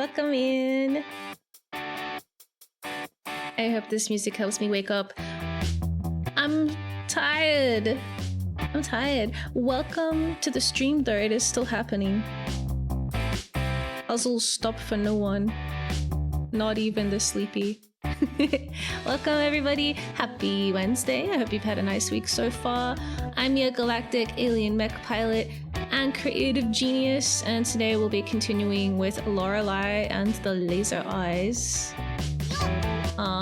welcome in. I hope this music helps me wake up. I'm tired. Welcome to the stream though, it is still happening. Puzzles stop for no one. Not even the sleepy. Welcome everybody. Happy Wednesday. I hope you've had a nice week so far. I'm Miya, Galactic, alien mech pilot, and creative genius, and today we'll be continuing with Lorelei and the laser eyes.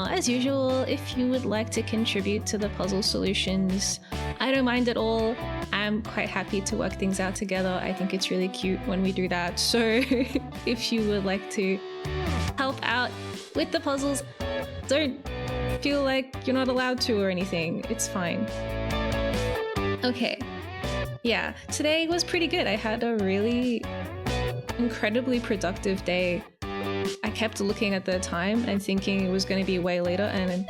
As usual, if you would like to contribute to the puzzle solutions, I don't mind at all. I'm quite happy to work things out together. I think it's really cute when we do that. So if you would like to help out with the puzzles, don't feel like you're not allowed to or anything. It's fine. Okay. Yeah, today was pretty good. I had a really incredibly productive day. I kept looking at the time and thinking it was going to be way later, and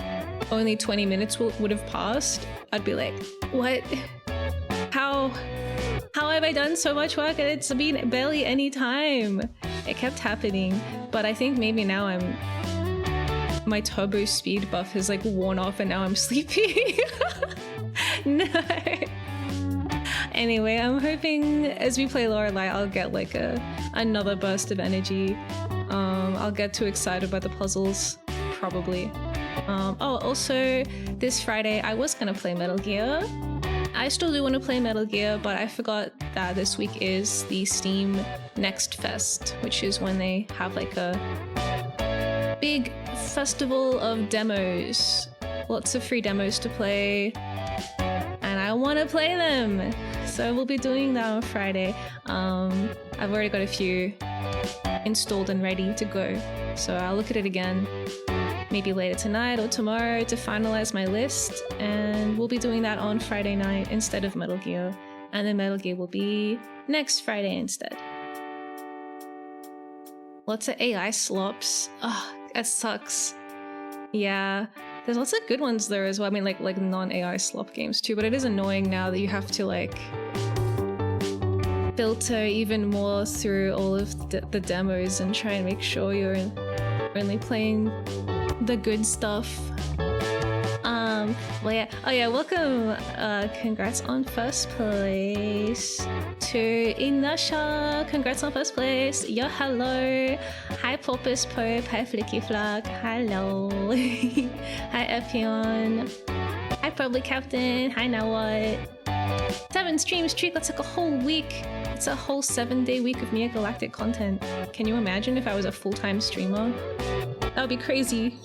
only 20 minutes would have passed. I'd be like, what? How have I done so much work and it's been barely any time? It kept happening, but I think maybe now my turbo speed buff has like worn off and now I'm sleepy. No. Anyway, I'm hoping as we play Lorelei, I'll get like another burst of energy. I'll get too excited by the puzzles, probably. Also, this Friday, I was gonna play Metal Gear. I still do want to play Metal Gear, but I forgot that this week is the Steam Next Fest, which is when they have like a big festival of demos. Lots of free demos to play, and I want to play them. So we'll be doing that on Friday. I've already got a few installed and ready to go, so I'll look at it again maybe later tonight or tomorrow to finalize my list, and we'll be doing that on Friday night instead of Metal Gear, and then Metal Gear will be next Friday instead. Lots of AI slops. Ugh, that sucks. Yeah, there's lots of good ones there as well. I mean, like non-AI slop games too, but it is annoying now that you have to like filter even more through all of the demos and try and make sure you're only playing the good stuff. Well, yeah. Oh yeah, welcome. Congrats on first place to Inasha. Congrats on first place. Yo, hello. Hi Porpoise Pope. Hi Flicky Flag. Hello. Hi Epion. Hi Probably Captain. Hi Now What. 7 stream streak. That's like a whole week. It's a whole 7-day week of Miya Galactic content. Can you imagine if I was a full-time streamer? That would be crazy.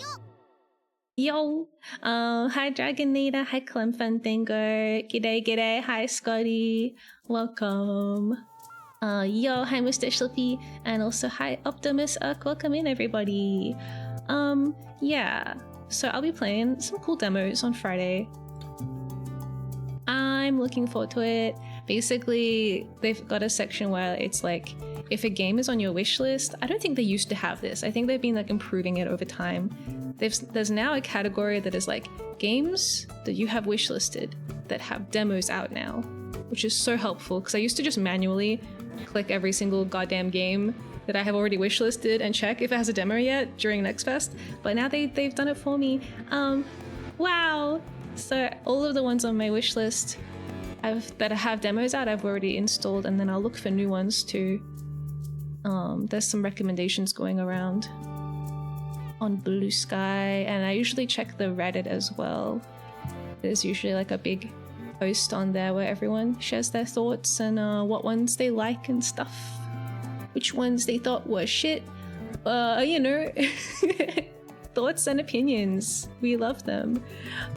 Yo! Hi Dragonator, hi Clem Fandango, g'day, hi Scotty, welcome. Yo, hi Mr. Schlippy, and also hi Optimus Urk, welcome in everybody. Yeah, so I'll be playing some cool demos on Friday. I'm looking forward to it. Basically, they've got a section where it's like, if a game is on your wish list, I don't think they used to have this. I think they've been like improving it over time. There's now a category that is like games that you have wishlisted that have demos out now, which is so helpful because I used to just manually click every single goddamn game that I have already wishlisted and check if it has a demo yet during Next Fest. But now they've done it for me. Wow! So all of the ones on my wish list that have demos out, I've already installed, and then I'll look for new ones too. There's some recommendations going around on Blue Sky, and I usually check the Reddit as well. There's usually like a big post on there where everyone shares their thoughts and what ones they like and stuff, which ones they thought were shit, you know. Thoughts and opinions, we love them.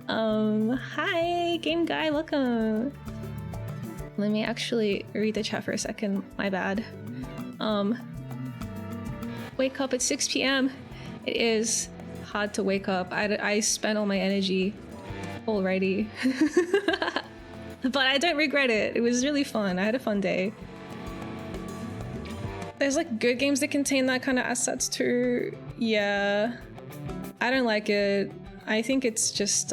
Hi Game Guy, welcome. Let me actually read the chat for a second, my bad. Wake up at 6 p.m. It is hard to wake up. I spent all my energy already. But I don't regret it. It was really fun. I had a fun day. There's like good games that contain that kind of assets too. Yeah. I don't like it. I think it's just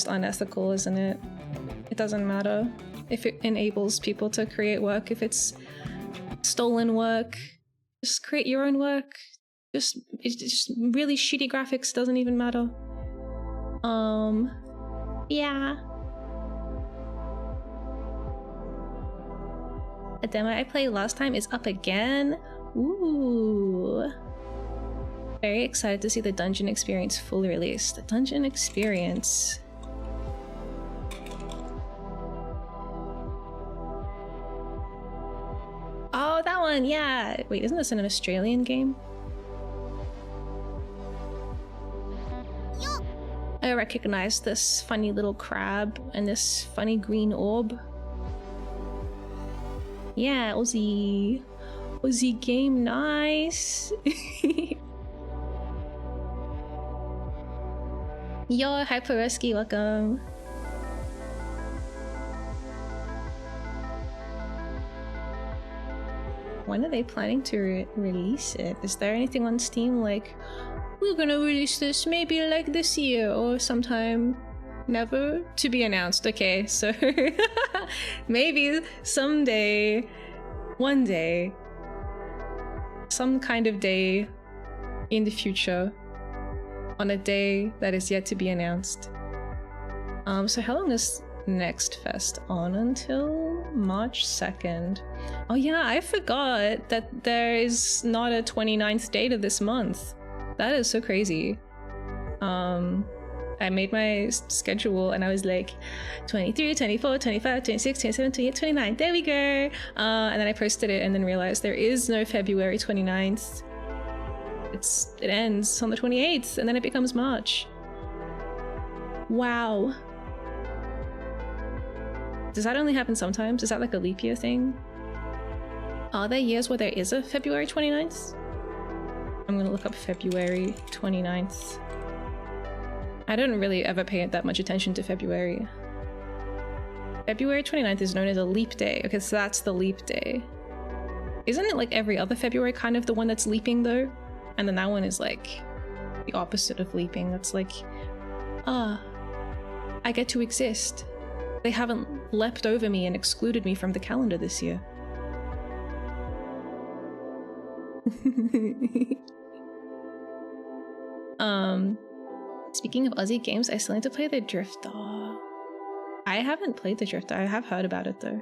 unethical, isn't it? It doesn't matter if it enables people to create work. If it's stolen work, Just create your own work. It's just really shitty graphics, doesn't even matter. Yeah. A demo I played last time is up again. Ooh. Very excited to see the dungeon experience fully released. The dungeon experience. Oh, that one, yeah. Wait, isn't this an Australian game? I recognize this funny little crab and this funny green orb. Yeah, Aussie game, nice. Yo, Hypereski, welcome. When are they planning to release it? Is there anything on Steam like, we're gonna release this maybe like this year or sometime never to be announced? Okay, so maybe someday, one day, some kind of day in the future, on a day that is yet to be announced. So how long is Next Fest on? Until March 2nd. Oh yeah, I forgot that there is not a 29th date of this month. That is so crazy. I made my schedule and I was like 23, 24, 25, 26, 27, 28, 29. There we go. And then I posted it and then realized there is no February 29th. It ends on the 28th and then it becomes March. Wow. Does that only happen sometimes? Is that like a leap year thing? Are there years where there is a February 29th? I'm gonna look up February 29th. I don't really ever pay that much attention to February. February 29th is known as a leap day. Okay, so that's the leap day. Isn't it like every other February kind of the one that's leaping though? And then that one is like the opposite of leaping. That's like, I get to exist. They haven't leapt over me and excluded me from the calendar this year. Speaking of Aussie games, I still need to play the Drifter. I haven't played the Drifter. I have heard about it though.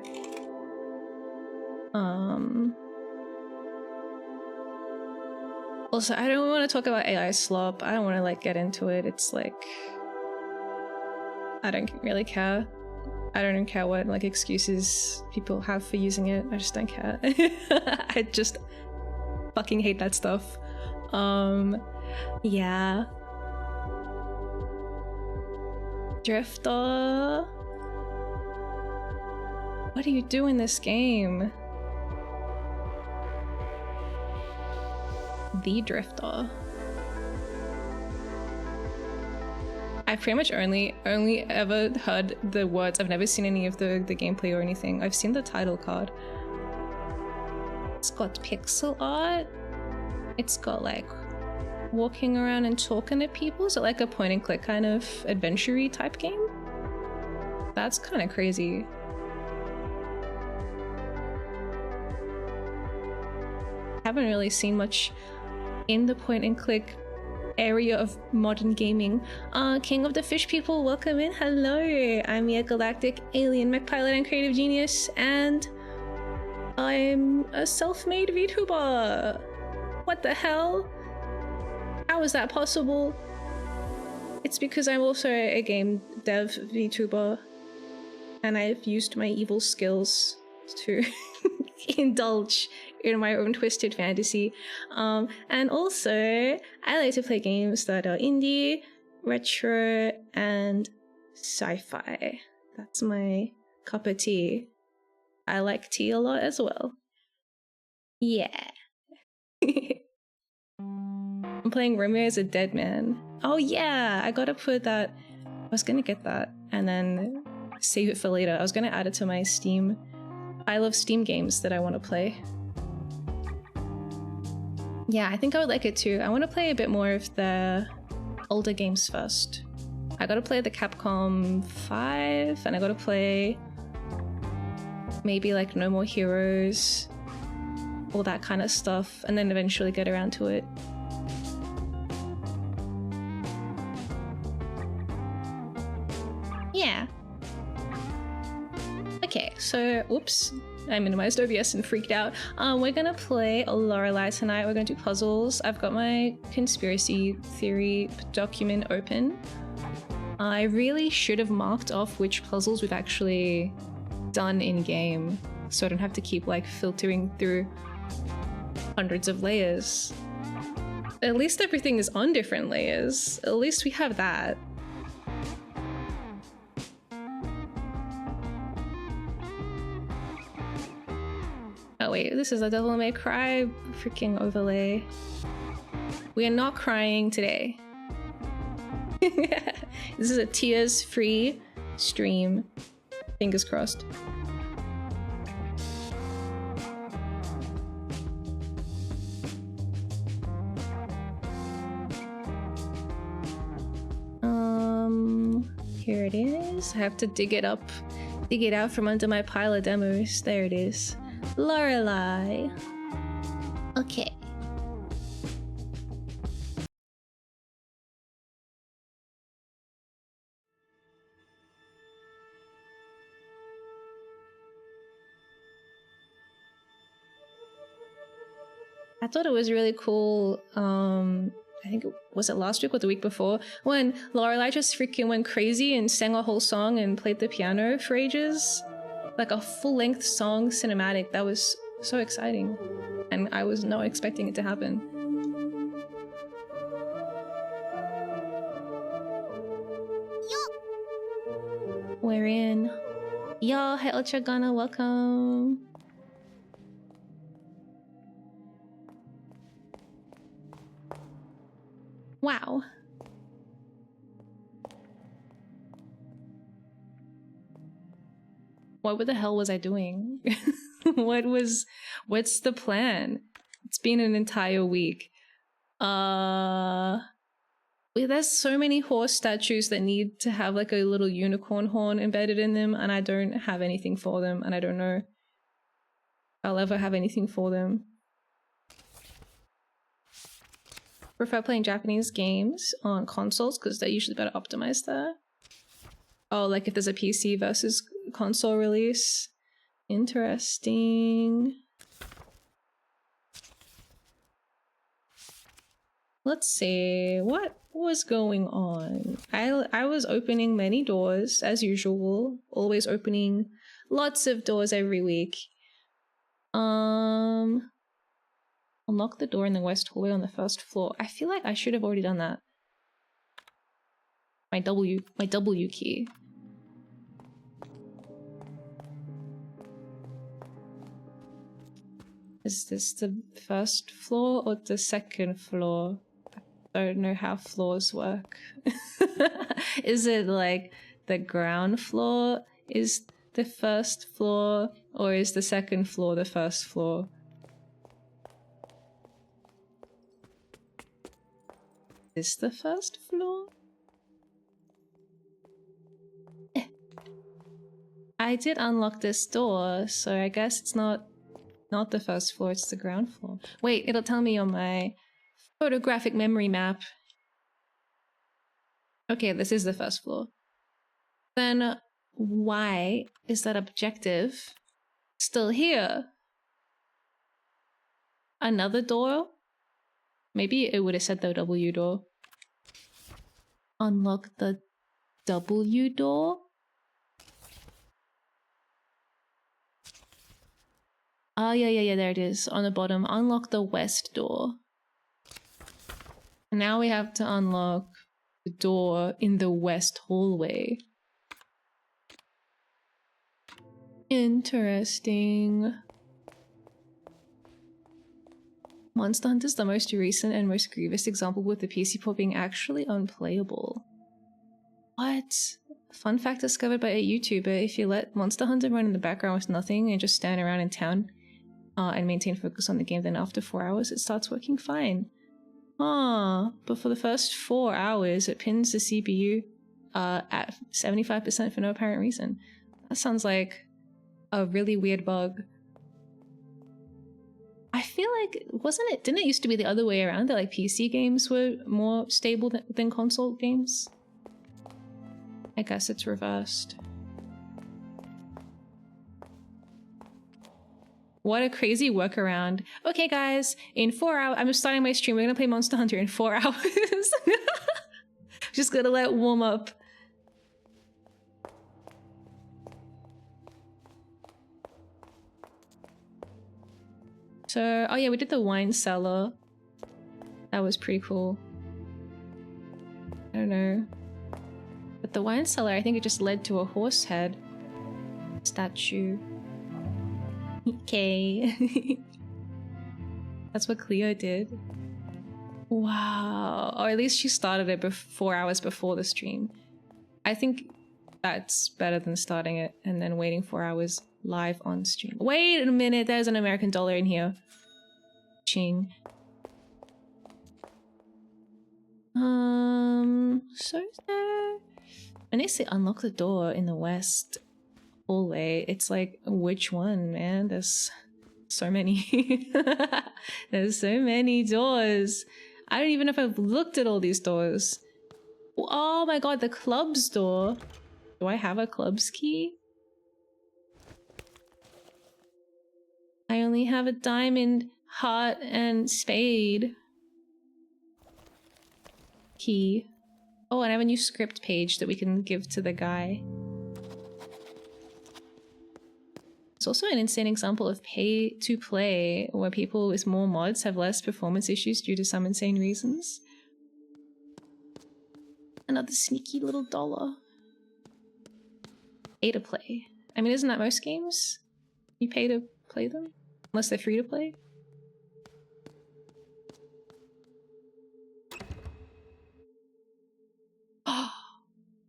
Also, I don't want to talk about AI slop. I don't want to like get into it. It's like, I don't really care. I don't even care what like excuses people have for using it. I just don't care. I just fucking hate that stuff. Yeah. Drifter. What do you do in this game? The Drifter. I've pretty much only ever heard the words. I've never seen any of the gameplay or anything. I've seen the title card. It's got pixel art. It's got like walking around and talking to people. So like a point and click kind of adventure-y type game. That's kind of crazy. Haven't really seen much in the point and click area of modern gaming. King of the Fish People, welcome in. Hello, I'm Miya, Galactic, alien, mech pilot, and creative genius, and I'm a self-made VTuber. What the hell? How is that possible? It's because I'm also a game dev VTuber, and I've used my evil skills to indulge in my own twisted fantasy. And also, I like to play games that are indie, retro, and sci-fi. That's my cup of tea. I like tea a lot as well. Yeah. I'm playing Romeo as a Dead Man. Oh yeah, I gotta put that. I was gonna get that and then save it for later. I was gonna add it to my Steam. I love Steam games that I want to play. Yeah, I think I would like it too. I want to play a bit more of the older games first. I gotta play the Capcom 5, and I gotta play maybe like No More Heroes. all that kind of stuff, and then eventually get around to it. Yeah. Okay, so, oops, I minimized OBS and freaked out. We're gonna play Lorelei tonight. We're gonna do puzzles. I've got my conspiracy theory document open. I really should have marked off which puzzles we've actually done in game, so I don't have to keep like filtering through hundreds of layers. At least everything is on different layers. At least we have that. Oh wait, this is a Devil May Cry freaking overlay. We are not crying today. This is a tears-free stream. Fingers crossed. Here it is. I have to dig it out from under my pile of demos. There it is. Lorelei. Okay. I thought it was really cool. I think was it last week or the week before, when Lorelei just freaking went crazy and sang a whole song and played the piano for ages. Like a full-length song cinematic. That was so exciting. And I was not expecting it to happen. We're in. Yo, hey Ultragana, welcome. Wow. What the hell was I doing? What's the plan? It's been an entire week. There's so many horse statues that need to have like a little unicorn horn embedded in them, and I don't have anything for them, and I don't know if I'll ever have anything for them. Prefer playing Japanese games on consoles because they're usually better optimized there. Oh, like if there's a PC versus console release. Interesting. Let's see, what was going on? I was opening many doors as usual, always opening lots of doors every week. Unlock the door in the west hallway on the first floor. I feel like I should have already done that. My W key. Is this the first floor or the second floor? I don't know how floors work. Is it like the ground floor is the first floor, or is the second floor the first floor? Is the first floor? I did unlock this door, so I guess it's not the first floor, it's the ground floor. Wait, it'll tell me on my photographic memory map. Okay, this is the first floor. Then why is that objective still here? Another door? Maybe it would have said the W door. Unlock the W door? Oh, yeah, there it is. On the bottom. Unlock the west door. Now we have to unlock the door in the west hallway. Interesting. Monster Hunter is the most recent and most grievous example, with the PC port being actually unplayable. What? Fun fact discovered by a YouTuber: if you let Monster Hunter run in the background with nothing and just stand around in town and maintain focus on the game, then after 4 hours it starts working fine. But for the first 4 hours it pins the CPU at 75% for no apparent reason. That sounds like a really weird bug. feel like, didn't it used to be the other way around, that like PC games were more stable than console games? I guess it's reversed. What a crazy workaround. Okay guys, in 4 hours, I'm starting my stream, we're gonna play Monster Hunter in 4 hours. Just gonna let it warm up. So, oh yeah, we did the wine cellar. That was pretty cool. I don't know. But the wine cellar, I think it just led to a horse head statue. Okay. That's what Cleo did. Wow. Or at least she started it 4 hours before the stream. I think that's better than starting it and then waiting 4 hours live on stream. Wait a minute, there's an American dollar in here. Ching. So is there... When they say unlock the door in the west hallway, it's like, which one, man? There's so many. There's so many doors. I don't even know if I've looked at all these doors. Oh my god, the club's door. Do I have a club's key? I only have a diamond, heart, and spade key. Oh, and I have a new script page that we can give to the guy. It's also an insane example of pay to play, where people with more mods have less performance issues due to some insane reasons. Another sneaky little dollar. Pay to play. I mean, isn't that most games? You pay to play them? Unless they're free to play?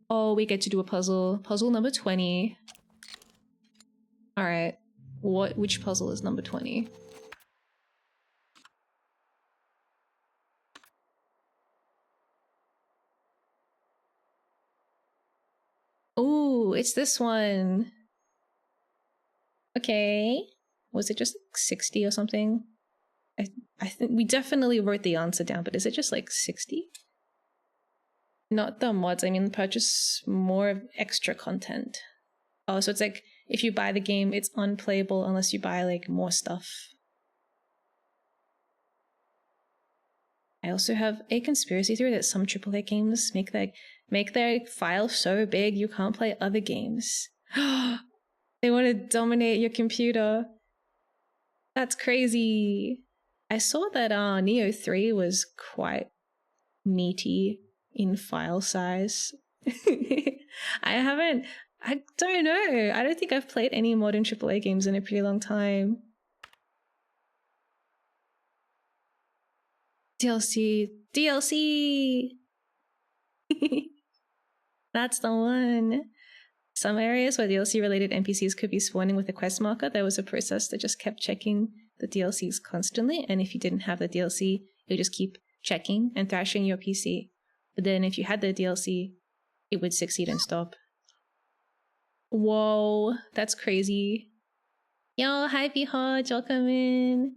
Oh, we get to do a puzzle. Puzzle number 20. Alright. Which puzzle is number 20? Ooh, it's this one. Okay. Was it just 60 or something? I think we definitely wrote the answer down, but is it just like 60? Not the mods, I mean purchase more extra content. Oh, so it's like if you buy the game, it's unplayable unless you buy like more stuff. I also have a conspiracy theory that some AAA games make their file so big you can't play other games. They want to dominate your computer. That's crazy. I saw that Neo 3 was quite meaty in file size. I don't know. I don't think I've played any modern AAA games in a pretty long time. DLC. That's the one. Some areas where DLC related NPCs could be spawning with a quest marker, there was a process that just kept checking the DLCs constantly, and if you didn't have the DLC, it would just keep checking and thrashing your PC. But then if you had the DLC, it would succeed and stop. Whoa, that's crazy. Yo, hi Vhod, welcome in.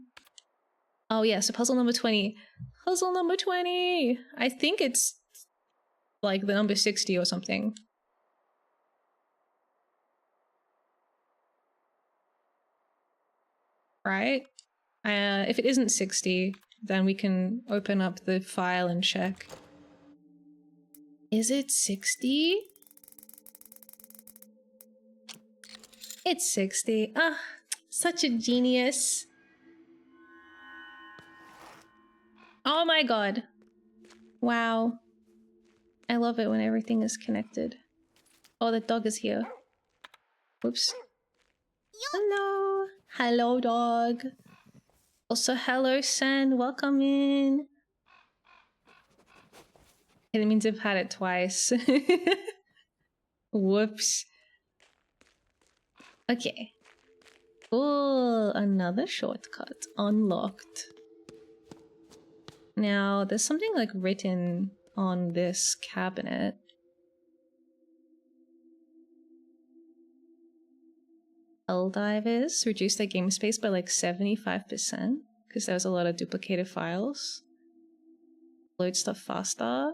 Oh yeah, so puzzle number 20. Puzzle number 20! I think it's like the number 60 or something. Right? If it isn't 60, then we can open up the file and check. Is it 60? It's 60. Ah, such a genius. Oh my god. Wow. I love it when everything is connected. Oh, the dog is here. Whoops. Hello. Hello, dog. Also, hello, Sen. Welcome in. It means I've had it twice. Whoops. Okay. Oh, another shortcut. Unlocked. Now, there's something like written on this cabinet. Helldivers reduce their game space by like 75%. because there was a lot of duplicated files. Load stuff faster.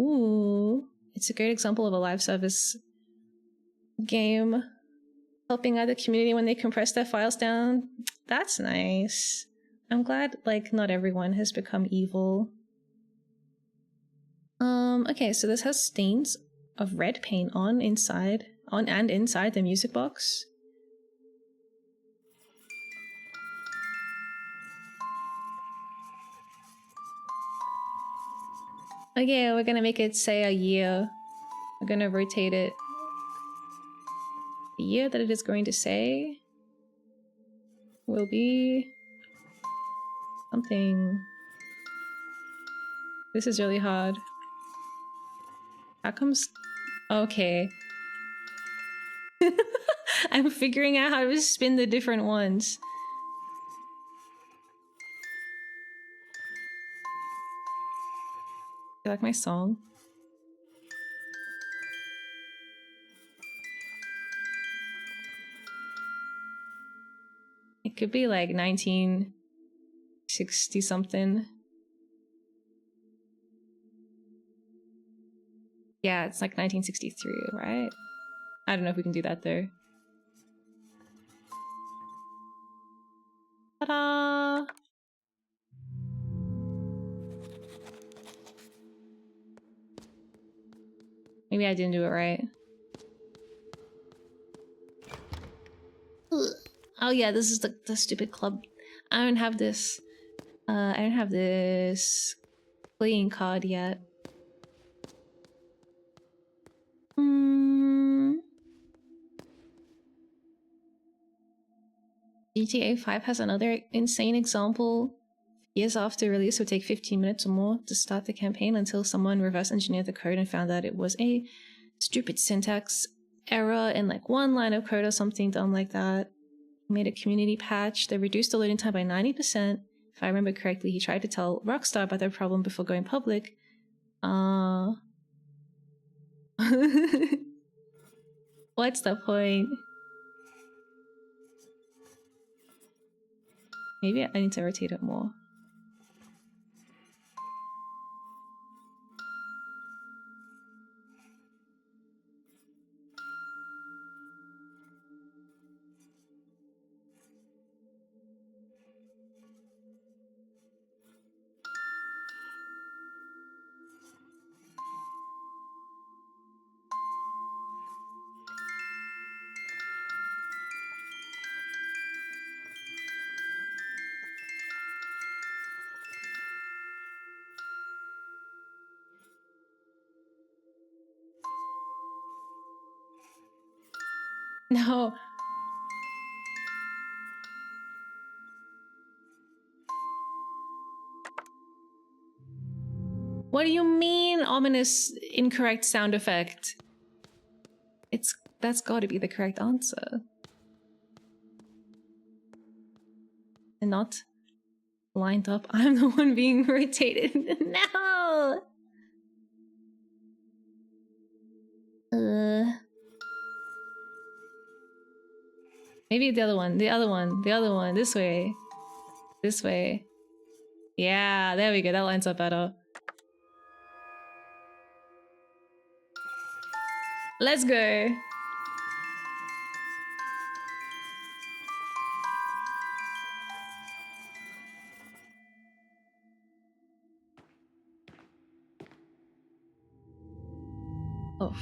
Ooh, it's a great example of a live service game helping out the community when they compress their files down. That's nice. I'm glad, like, not everyone has become evil. Okay, so this has stains of red paint on inside the music box. Okay, we're gonna make it say a year. We're gonna rotate it. The year that it is going to say will be something. This is really hard. How comes? Okay. I'm figuring out how to spin the different ones. You like my song? It could be like 1960 something. Yeah, it's like 1963, right? I don't know if we can do that though. Ta-da! Maybe I didn't do it right. Ugh. Oh yeah, this is the stupid club. I don't have this. I don't have this playing card yet. GTA 5 has another insane example. Years after release, it would take 15 minutes or more to start the campaign until someone reverse engineered the code and found that it was a stupid syntax error in like one line of code or something dumb like that. He made a community patch that reduced the loading time by 90%. If I remember correctly, he tried to tell Rockstar about their problem before going public. What's the point? Maybe I need to rotate it more. No. What do you mean, ominous incorrect sound effect? That's gotta be the correct answer. And not lined up. I'm the one being rotated. No! Maybe the other one, this way. This way. Yeah, there we go, that lines up better. Let's go. Oh.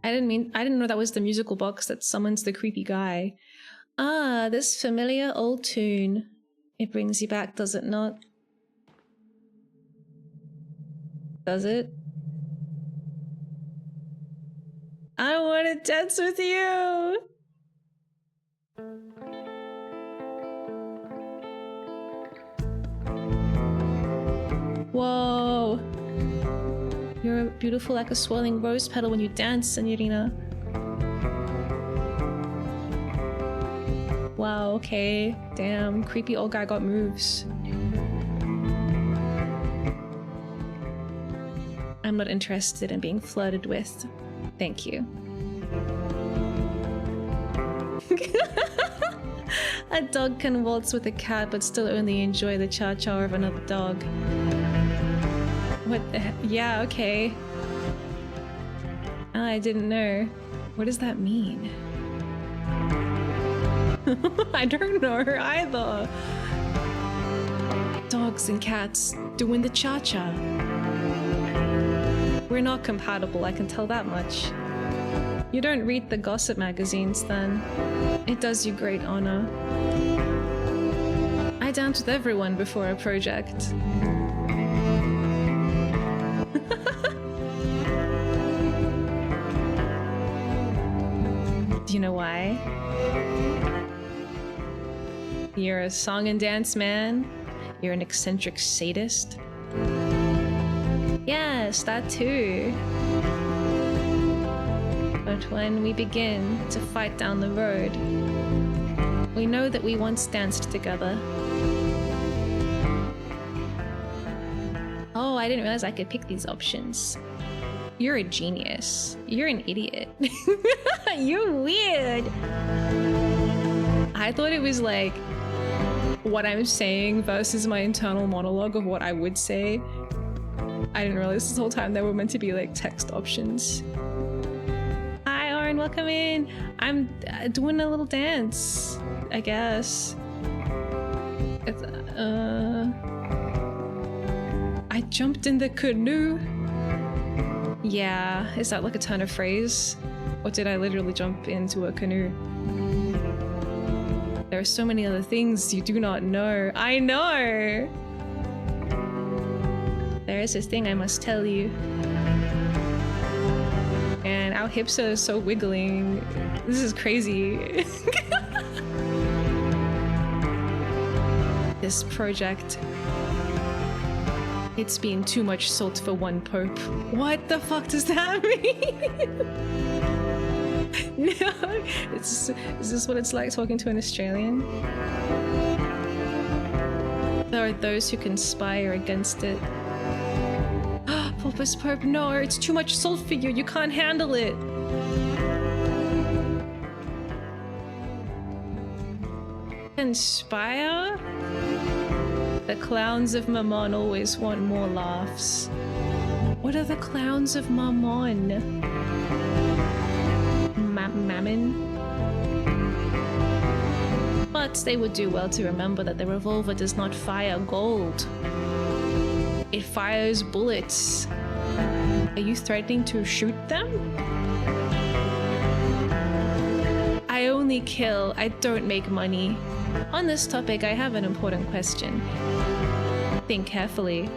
I didn't know that was the musical box that summons the creepy guy. Ah, this familiar old tune. It brings you back, does it not? Does it? I want to dance with you! Whoa! You're beautiful like a swirling rose petal when you dance, Senorina. Wow, okay. Damn, creepy old guy got moves. I'm not interested in being flirted with. Thank you. A dog can waltz with a cat but still only enjoy the cha-cha of another dog. What the heck? Yeah, okay. I didn't know. What does that mean? I don't know either. Dogs and cats doing the cha-cha. We're not compatible, I can tell that much. You don't read the gossip magazines then. It does you great honor. I dance with everyone before a project. Do you know why? You're a song and dance man. You're an eccentric sadist. Yes, that too. But when we begin to fight down the road, we know that we once danced together. Oh, I didn't realize I could pick these options. You're a genius. You're an idiot. You're weird. I thought it was like what I'm saying versus my internal monologue of what I would say. I didn't realize this whole time they were meant to be like text options. Hi, Oren, welcome in. I'm doing a little dance, I guess. I jumped in the canoe. Yeah, is that like a turn of phrase? Or did I literally jump into a canoe? There are so many other things you do not know. I know! There is this thing I must tell you. And our hips are so wiggling. This is crazy. This project. It's been too much salt for one pope. What the fuck does that mean? No, is this what it's like talking to an Australian? There are those who conspire against it. Pompous Pope, no, it's too much salt for you. You can't handle it. Conspire? The clowns of Mammon always want more laughs. What are the clowns of Mammon? Mammon? But they would do well to remember that the revolver does not fire gold. It fires bullets. Are you threatening to shoot them? I only kill, I don't make money. On this topic, I have an important question. Think carefully.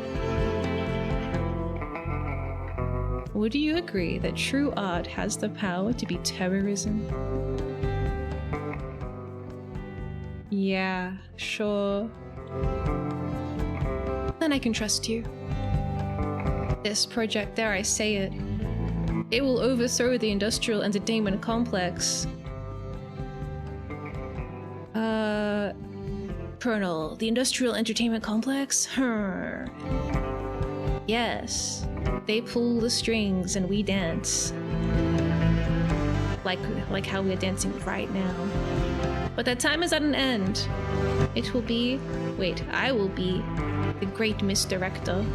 Would you agree that true art has the power to be terrorism? Yeah, sure. Then I can trust you. This project, dare I say it, it will overthrow the industrial entertainment complex. Colonel, the industrial entertainment complex? Yes. They pull the strings and we dance. Like how we're dancing right now. But that time is at an end. It will be... Wait, I will be the great misdirector.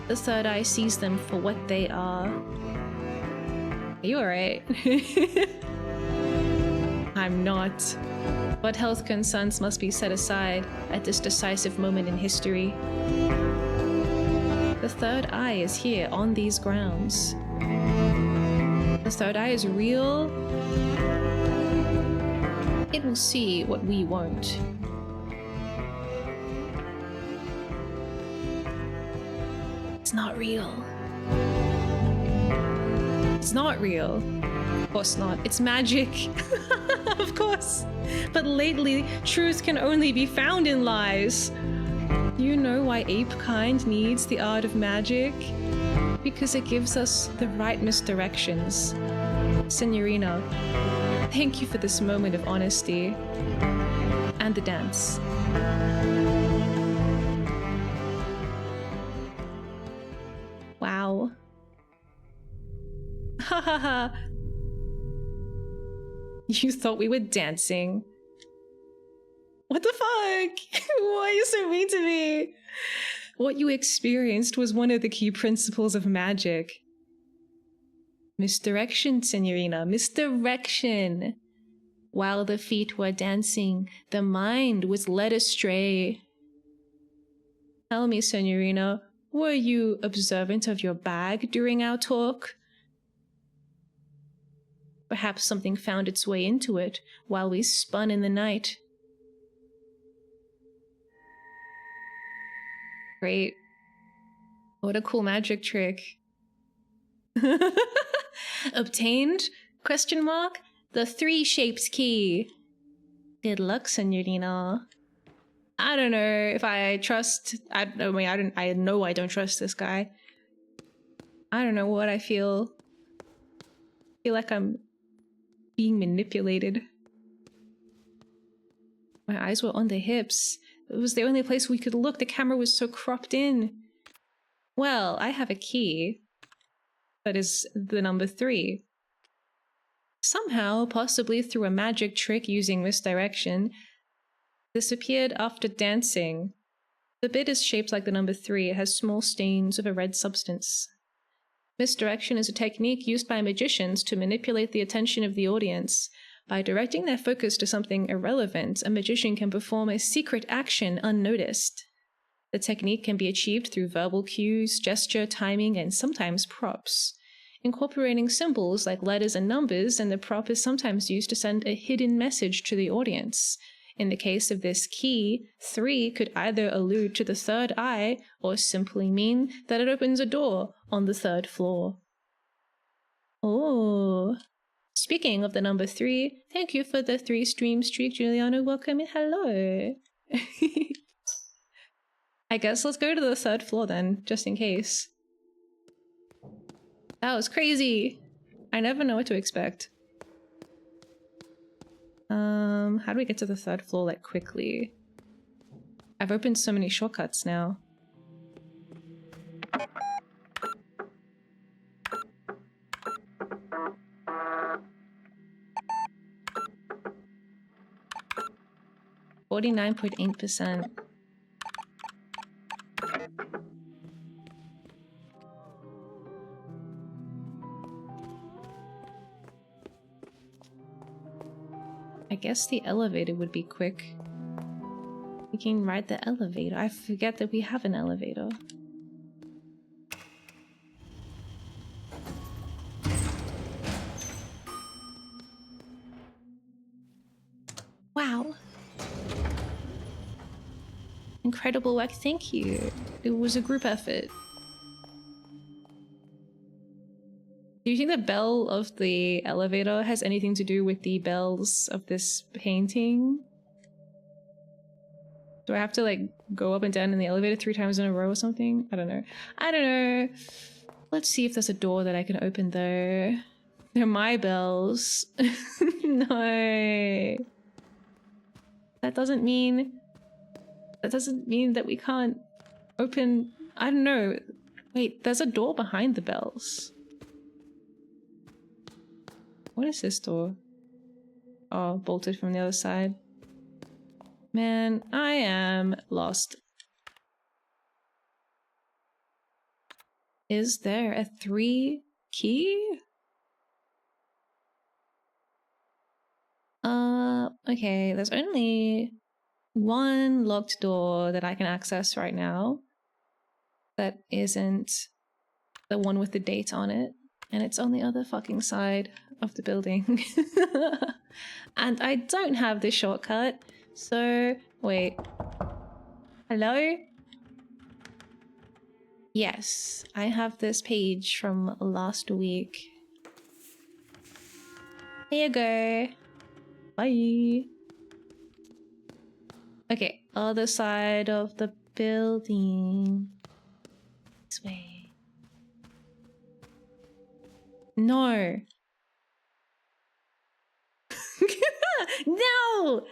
The third eye sees them for what they are. Are you alright? I'm not. But health concerns must be set aside at this decisive moment in history. The third eye is here on these grounds. The third eye is real. It will see what we won't. It's not real. It's not real. Of course not. It's magic. Of course. But lately, truth can only be found in lies. Do you know why ape kind needs the art of magic? Because it gives us the right misdirections. Signorina, thank you for this moment of honesty. And the dance. Wow. Ha ha ha. You thought we were dancing. What the fuck? Why are you so mean to me? What you experienced was one of the key principles of magic. Misdirection, Signorina, misdirection. While the feet were dancing, the mind was led astray. Tell me, Signorina, were you observant of your bag during our talk? Perhaps something found its way into it while we spun in the night. Great. What a cool magic trick. Obtained? Question mark? The 3 shapes key. Good luck, Signorina. I don't know if I trust... I know I don't trust this guy. I don't know what I feel. I feel like I'm being manipulated. My eyes were on the hips. It was the only place we could look. The camera was so cropped in. Well, I have a key. That is the number 3. Somehow, possibly through a magic trick using misdirection, this appeared after dancing. The bit is shaped like the number 3. It has small stains of a red substance. Misdirection is a technique used by magicians to manipulate the attention of the audience. By directing their focus to something irrelevant, a magician can perform a secret action unnoticed. The technique can be achieved through verbal cues, gesture, timing, and sometimes props. Incorporating symbols like letters and numbers, and the prop is sometimes used to send a hidden message to the audience. In the case of this key, 3 could either allude to the 3rd eye or simply mean that it opens a door on the 3rd floor. Oh. Speaking of the number 3, thank you for the 3 stream streak, Juliana. Welcome and hello. I guess let's go to the 3rd floor then, just in case. That was crazy. I never know what to expect. How do we get to the 3rd floor like quickly? I've opened so many shortcuts now. $49.8%. I guess the elevator would be quick. We can ride the elevator. I forget that we have an elevator. Wow. Incredible work, thank you. It was a group effort. Do you think the bell of the elevator has anything to do with the bells of this painting? Do I have to like go up and down in the elevator 3 times in a row or something? I don't know. I don't know. Let's see if there's a door that I can open though. They're my bells. No. That doesn't mean that we can't open... I don't know. Wait, there's a door behind the bells. What is this door? Oh, bolted from the other side. Man, I am lost. Is there a 3 key? Okay, there's only one locked door that I can access right now. That isn't the one with the date on it. And it's on the other fucking side of the building. And I don't have this shortcut. So, wait. Hello? Yes, I have this page from last week. Here you go. Bye. Okay, other side of the building. This way. No. No!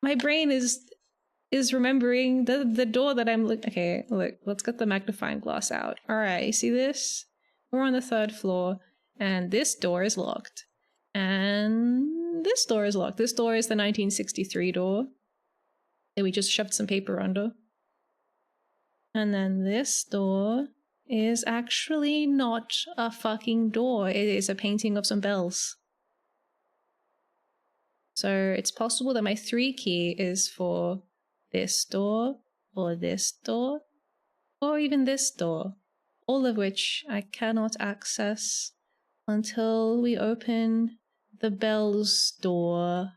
My brain is remembering the door that I'm looking... Okay, look, let's get the magnifying glass out. Alright, you see this? We're on the 3rd floor, and this door is locked. And this door is locked. This door is the 1963 door that we just shoved some paper under. And then this door is actually not a fucking door. It is a painting of some bells. So it's possible that my 3 key is for this door, or this door, or even this door. All of which I cannot access until we open the bells door.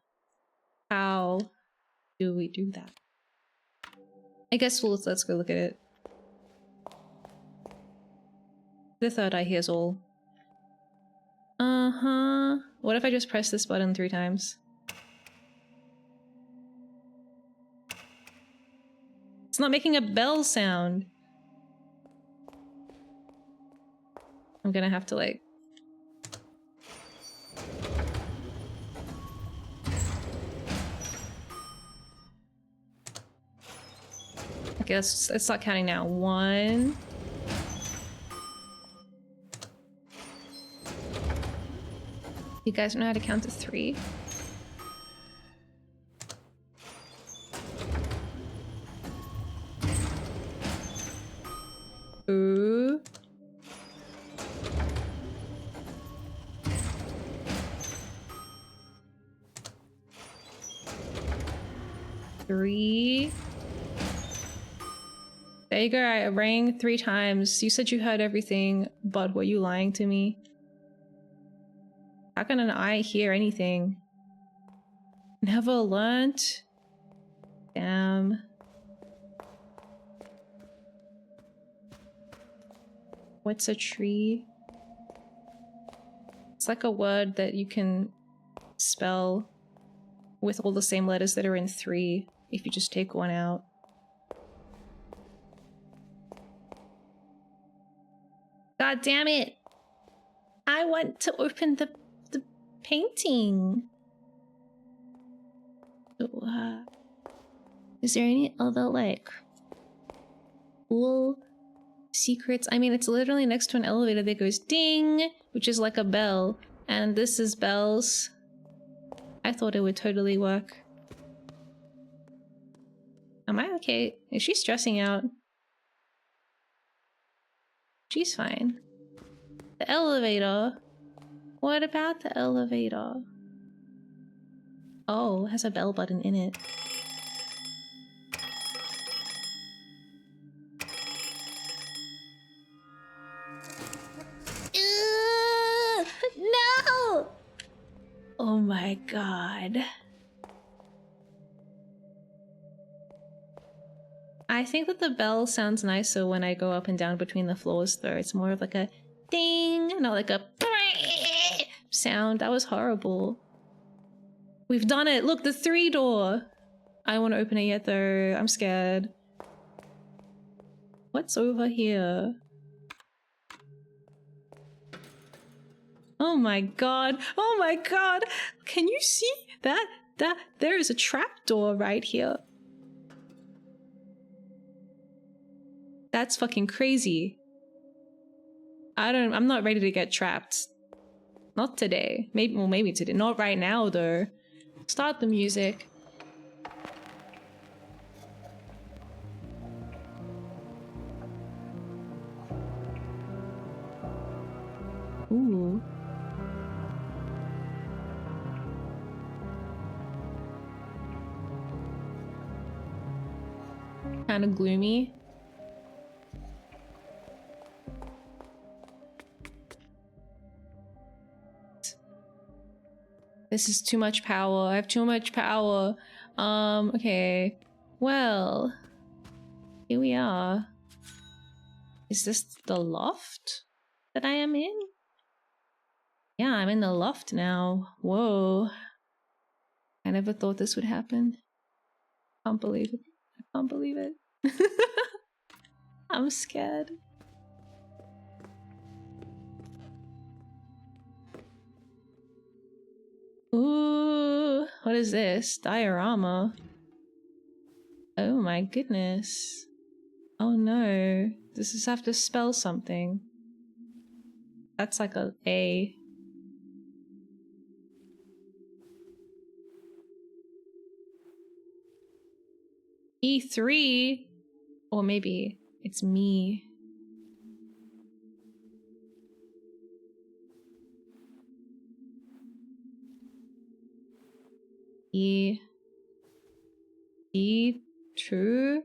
How do we do that? I guess let's go look at it. The third eye hears all. What if I just press this button 3 times? It's not making a bell sound. I'm gonna have to like... Okay, let's start counting now. 1... You guys know how to count to 3? Ooh. 3. There you go, I rang 3 times. You said you heard everything, but were you lying to me? How can an eye hear anything? Never learned? Damn. What's a tree? It's like a word that you can spell with all the same letters that are in 3 if you just take 1 out. God damn it! I want to open the painting. So, is there any other like cool secrets? I mean, it's literally next to an elevator that goes ding, which is like a bell, and this is bells. I thought it would totally work. Am I okay? Is she stressing out? She's fine. The elevator. What about the elevator? Oh, it has a bell button in it. No! Oh my god. I think that the bell sounds nicer when I go up and down between the floors though. It's more of like a ding, not like a sound. That was horrible. We've done it! Look, the 3 door! I don't want to open it yet though. I'm scared. What's over here? Oh my god! Oh my god! Can you see that? There is a trapdoor right here. That's fucking crazy. I'm not ready to get trapped. Not today. Maybe today. Not right now though. Start the music. Ooh. Kind of gloomy. This is too much power. I have too much power. Okay. Well, here we are. Is this the loft that I am in? Yeah, I'm in the loft now. Whoa. I never thought this would happen. Can't believe it. I can't believe it. I'm scared. Ooh, what is this? Diorama. Oh my goodness. Oh no. Does this have to spell something? That's like a A. E3, or maybe it's me. E2.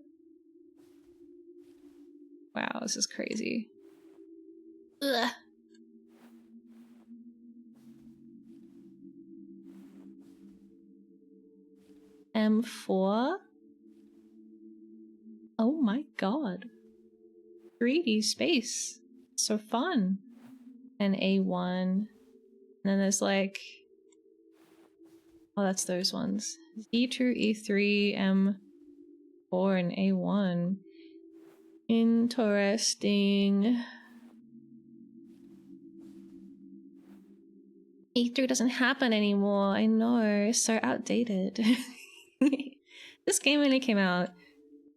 Wow, this is crazy. Ugh. M4. Oh my god. 3D space. So fun. And A1. And then there's like... oh, that's those ones. E2, E3, M4, and A1. Interesting. E3 doesn't happen anymore. I know. It's so outdated. This game only came out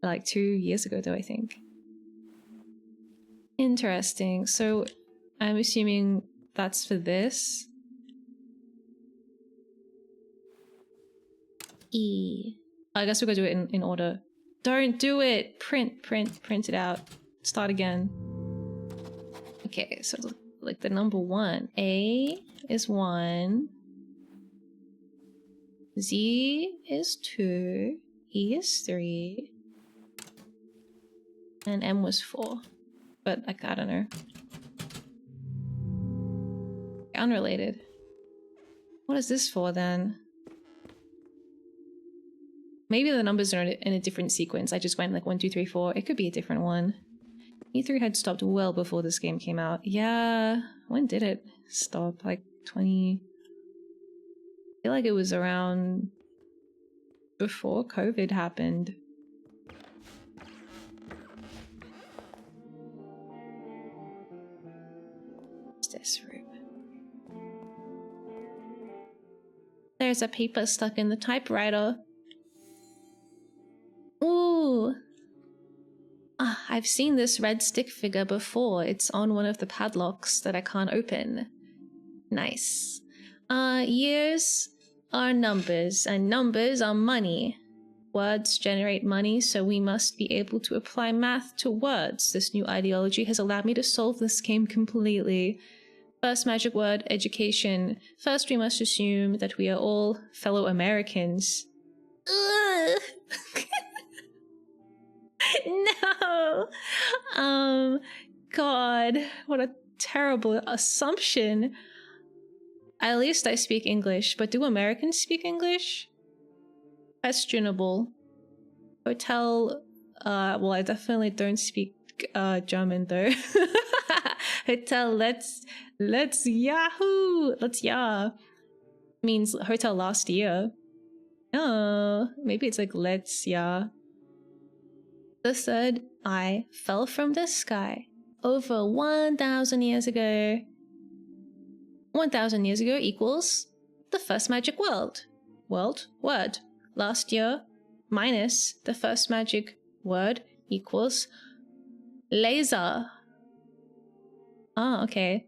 like 2 years ago though, I think. Interesting. So I'm assuming that's for this. E. I guess we're gonna do it in order. Don't do it! Print it out. Start again. Okay, so like the number 1. A is 1. Z is 2. E is 3. And M was 4. But like, I don't know. Unrelated. What is this for then? Maybe the numbers are in a different sequence. I just went like 1, 2, 3, 4. It could be a different one. E3 had stopped well before this game came out. Yeah, when did it stop? Like 20... I feel like it was around before COVID happened. What's this room? There's a paper stuck in the typewriter. Ooh! Ah, I've seen this red stick figure before. It's on one of the padlocks that I can't open. Nice. Years are numbers, and numbers are money. Words generate money, so we must be able to apply math to words. This new ideology has allowed me to solve this game completely. First magic word, education. First, we must assume that we are all fellow Americans. Ugh. No! God, what a terrible assumption. At least I speak English, but do Americans speak English? Questionable. Hotel, well, I definitely don't speak German though. Hotel, let's Yahoo! Let's yeah. Means hotel last year. Oh, maybe it's like let's yeah. The third eye fell from the sky over 1,000 years ago. 1,000 years ago equals the first magic word. Word. Last year minus the first magic word equals laser. Ah, okay.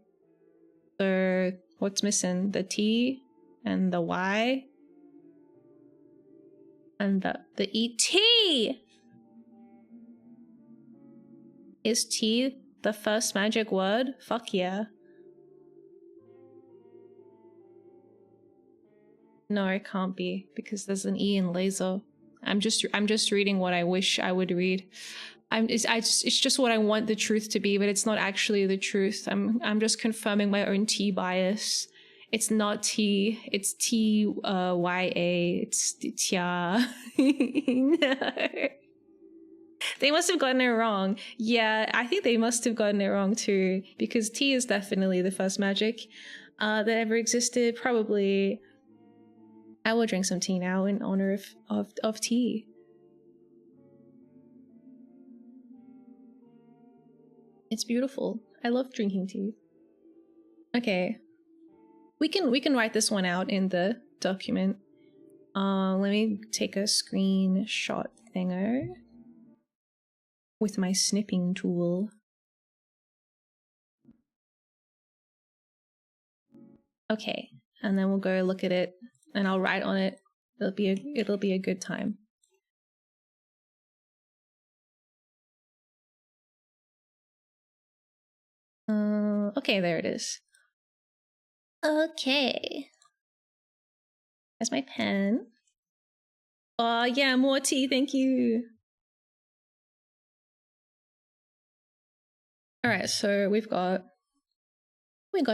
So what's missing? The T and the Y and the ET. Is T the first magic word? Fuck yeah. No, it can't be because there's an E in laser. I'm just reading what I wish I would read. It's just what I want the truth to be, but it's not actually the truth. I'm just confirming my own T bias. It's not T. It's T-Y-A. It's Tia. No. They must have gotten it wrong. Yeah, I think they must have gotten it wrong too, because tea is definitely the first magic that ever existed. Probably. I will drink some tea now in honor of tea. It's beautiful. I love drinking tea. Okay. We can write this one out in the document. Let me take a screenshot thingo with my snipping tool. Okay, and then we'll go look at it and I'll write on it. It'll be a good time. Okay, there it is. Okay. There's my pen. Oh, yeah, more tea, thank you. Alright, so we've got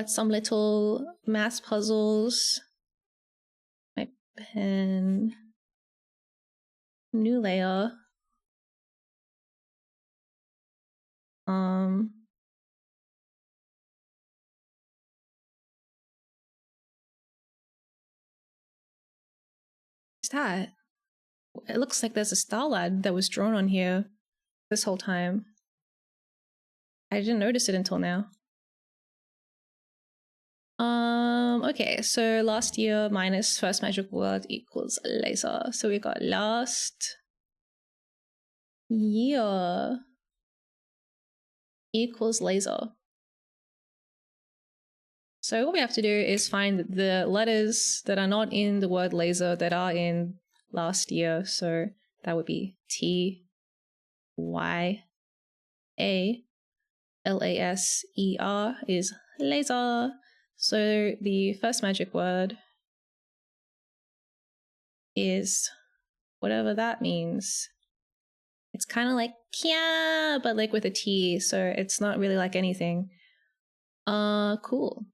some little math puzzles. My pen. New layer. What's that? It looks like there's a starlight that was drawn on here this whole time. I didn't notice it until now. Okay, so last year minus first magic word equals laser. So we got last year equals laser. So what we have to do is find the letters that are not in the word laser that are in last year. So that would be T, Y, A, L, A, S, E, R is laser. So the first magic word is whatever that means. It's kind of like Kia, but like with a T, so it's not really like anything. Cool.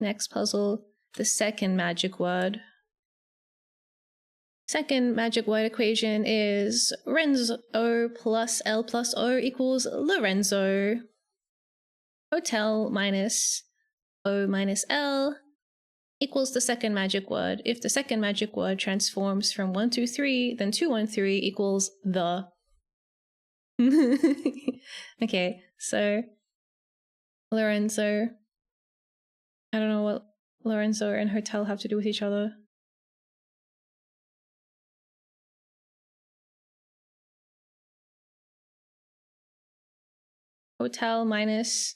Next puzzle, the second magic word. Second magic word equation is Renzo plus L plus O equals Lorenzo. Hotel minus O minus L equals the second magic word. If the second magic word transforms from 1 to 3, then 2, 1, 3 equals the. Okay, so Lorenzo. I don't know what Lorenzo and hotel have to do with each other. Hotel minus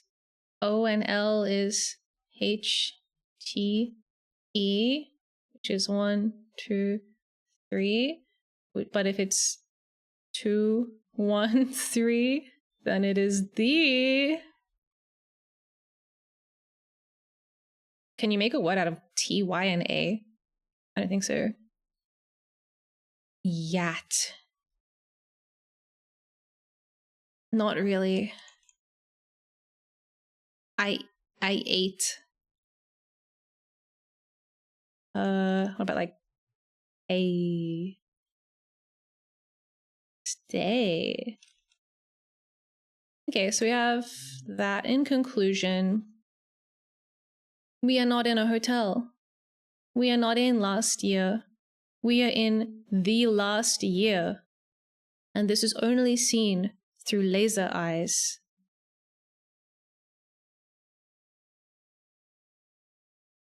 O and L is H, T, E, which is 1, 2, 3. But if it's 2, 1, 3, then it is the. Can you make a word out of T, Y, and A? I don't think so. Yat. Not really. I ate. What about like a stay? Okay, so we have that. In conclusion, we are not in a hotel. We are not in last year. We are in the last year. And this is only seen through laser eyes.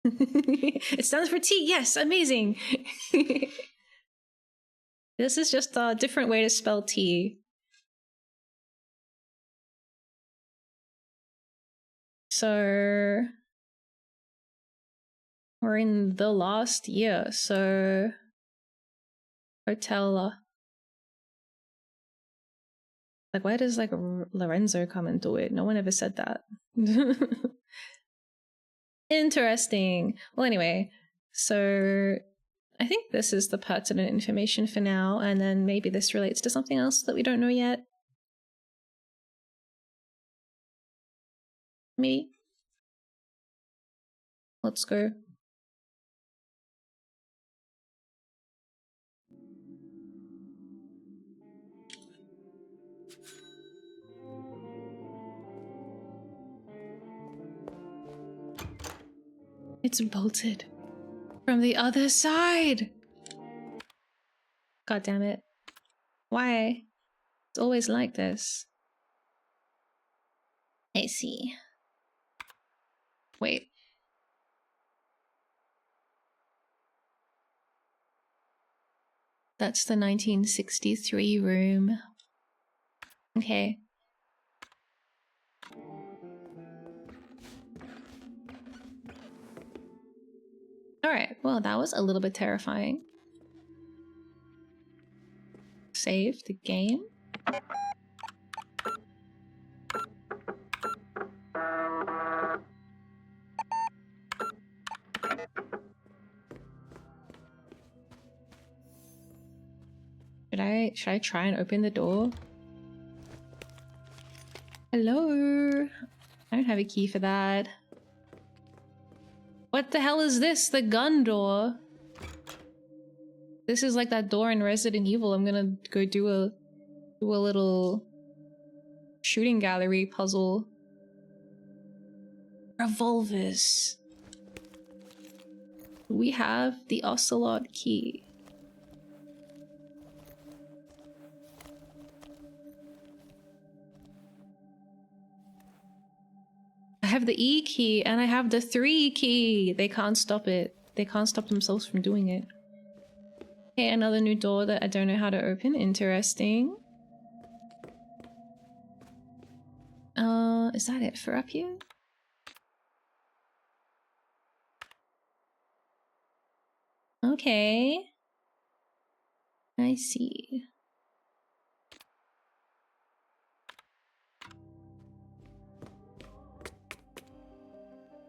It stands for T. Yes, amazing. This is just a different way to spell T. So we're in the last year. So hotel. Like, why does like Lorenzo come into it? No one ever said that. Interesting. Well, anyway, so I think this is the pertinent information for now, and then maybe this relates to something else that we don't know yet. Maybe. Let's go. It's bolted from the other side. God damn it. Why? It's always like this. I see. Wait. That's the 1963 room. Okay. Alright, well, that was a little bit terrifying. Save the game. should I try and open the door? Hello? I don't have a key for that. What the hell is this? The gun door? This is like that door in Resident Evil. I'm gonna go do a little shooting gallery puzzle. Revolvers. We have the Ocelot key. I have the E key and I have the 3 key. They can't stop it. They can't stop themselves from doing it. Okay, another new door that I don't know how to open. Interesting. Is that it for up here? Okay. I see.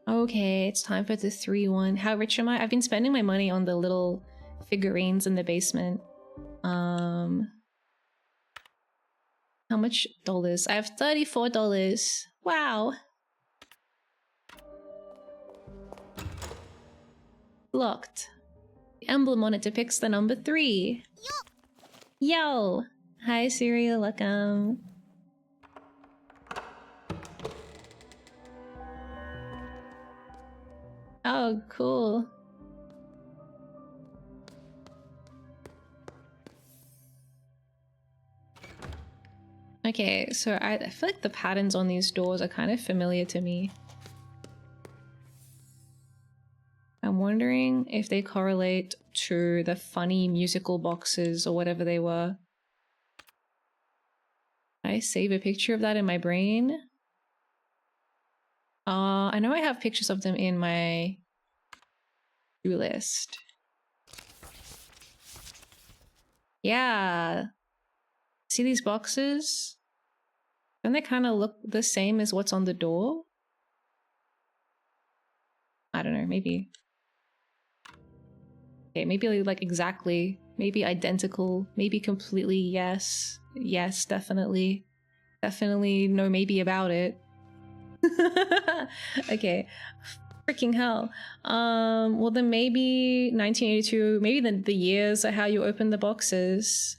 Okay, it's time for the 3-1. How rich am I? I've been spending my money on the little figurines in the basement. How much dollars? I have $34. Wow. Locked. The emblem on it depicts the number 3. Yo! Hi, Siri, welcome. Oh, cool. Okay, so I feel like the patterns on these doors are kind of familiar to me. I'm wondering if they correlate to the funny musical boxes or whatever they were. I save a picture of that in my brain. I know I have pictures of them in my to-do list. Yeah. See these boxes? Don't they kind of look the same as what's on the door? I don't know, maybe. Okay, maybe like exactly, maybe identical, maybe completely yes. Yes, definitely. Definitely no maybe about it. Okay. Freaking hell. Well then maybe 1982, maybe the years are how you open the boxes.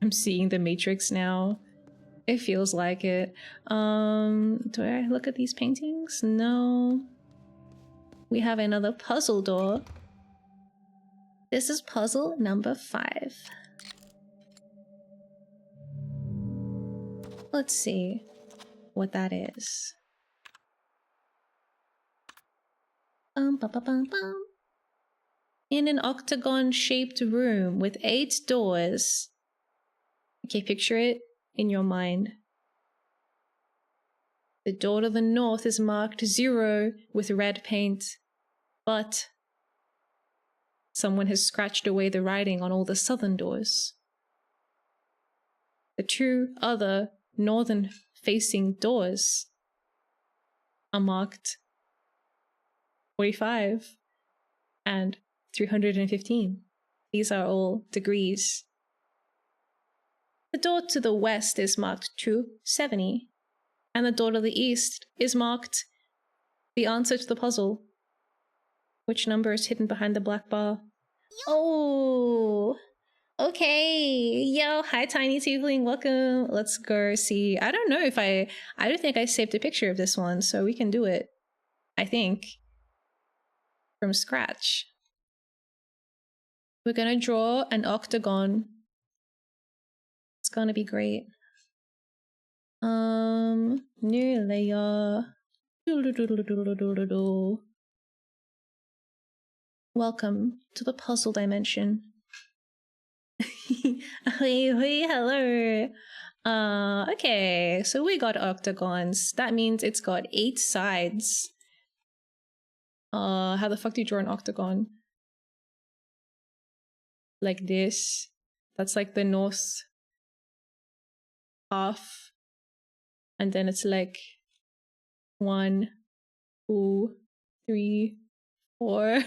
I'm seeing the Matrix now. It feels like it. Do I look at these paintings? No. We have another puzzle door. This is puzzle number 5. Let's see what that is. Bum, bum, bum, bum, bum. In an octagon-shaped room with 8 doors. Okay, picture it in your mind. The door to the north is marked 0 with red paint, but someone has scratched away the writing on all the southern doors. The 2 other northern-facing doors are marked 45 and 315. These are all degrees. The door to the west is marked 270, and the door to the east is marked the answer to the puzzle. Which number is hidden behind the black bar? Oh, okay. Yo, hi Tiny Tiefling, welcome. Let's go see. I don't know if I don't think I saved a picture of this one, so we can do it. I think. From scratch. We're gonna draw an octagon. It's gonna be great. New layer. Welcome to the puzzle dimension. Hello. Okay, so we got octagons. That means it's got 8 sides. How the fuck do you draw an octagon? Like this. That's like the north half. And then it's like 1, 2, 3, 4.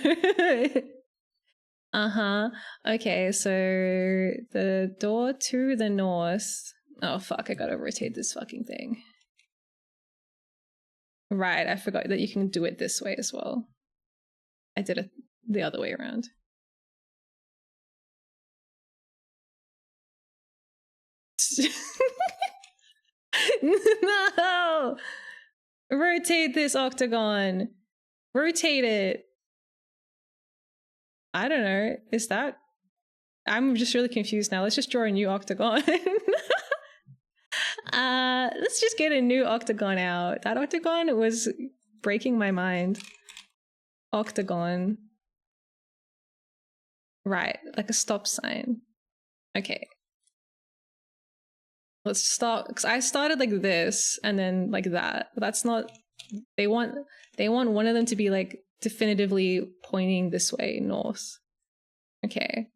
Uh-huh. Okay, so the door to the north. Oh fuck, I gotta rotate this fucking thing. Right, I forgot that you can do it this way as well. I did it the other way around. No! Rotate this octagon. Rotate it. I don't know. Is that... I'm just really confused now. Let's just draw a new octagon. Let's just get a new octagon out. That octagon was breaking my mind. Octagon. Right, like a stop sign. Okay. Let's start, because I started like this and then like that. But that's not... They want one of them to be like definitively pointing this way, north. Okay.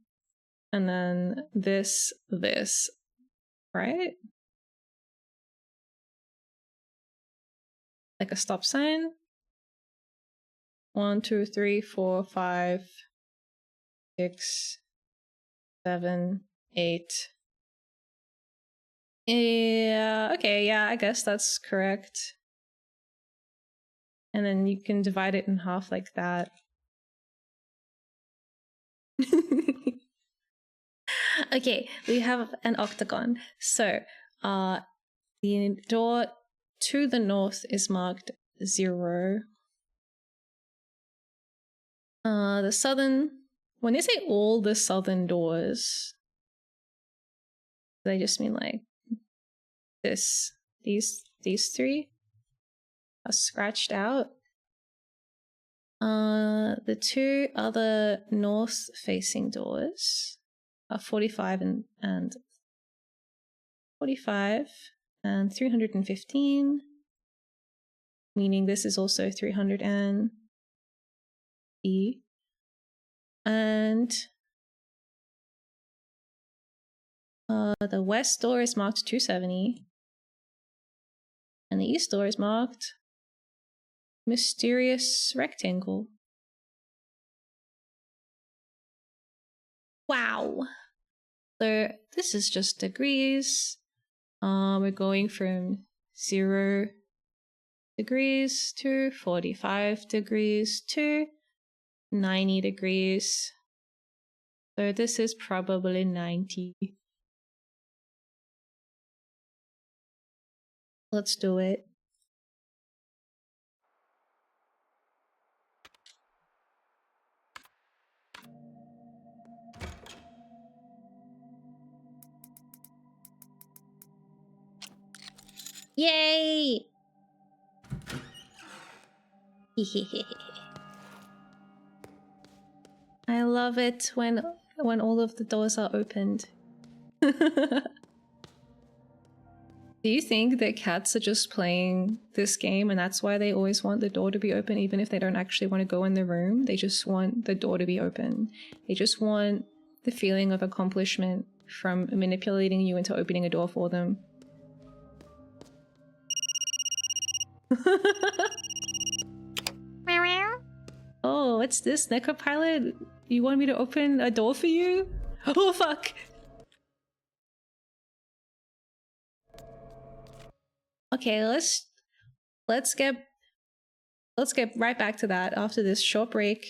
And then this, right? Like a stop sign. 1, 2, 3, 4, 5, 6, 7, 8. Yeah, okay, yeah, I guess that's correct. And then you can divide it in half like that. Okay, we have an octagon. So, the door to the north is marked 0. The southern... When they say all the southern doors, they just mean like this. These 3 are scratched out. The 2 other north-facing doors are 45 and 45 and 315, meaning this is also 300 and E. And the west door is marked 270, and the east door is marked mysterious rectangle. Wow. So this is just degrees. We're going from 0 degrees to 45 degrees to 90 degrees. So this is probably 90. Let's do it. Yay! I love it when all of the doors are opened. Do you think that cats are just playing this game and that's why they always want the door to be open even if they don't actually want to go in the room? They just want the door to be open. They just want the feeling of accomplishment from manipulating you into opening a door for them. Oh, what's this? Necropilot? You want me to open a door for you? Oh, fuck! Okay, let's get right back to that after this short break.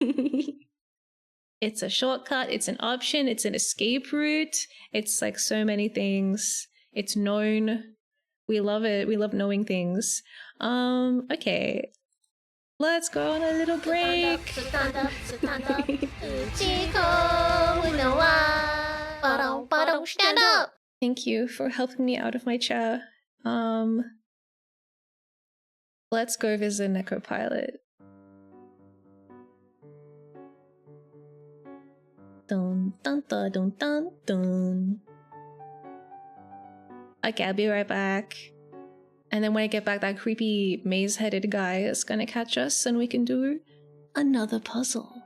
It's a shortcut, it's an option, it's an escape route. It's like so many things. It's known. We love it. We love knowing things. Okay. Let's go on a little break. Stand up. Thank you for helping me out of my chair. Let's go visit Necropilot. Dun dun dun dun dun dun. Okay, I'll be right back. And then when I get back, that creepy maze-headed guy is gonna catch us and we can do another puzzle.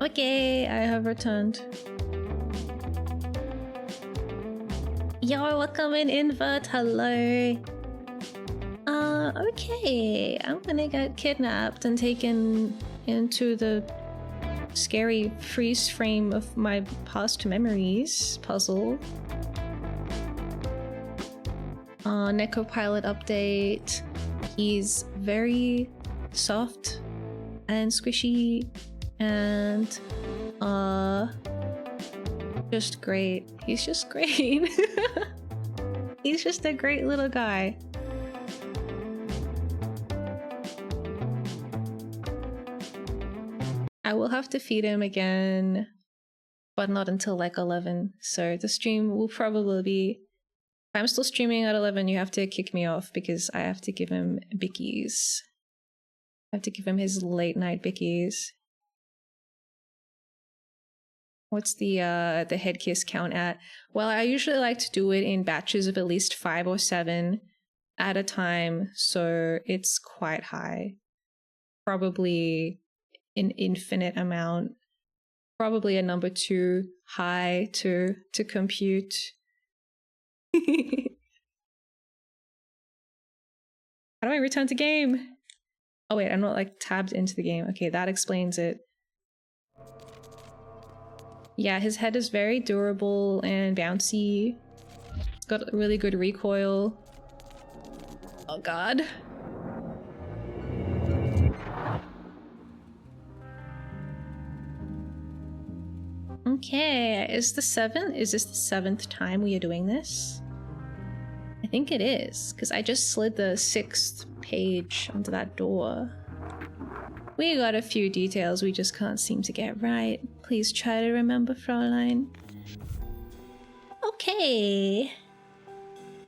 Okay, I have returned. Yo, welcome in invert. Hello. Okay. I'm gonna get kidnapped and taken into the scary freeze frame of my past memories puzzle. Neko pilot update. He's very soft and squishy and just great. He's just great. He's just a great little guy. I will have to feed him again, but not until like 11. So the stream will probably be... If I'm still streaming at 11, you have to kick me off because I have to give him bickies. I have to give him his late night bickies. What's the head kiss count at? Well, I usually like to do it in batches of at least 5 or 7 at a time, so it's quite high. Probably an infinite amount. Probably a number too high to compute. How do I return to game? Oh wait, I'm not like tabbed into the game. Okay, that explains it. Yeah, his head is very durable and bouncy. It's got really good recoil. Oh god. Okay, is this the 7th time we are doing this? I think it is, because I just slid the 6th page onto that door. We got a few details we just can't seem to get right. Please try to remember, Fräulein. Okay.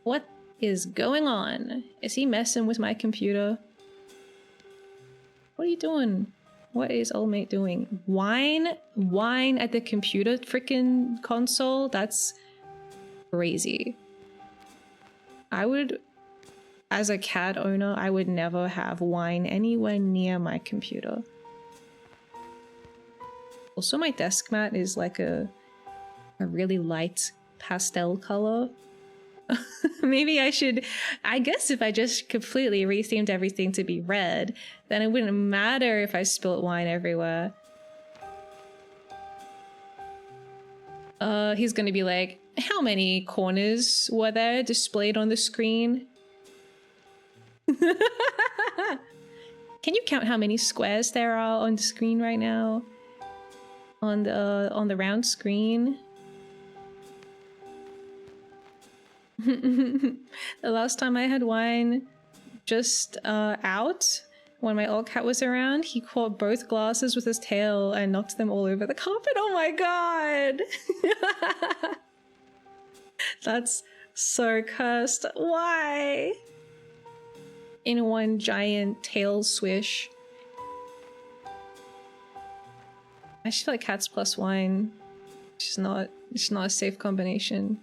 What is going on? Is he messing with my computer? What are you doing? What is old mate doing? Whine at the computer freaking console? That's crazy. I would, as a cat owner, I would never have whine anywhere near my computer. Also, my desk mat is like a really light pastel color. Maybe I should, I guess if I just completely rethemed everything to be red, then it wouldn't matter if I spilt wine everywhere. He's gonna be like, how many corners were there displayed on the screen? Can you count how many squares there are on the screen right now? On the round screen? The last time I had wine just out, when my old cat was around, he caught both glasses with his tail and knocked them all over the carpet. Oh my god! That's so cursed. Why? In one giant tail swish. I just feel like cats plus wine. It's not a safe combination.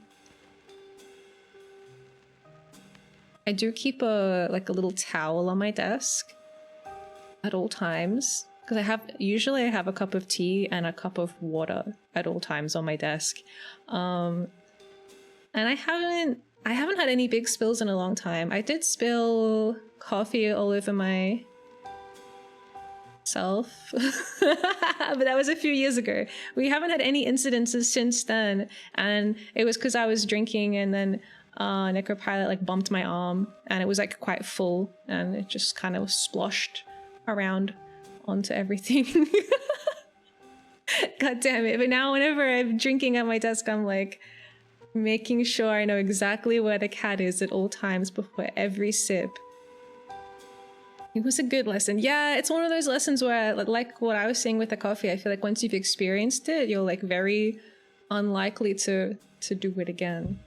I do keep a little towel on my desk at all times because usually I have a cup of tea and a cup of water at all times on my desk. And I haven't had any big spills in a long time. I did spill coffee all over myself, but that was a few years ago. We haven't had any incidences since then, and it was because I was drinking and then Necropilot like bumped my arm and it was like quite full and it just kind of sploshed around onto everything. God damn it. But now whenever I'm drinking at my desk, I'm like making sure I know exactly where the cat is at all times before every sip. It was a good lesson. Yeah, it's one of those lessons where, like what I was saying with the coffee, I feel like once you've experienced it, you're like very unlikely to do it again.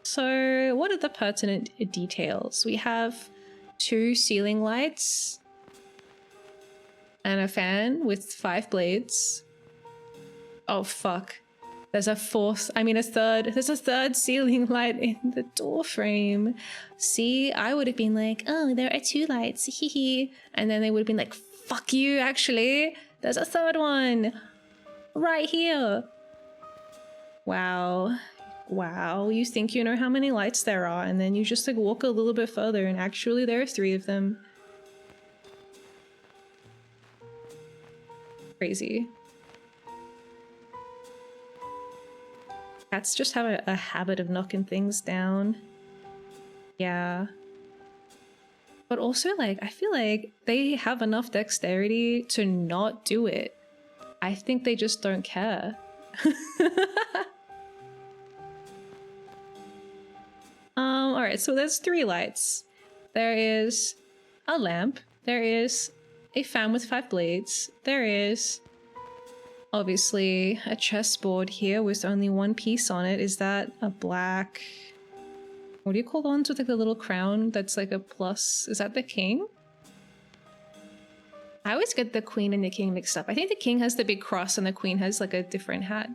So what are the pertinent details? We have 2 ceiling lights and a fan with 5 blades. Oh fuck. There's a third ceiling light in the door frame. See, I would have been like, oh, there are 2 lights, hee. And then they would have been like, fuck you, actually. There's a third one. Right here. Wow. Wow, you think you know how many lights there are, and then you just like walk a little bit further, and actually there are 3 of them. Crazy. Cats just have a habit of knocking things down. Yeah. But also, like, I feel like they have enough dexterity to not do it. I think they just don't care. Alright, so there's 3 lights. There is a lamp. There is a fan with 5 blades. There is obviously a chessboard here with only 1 piece on it. Is that a black... What do you call the ones with like the little crown that's like a plus? Is that the king? I always get the queen and the king mixed up. I think the king has the big cross and the queen has like a different hat.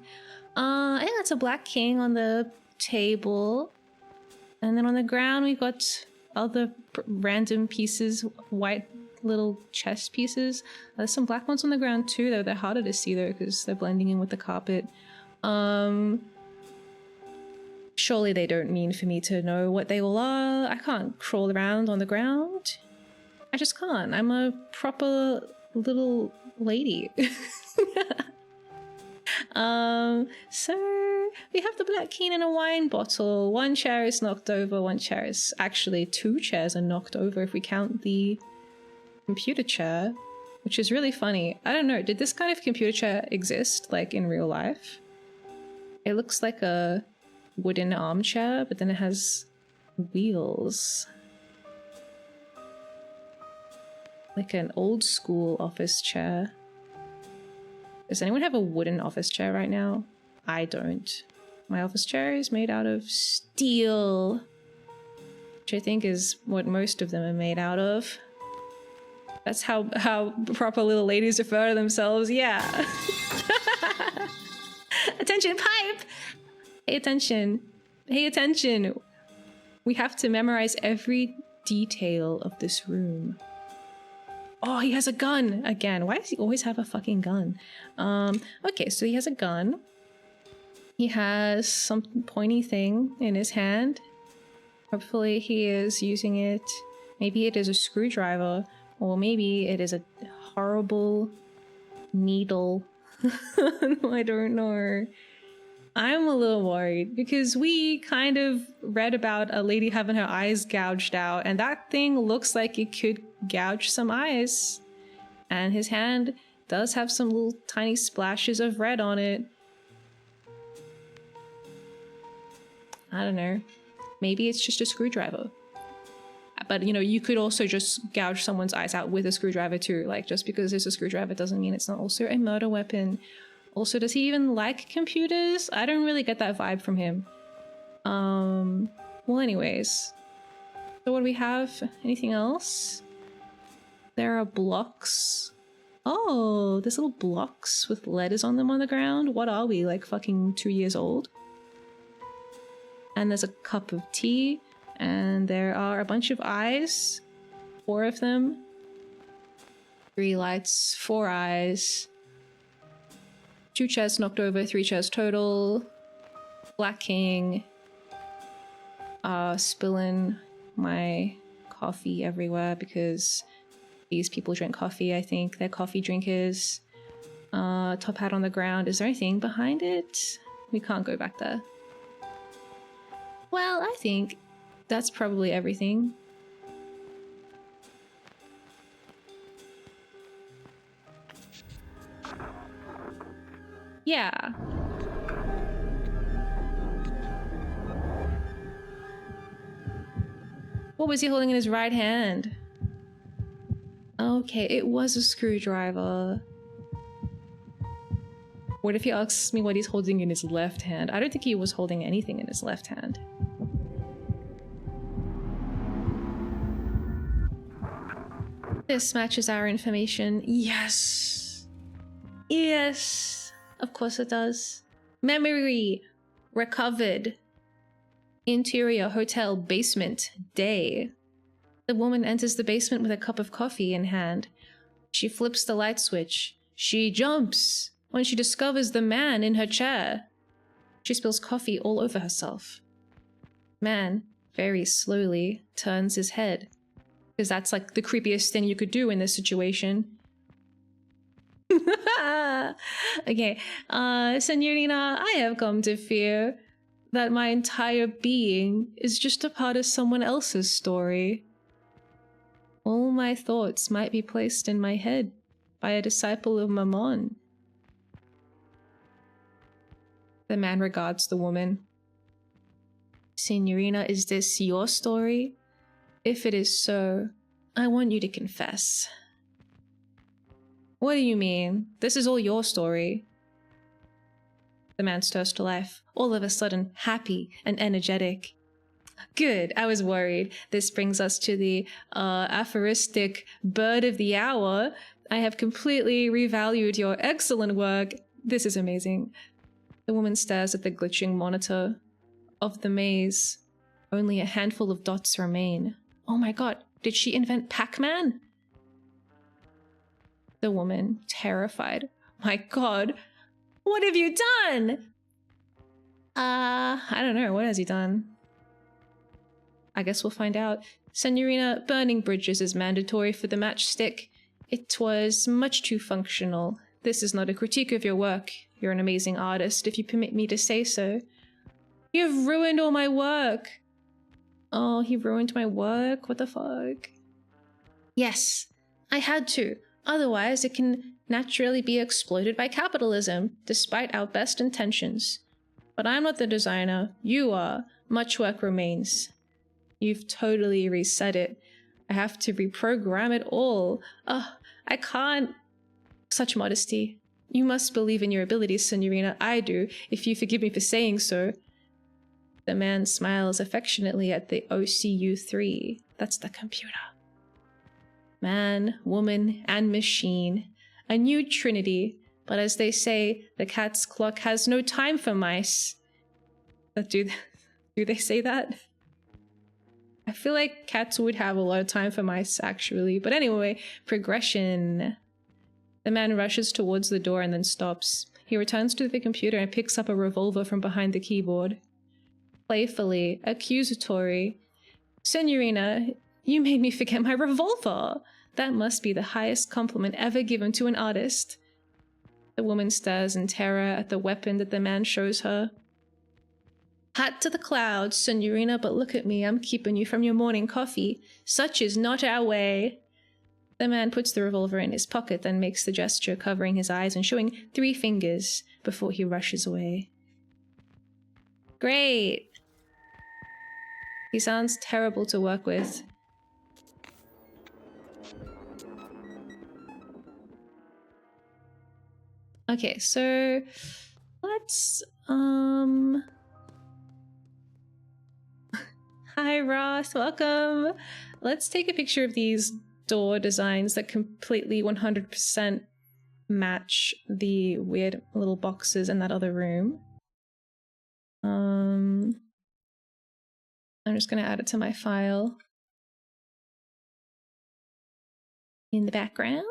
I think that's a black king on the table. And then on the ground we got other random pieces, white little chess pieces. There's some black ones on the ground too, though. They're harder to see though because they're blending in with the carpet. Surely they don't mean for me to know what they all are. I can't crawl around on the ground. I just can't. I'm a proper little lady. So we have the black king and a wine bottle. 1 chair is knocked over, 1 chair is... Actually, 2 chairs are knocked over if we count the computer chair, which is really funny. I don't know, did this kind of computer chair exist, like, in real life? It looks like a wooden armchair, but then it has wheels. Like an old school office chair. Does anyone have a wooden office chair right now? I don't. My office chair is made out of steel, which I think is what most of them are made out of. That's how proper little ladies refer to themselves, yeah. Attention, pipe! Pay attention. Pay attention. We have to memorize every detail of this room. Oh, he has a gun again. Why does he always have a fucking gun? Okay, so he has a gun. He has some pointy thing in his hand. Hopefully he is using it. Maybe it is a screwdriver, or maybe it is a horrible needle. I don't know. I'm a little worried because we kind of read about a lady having her eyes gouged out, and that thing looks like it could gouge some eyes. And his hand does have some little tiny splashes of red on it. I don't know. Maybe it's just a screwdriver. But, you know, you could also just gouge someone's eyes out with a screwdriver too. Like, just because there's a screwdriver doesn't mean it's not also a murder weapon. Also, does he even like computers? I don't really get that vibe from him. Well, anyways. So what do we have? Anything else? There are blocks. Oh, there's little blocks with letters on them on the ground. What are we, like fucking 2 years old? And there's a cup of tea. And there are a bunch of eyes. 4 of them. 3 lights, 4 eyes. 2 chairs knocked over, 3 chairs total. Black King. Spilling my coffee everywhere because these people drink coffee, I think. They're coffee drinkers. Top hat on the ground. Is there anything behind it? We can't go back there. Well, I think that's probably everything. Yeah. What was he holding in his right hand? Okay, it was a screwdriver. What if he asks me what he's holding in his left hand? I don't think he was holding anything in his left hand. This matches our information. Yes! Yes! Of course it does. Memory recovered. Interior hotel basement day. The woman enters the basement with a cup of coffee in hand. She flips the light switch. She jumps when she discovers the man in her chair. She spills coffee all over herself. Man, very slowly, turns his head. Because that's like the creepiest thing you could do in this situation. Okay, Senorina, I have come to fear that my entire being is just a part of someone else's story. All my thoughts might be placed in my head by a disciple of Mammon. The man regards the woman. Signorina, is this your story? If it is so, I want you to confess. What do you mean? This is all your story. The man stirs to life, all of a sudden happy and energetic. Good, I was worried. This brings us to the aphoristic bird of the hour. I have completely revalued your excellent work. This is amazing. The woman stares at the glitching monitor. Of the maze, only a handful of dots remain. Oh my god, did she invent Pac-Man? The woman, terrified. My god, what have you done? I don't know, what has he done? I guess we'll find out. Senorina, burning bridges is mandatory for the matchstick. It was much too functional. This is not a critique of your work. You're an amazing artist, if you permit me to say so. You've ruined all my work. Oh, he ruined my work? What the fuck? Yes, I had to. Otherwise, it can naturally be exploited by capitalism, despite our best intentions. But I'm not the designer. You are. Much work remains. You've totally reset it. I have to reprogram it all. I can't. Such modesty. You must believe in your abilities, Senorina. I do, if you forgive me for saying so. The man smiles affectionately at the OCU3. That's the computer. Man, woman, and machine. A new trinity. But as they say, the cat's clock has no time for mice. Do they say that? I feel like cats would have a lot of time for mice, actually. But anyway, progression. The man rushes towards the door and then stops. He returns to the computer and picks up a revolver from behind the keyboard. Playfully, accusatory. Senorina, you made me forget my revolver. That must be the highest compliment ever given to an artist. The woman stares in terror at the weapon that the man shows her. Hat to the clouds, Senorina, but look at me, I'm keeping you from your morning coffee. Such is not our way. The man puts the revolver in his pocket, then makes the gesture, covering his eyes and showing 3 fingers before he rushes away. Great! He sounds terrible to work with. Okay, so let's Hi Ross, welcome. Let's take a picture of these door designs that completely 100% match the weird little boxes in that other room. I'm just gonna add it to my file. In the background.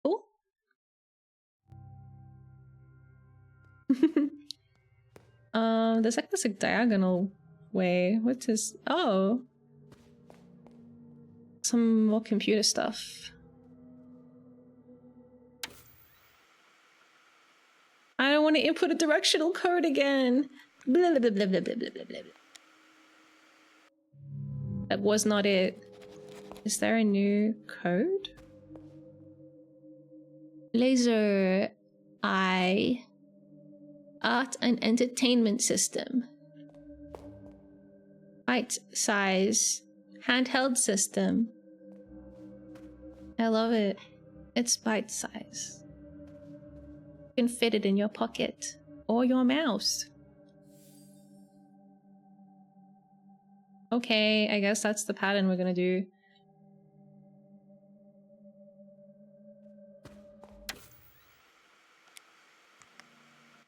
Cool. There's like this diagonal way. What's this? Oh. Some more computer stuff. I don't want to input a directional code again. Blah, blah, blah, blah, blah, blah, blah, blah, blah. That was not it. Is there a new code? Laser Eye Art and Entertainment System. Bite size handheld system. I love it. It's bite size. You can fit it in your pocket or your mouse. Okay, I guess that's the pattern we're gonna do.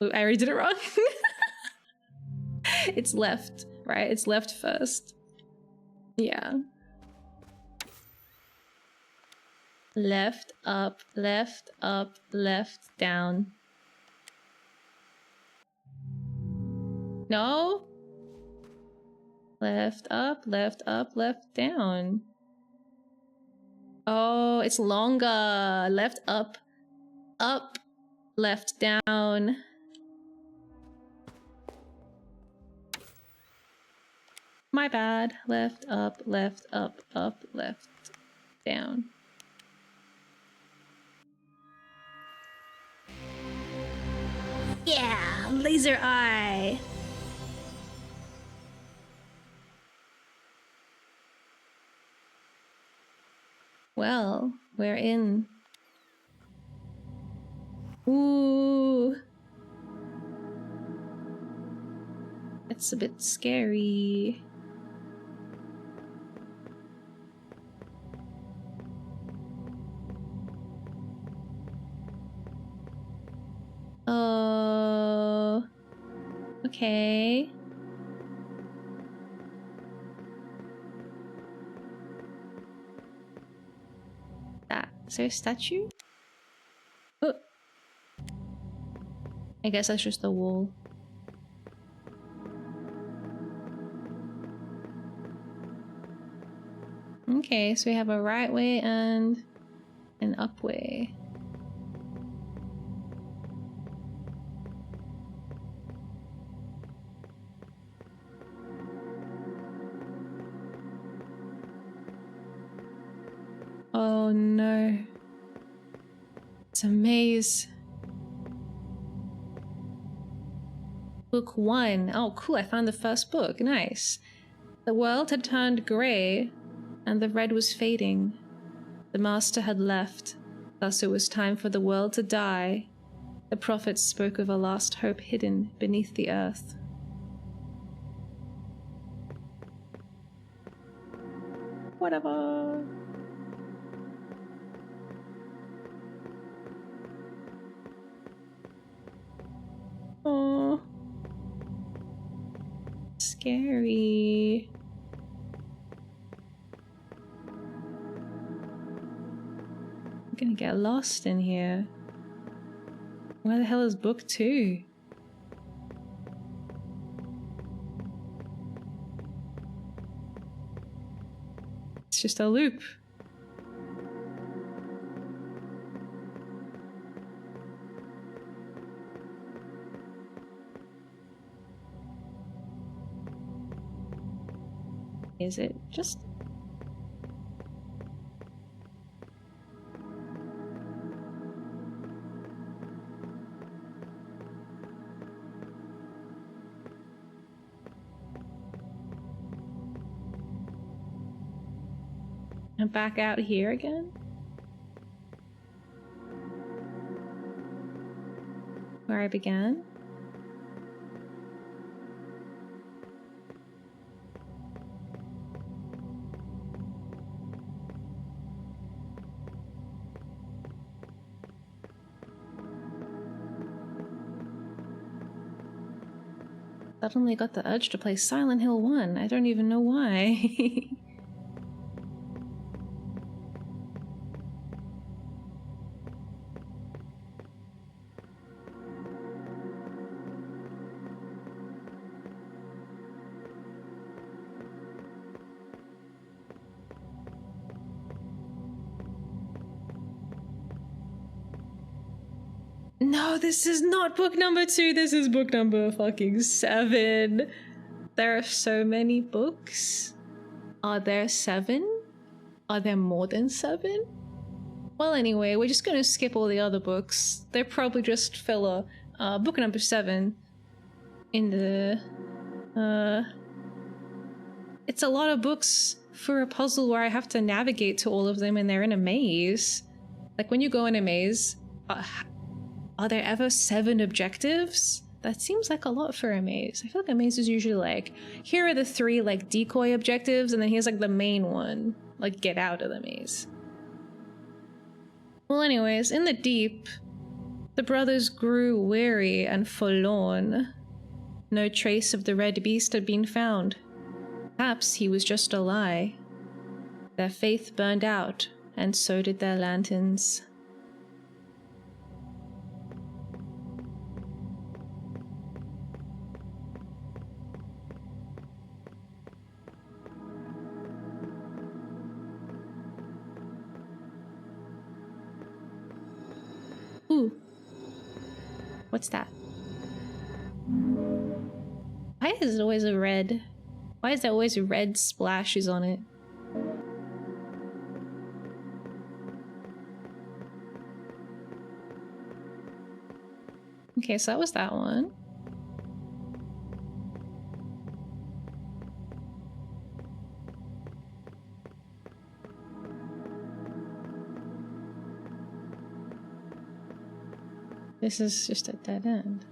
Ooh, I already did it wrong. It's left, right? It's left first. Yeah. Left, up, down. No? Left, up, down. Oh, it's longer. Left, up, left, down. My bad. Left, up, left, down. Yeah, laser eye. Well, we're in. Ooh. It's a bit scary. Oh. Okay. Is there a statue? Oh. I guess that's just the wall. Okay, so we have a right way and an up way. Oh no. It's a maze. Book 1. Oh cool, I found the first book. Nice. The world had turned grey and the red was fading. The master had left, thus it was time for the world to die. The prophets spoke of a last hope hidden beneath the earth. Whatever. Oh, scary. I'm gonna get lost in here. Where the hell is book 2? It's just a loop. Is it just... I'm back out here again? Where I began? Suddenly got the urge to play Silent Hill 1. I don't even know why. No, this is not book number 2. This is book number fucking 7. There are so many books. Are there 7? Are there more than 7? Well, anyway, we're just gonna skip all the other books. They're probably just filler. Book number 7 in the... It's a lot of books for a puzzle where I have to navigate to all of them and they're in a maze. Like, when you go in a maze... are there ever 7 objectives? That seems like a lot for a maze. I feel like a maze is usually like, here are the 3 like decoy objectives, and then here's like the main one, like get out of the maze. Well, anyways, in the deep, the brothers grew weary and forlorn. No trace of the red beast had been found. Perhaps he was just a lie. Their faith burned out and so did their lanterns. Ooh. What's that? Why is it always a red? Why is there always red splashes on it? Okay, so that was that one. This is just a dead end.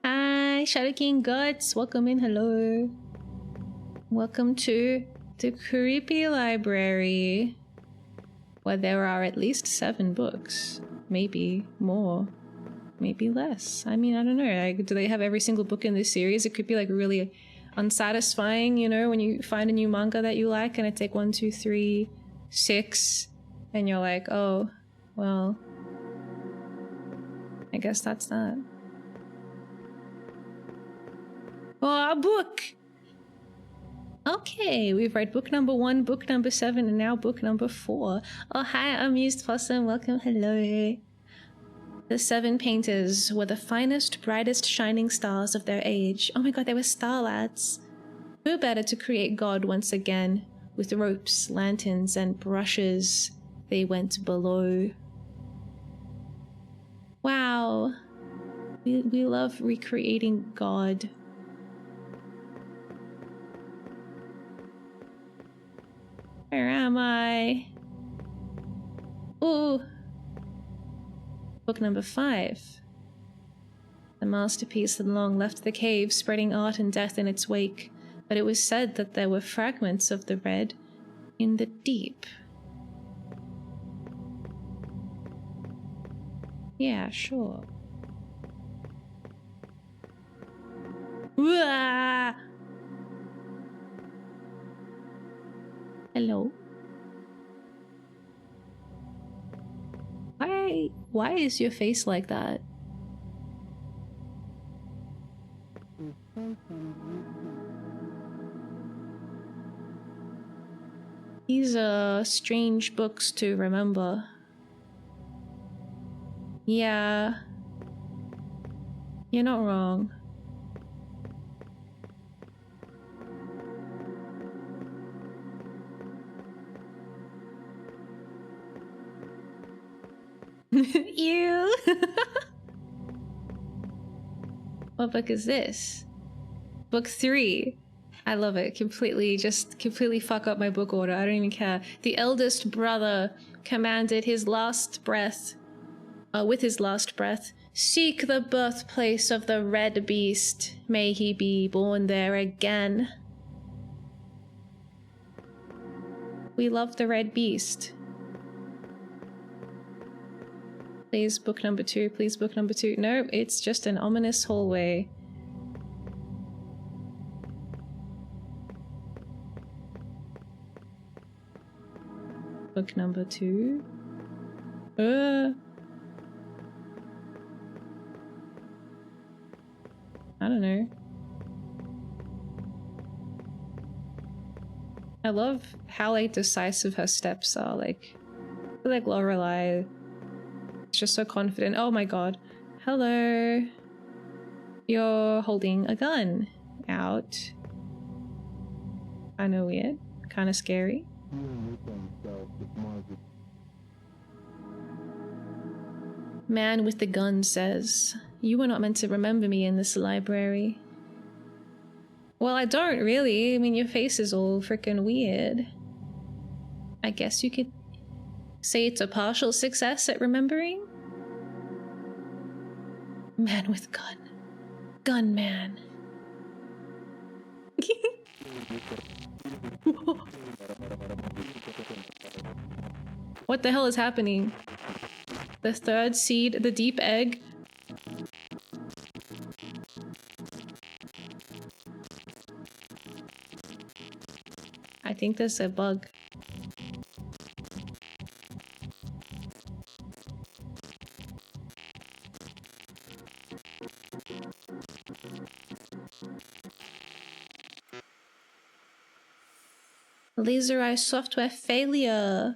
Hi, Shadow King Guts. Welcome in. Hello. Welcome to the creepy library, where there are at least 7 books. Maybe more, maybe less. I mean, I don't know. Like, do they have every single book in this series? It could be like really unsatisfying, you know, when you find a new manga that you like and it's like 1, 2, 3, 6, and you're like, oh, well, I guess that's that. Oh, a book! Okay, we've read book number 1, book number 7, and now book number 4. Oh, hi, Amused Possum. Welcome. Hello. The 7 painters were the finest, brightest shining stars of their age. Oh my god, they were star lads. Who better to create God once again? With ropes, lanterns, and brushes, they went below. Wow. We love recreating God. Where am I? Ooh. Book number 5. The masterpiece had long left the cave, spreading art and death in its wake, but it was said that there were fragments of the red in the deep. Yeah, sure. Uah! Hello. Why is your face like that? These are strange books to remember. Yeah. You're not wrong. Ew! What book is this? Book 3. I love it. Completely fuck up my book order. I don't even care. The eldest brother commanded his last breath, with his last breath, seek the birthplace of the red beast. May he be born there again. We love the red beast. Please, book number 2. Please, book number 2. No, it's just an ominous hallway. Book number 2. I don't know. I love how like decisive her steps are. Like, I feel like Lorelei. It's just so confident. Oh my god. Hello. You're holding a gun out. Kinda weird. Kinda scary. Man with the gun says, "You were not meant to remember me in this library." Well, I don't really. I mean, your face is all freaking weird. I guess you could say it's a partial success at remembering? Man with gun. Gun man. What the hell is happening? The third seed, the deep egg. I think there's a bug. Laser Eye software failure.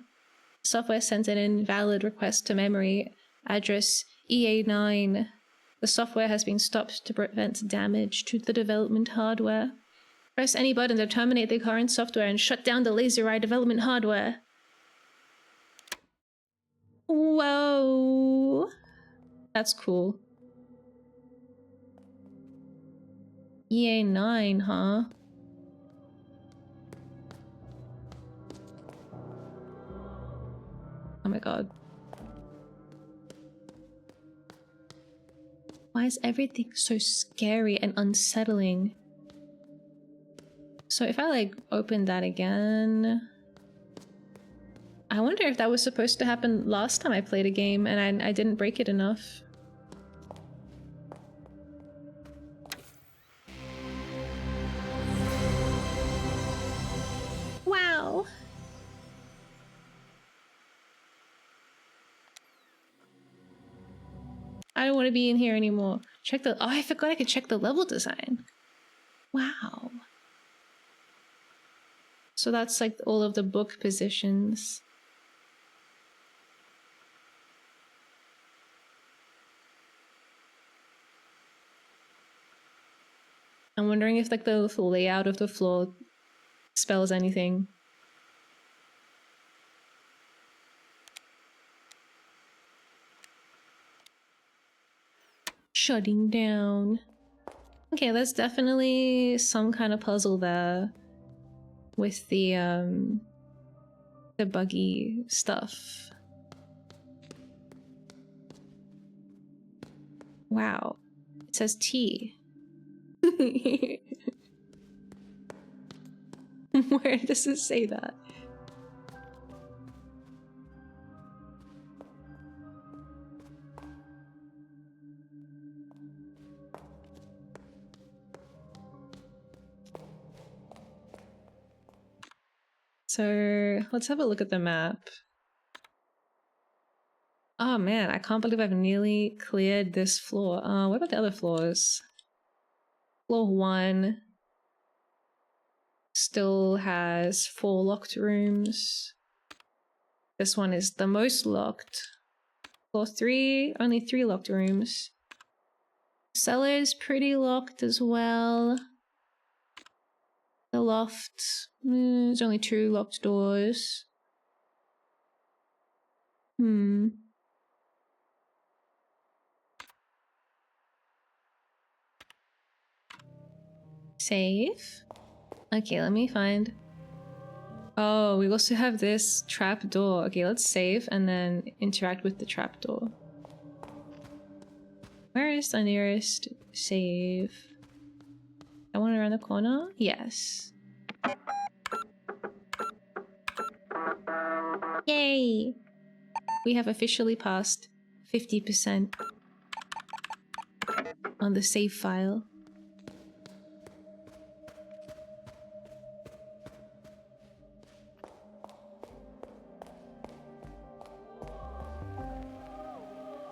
Software sent an invalid request to memory address EA9. The software has been stopped to prevent damage to the development hardware. Press any button to terminate the current software and shut down the Laser Eye development hardware. Whoa. That's cool. EA9, huh? Oh my god. Why is everything so scary and unsettling? So if I like open that again... I wonder if that was supposed to happen last time I played a game and I didn't break it enough. Wow! I don't want to be in here anymore. Check the... Oh, I forgot I could check the level design. Wow. So that's like all of the book positions. I'm wondering if like the layout of the floor spells anything. Shutting down. Okay, there's definitely some kind of puzzle there with the buggy stuff. Wow. It says T. Where does it say that? So let's have a look at the map. Oh man, I can't believe I've nearly cleared this floor. What about the other floors? Floor 1 still has 4 locked rooms. This one is the most locked. Floor 3, only 3 locked rooms. Cellar is pretty locked as well. The loft, there's only 2 locked doors. Save? Okay, let me find... Oh, we also have this trap door. Okay, let's save and then interact with the trap door. Where is the nearest save? I want around the corner? Yes. Yay! We have officially passed 50% on the save file.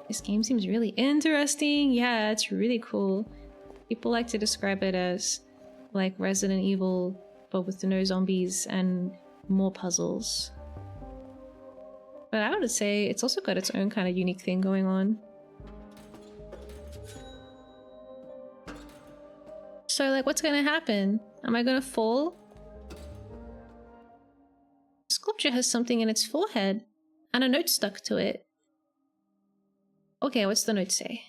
This game seems really interesting. Yeah, it's really cool. People like to describe it as like Resident Evil, but with no zombies and more puzzles. But I would say it's also got its own kind of unique thing going on. So like, what's gonna happen? Am I gonna fall? The sculpture has something in its forehead and a note stuck to it. Okay, what's the note say?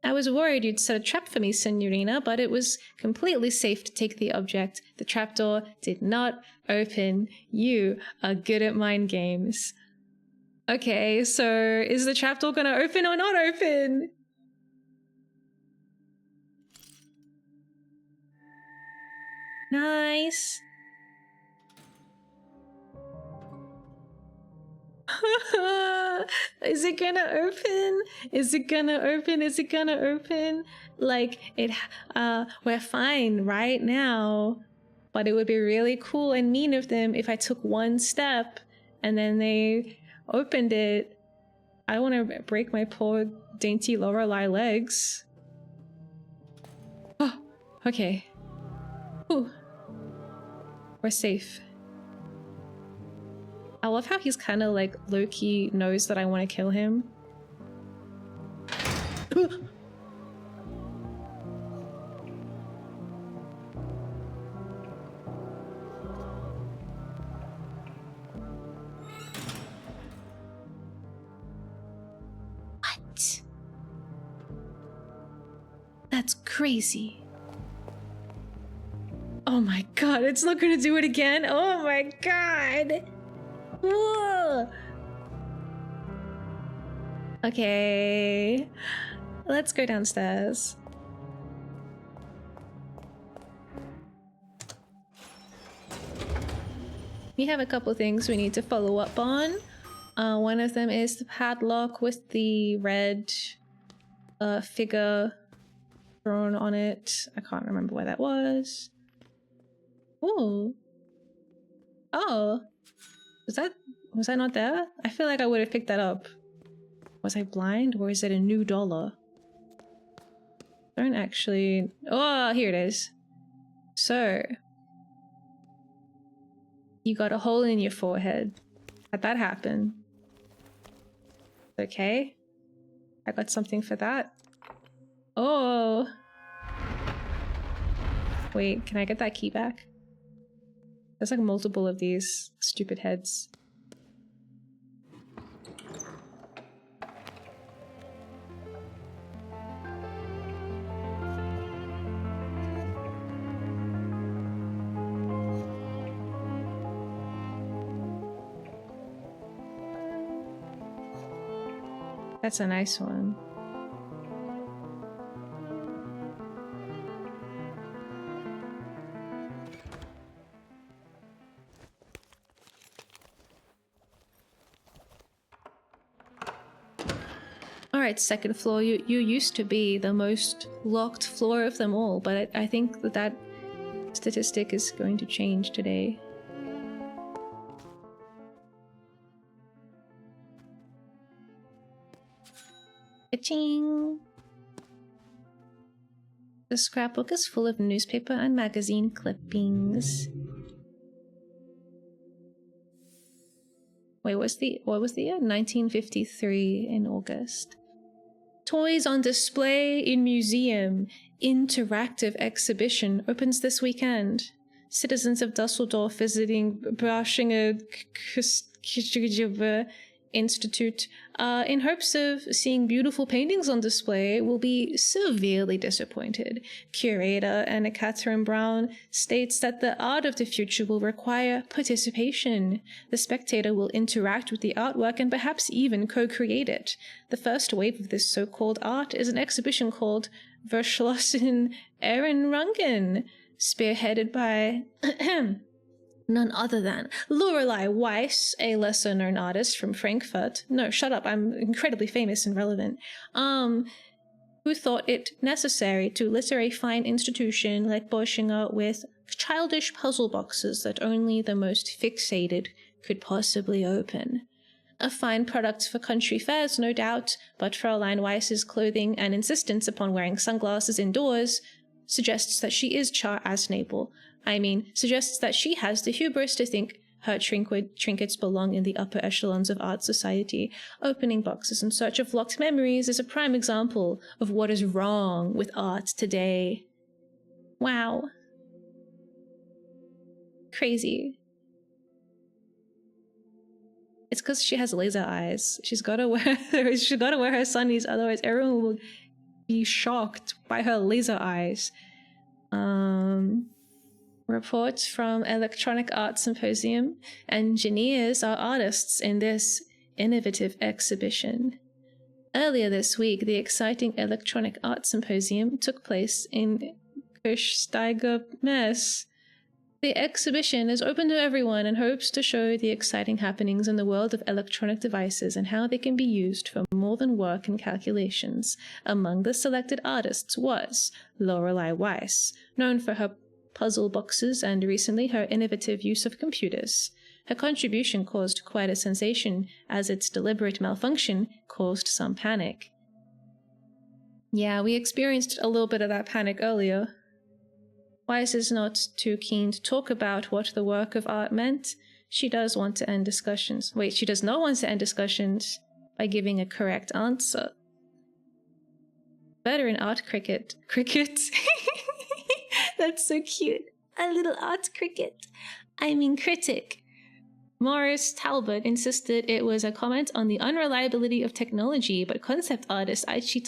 I was worried you'd set a trap for me, Signorina, but it was completely safe to take the object. The trapdoor did not open. You are good at mind games. Okay, so is the trapdoor gonna open or not open? Nice. Is it gonna open? Is it gonna open? Is it gonna open? Like, we're fine right now, but it would be really cool and mean of them if I took one step and then they opened it. I don't want to break my poor dainty Lorelei legs. Oh, okay. Ooh. We're safe. I love how he's kind of like low-key knows that I want to kill him. What? That's crazy. Oh my god, it's not gonna do it again. Oh my god. Whoa. Okay. Let's go downstairs. We have a couple things we need to follow up on. One of them is the padlock with the red figure drawn on it. I can't remember where that was. Ooh. Oh. Was that not there? I feel like I would have picked that up. Was I blind or is it a new dollar? Don't actually... Oh, here it is. So. You got a hole in your forehead. How'd that happen? Okay. I got something for that. Oh. Wait, can I get that key back? There's like multiple of these stupid heads. That's a nice one. Alright, second floor, you used to be the most locked floor of them all, but I think that statistic is going to change today. Ka-ching! The scrapbook is full of newspaper and magazine clippings. Wait, what was the year? 1953 in August. Toys on display in museum. Interactive exhibition opens this weekend. Citizens of Dusseldorf visiting Braschinger Institute in hopes of seeing beautiful paintings on display will be severely disappointed. Curator Anna Catherine Brown states that the art of the future will require participation. The spectator will interact with the artwork and perhaps even co-create it. The first wave of this so-called art is an exhibition called Verschlossen Ehrenrungen, spearheaded by none other than Lorelei Weiss, a lesser-known artist from Frankfurt. No, shut up, I'm incredibly famous and relevant. Who thought it necessary to litter a fine institution like Boschinger with childish puzzle boxes that only the most fixated could possibly open. A fine product for country fairs, no doubt, but Fräulein Weiss's clothing and insistence upon wearing sunglasses indoors suggests that she is Char Asnable. Suggests that she has the hubris to think her trinkets belong in the upper echelons of art society. Opening boxes in search of locked memories is a prime example of what is wrong with art today. Wow. Crazy. It's because she has laser eyes. She's gotta wear her sunnies, otherwise everyone will be shocked by her laser eyes. Reports from Electronic Art Symposium. Engineers are artists in this innovative exhibition. Earlier this week, the exciting Electronic Art Symposium took place in Kirchsteiger Mess. The exhibition is open to everyone and hopes to show the exciting happenings in the world of electronic devices and how they can be used for more than work and calculations. Among the selected artists was Lorelei Weiss, known for her puzzle boxes and recently her innovative use of computers. Her contribution caused quite a sensation, as its deliberate malfunction caused some panic. Yeah, we experienced a little bit of that panic earlier. Weiss is not too keen to talk about what the work of art meant. She does want to end discussions. Wait, she does not want to end discussions by giving a correct answer. Better in art cricket. Cricket? That's so cute. A little art cricket. I mean critic. Morris Talbot insisted it was a comment on the unreliability of technology, but concept artist Aichi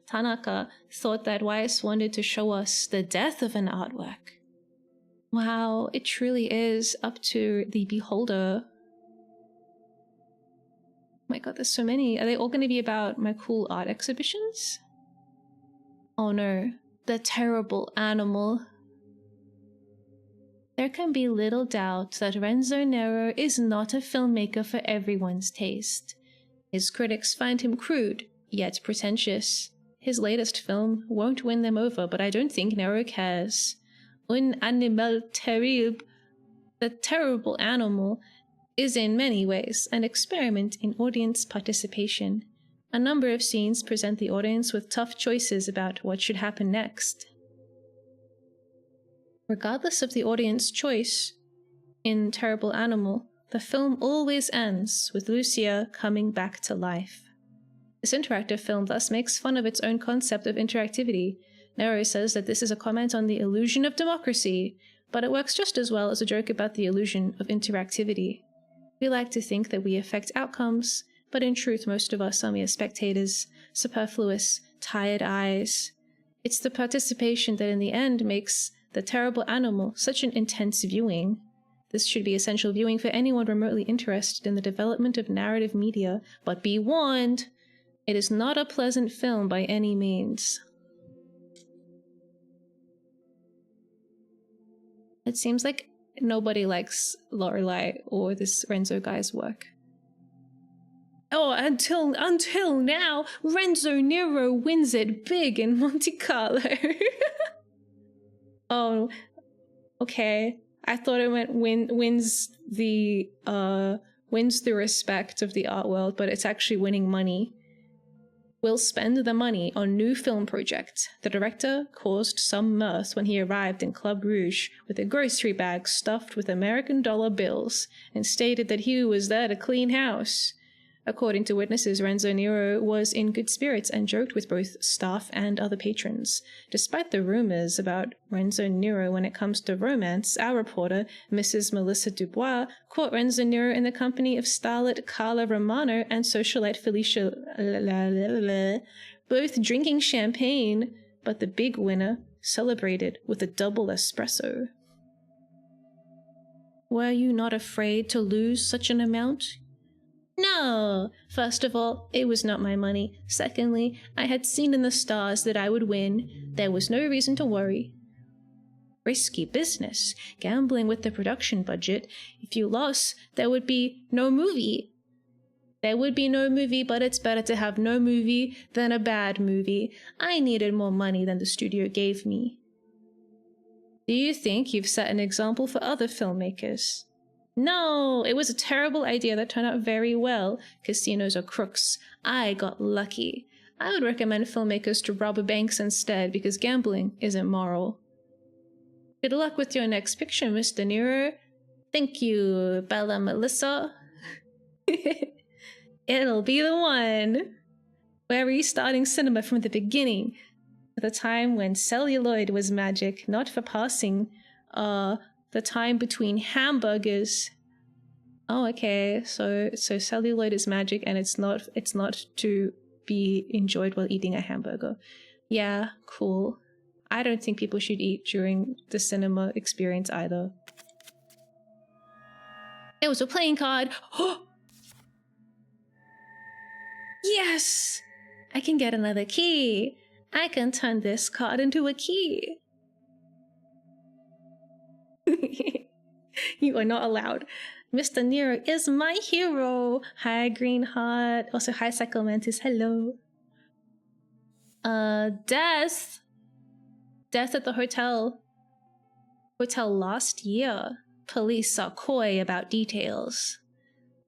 Tanaka thought that Weiss wanted to show us the death of an artwork. Wow, it truly is up to the beholder. Oh my god, there's so many. Are they all going to be about my cool art exhibitions? Oh no, the terrible animal. There can be little doubt that Renzo Nero is not a filmmaker for everyone's taste. His critics find him crude, yet pretentious. His latest film won't win them over, but I don't think Nero cares. Un animal terrible, the terrible animal, is in many ways an experiment in audience participation. A number of scenes present the audience with tough choices about what should happen next. Regardless of the audience choice, in Terrible Animal, the film always ends with Lucia coming back to life. This interactive film thus makes fun of its own concept of interactivity. Nero says that this is a comment on the illusion of democracy, but it works just as well as a joke about the illusion of interactivity. We like to think that we affect outcomes, but in truth most of us are mere spectators, superfluous, tired eyes. It's the participation that in the end makes The Terrible Animal such an intense viewing. This should be essential viewing for anyone remotely interested in the development of narrative media, but be warned, it is not a pleasant film by any means. It seems like nobody likes Lorelei or this Renzo guy's work. Oh, until now, Renzo Nero wins it big in Monte Carlo. Oh, okay. I thought it meant wins the respect of the art world, but it's actually winning money. Will spend the money on new film project. The director caused some mirth when he arrived in Club Rouge with a grocery bag stuffed with American dollar bills and stated that he was there to clean house. According to witnesses, Renzo Nero was in good spirits and joked with both staff and other patrons. Despite the rumors about Renzo Nero when it comes to romance, our reporter, Mrs. Melissa Dubois, caught Renzo Nero in the company of starlet Carla Romano and socialite Felicia both drinking champagne, but the big winner celebrated with a double espresso. Were you not afraid to lose such an amount? No! First of all, it was not my money. Secondly, I had seen in the stars that I would win. There was no reason to worry. Risky business. Gambling with the production budget. If you lost, there would be no movie. There would be no movie, but it's better to have no movie than a bad movie. I needed more money than the studio gave me. Do you think you've set an example for other filmmakers? No, it was a terrible idea that turned out very well. Casinos are crooks. I got lucky. I would recommend filmmakers to rob banks instead because gambling isn't moral. Good luck with your next picture, Mr. Nero. Thank you, Bella Melissa. It'll be the one. We're restarting cinema from the beginning. At the time when celluloid was magic, not for passing, the time between hamburgers. Oh, okay. So celluloid is magic, and it's not to be enjoyed while eating a hamburger. Yeah, cool. I don't think people should eat during the cinema experience either. It was a playing card. Yes! I can get another key. I can turn this card into a key. You are not allowed. Mr. Nero is my hero. Hi, Green Heart. Also, hi, Psycho Mantis. Hello. Death. Death at the hotel. Hotel last year. Police are coy about details.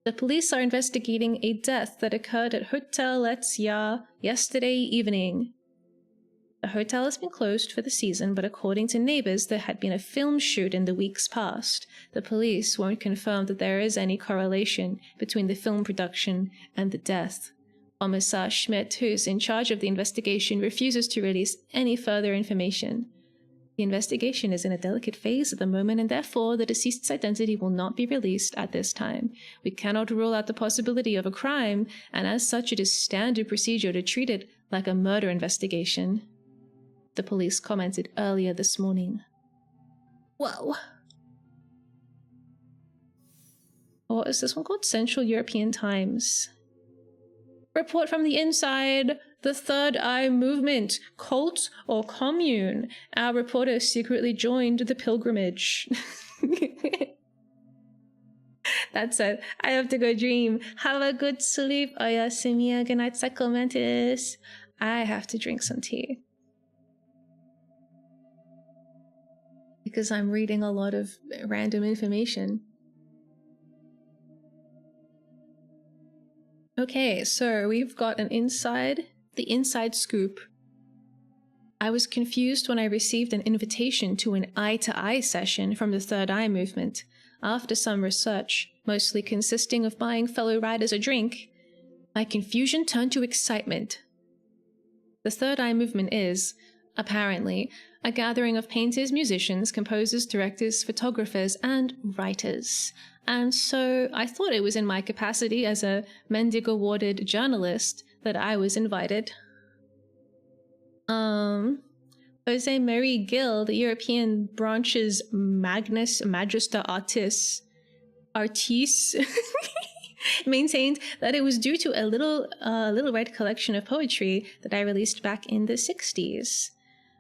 The police are investigating a death that occurred at Hotel Letzia yesterday evening. The hotel has been closed for the season, but according to neighbors, there had been a film shoot in the weeks past. The police won't confirm that there is any correlation between the film production and the death. Commissar Schmidt, who is in charge of the investigation, refuses to release any further information. The investigation is in a delicate phase at the moment, and therefore the deceased's identity will not be released at this time. We cannot rule out the possibility of a crime, and as such it is standard procedure to treat it like a murder investigation. The police commented earlier this morning. Whoa. What is this one called? Central European Times. Report from the inside. The Third Eye Movement. Cult or commune? Our reporter secretly joined the pilgrimage. That's it. I have to go dream. Have a good sleep. Oh yeah, Miya. Good night, Psycho Mantis. I have to drink some tea. Because I'm reading a lot of random information. Okay, so we've got the inside scoop. I was confused when I received an invitation to an eye-to-eye session from the Third Eye Movement. After some research, mostly consisting of buying fellow riders a drink, my confusion turned to excitement. The Third Eye Movement is, apparently, a gathering of painters, musicians, composers, directors, photographers, and writers. And so I thought it was in my capacity as a Mendig awarded journalist that I was invited. Jose Marie Gill, the European branch's Magnus Magister Artis, maintained that it was due to a little red collection of poetry that I released back in the 60s.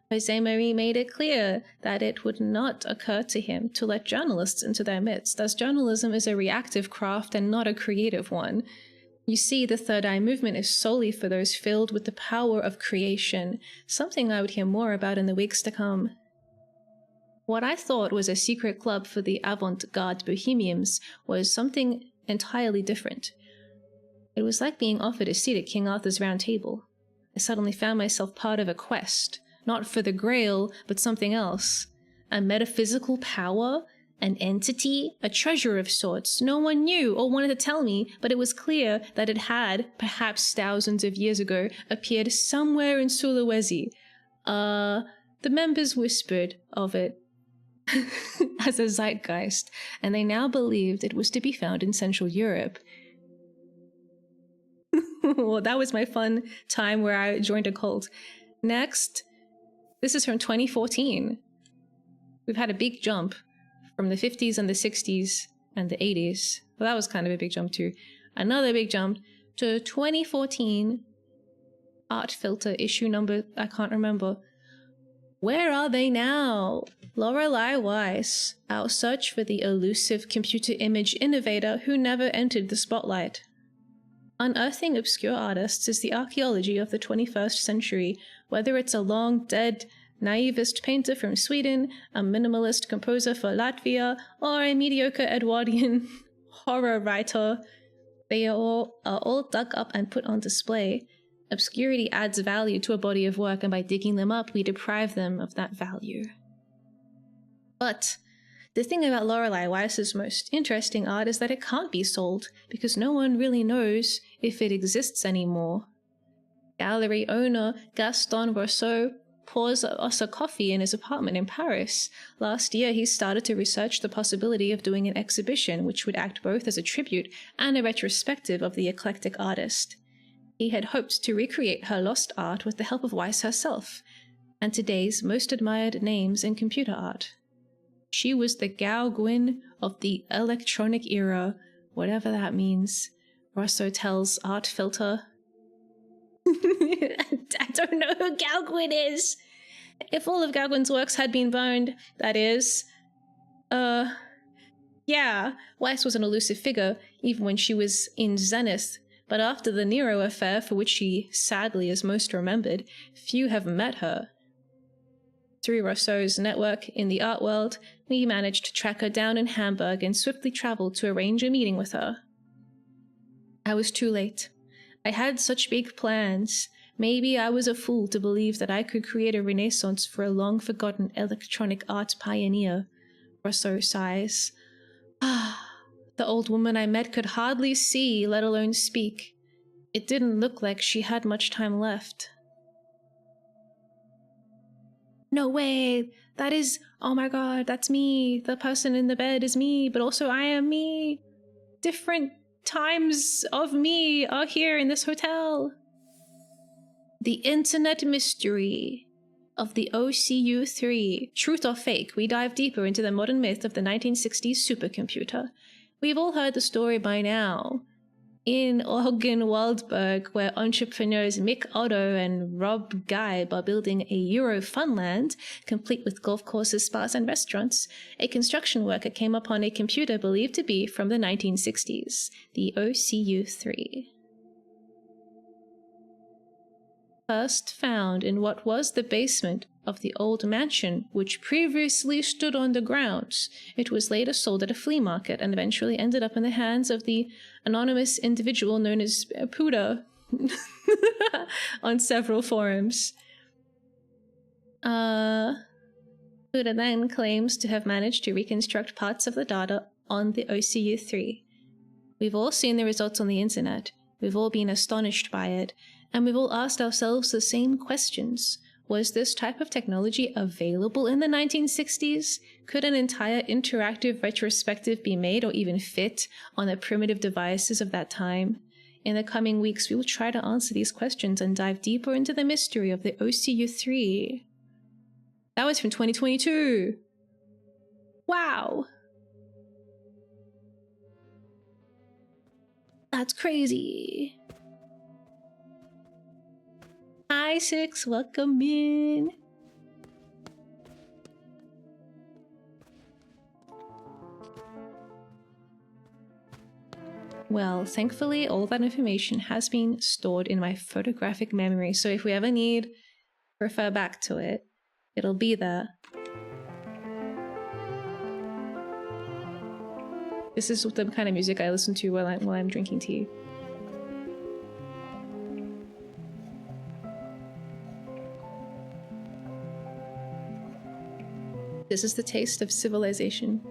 Jose Marie made it clear that it would not occur to him to let journalists into their midst, as journalism is a reactive craft and not a creative one. You see, the Third Eye Movement is solely for those filled with the power of creation, something I would hear more about in the weeks to come. What I thought was a secret club for the avant-garde bohemians was something entirely different. It was like being offered a seat at King Arthur's Round Table. I suddenly found myself part of a quest. Not for the Grail, but something else. A metaphysical power? An entity? A treasure of sorts? No one knew or wanted to tell me, but it was clear that it had, perhaps thousands of years ago, appeared somewhere in Sulawesi. The members whispered of it as a zeitgeist, and they now believed it was to be found in Central Europe. Well, that was my fun time where I joined a cult. Next. This is from 2014. We've had a big jump from the 50s and the 60s and the 80s. Well, that was kind of a big jump too. Another big jump to 2014. Art filter issue number, I can't remember. Where are they now? Lorelei Weiss, our search for the elusive computer image innovator who never entered the spotlight. Unearthing obscure artists is the archaeology of the 21st century, whether it's a long-dead naivist painter from Sweden, a minimalist composer for Latvia, or a mediocre Edwardian horror writer. They are all dug up and put on display. Obscurity adds value to a body of work, and by digging them up, we deprive them of that value. But the thing about Lorelei Weiss's most interesting art is that it can't be sold, because no one really knows if it exists anymore. Gallery owner Gaston Rousseau pours us a coffee in his apartment in Paris. Last year, he started to research the possibility of doing an exhibition which would act both as a tribute and a retrospective of the eclectic artist. He had hoped to recreate her lost art with the help of Weiss herself, and today's most admired names in computer art. She was the Gao Guin of the electronic era, whatever that means. Rousseau tells Art Filter. I don't know who Gao Guin is. If all of Gao Guin's works had been burned, that is, Yeah, Weiss was an elusive figure, even when she was in Zenith, but after the Nero affair, for which she sadly is most remembered, few have met her. Through Rousseau's network in the art world, we managed to track her down in Hamburg and swiftly traveled to arrange a meeting with her. I was too late. I had such big plans. Maybe I was a fool to believe that I could create a renaissance for a long-forgotten electronic arts pioneer. Rousseau sighs. The old woman I met could hardly see, let alone speak. It didn't look like she had much time left. No way! That is... Oh my god, that's me! The person in the bed is me, but also I am me! Different times of me are here in this hotel! The Internet Mystery of the OCU3. Truth or fake, we dive deeper into the modern myth of the 1960s supercomputer. We've all heard the story by now. In Oggen-Waldberg, where entrepreneurs Mick Otto and Rob Geib are building a Euro funland, complete with golf courses, spas, and restaurants, a construction worker came upon a computer believed to be from the 1960s, the OCU3. First found in what was the basement of the old mansion, which previously stood on the grounds. It was later sold at a flea market and eventually ended up in the hands of the anonymous individual known as Puda on several forums. Puda then claims to have managed to reconstruct parts of the data on the OCU3. We've all seen the results on the internet. We've all been astonished by it. And we've all asked ourselves the same questions. Was this type of technology available in the 1960s? Could an entire interactive retrospective be made or even fit on the primitive devices of that time? In the coming weeks, we will try to answer these questions and dive deeper into the mystery of the OCU3. That was from 2022. Wow. That's crazy. Hi, Six, welcome in. Well, thankfully, all that information has been stored in my photographic memory, so if we ever need to refer back to it, it'll be there. This is the kind of music I listen to while I'm drinking tea. This is the taste of civilization.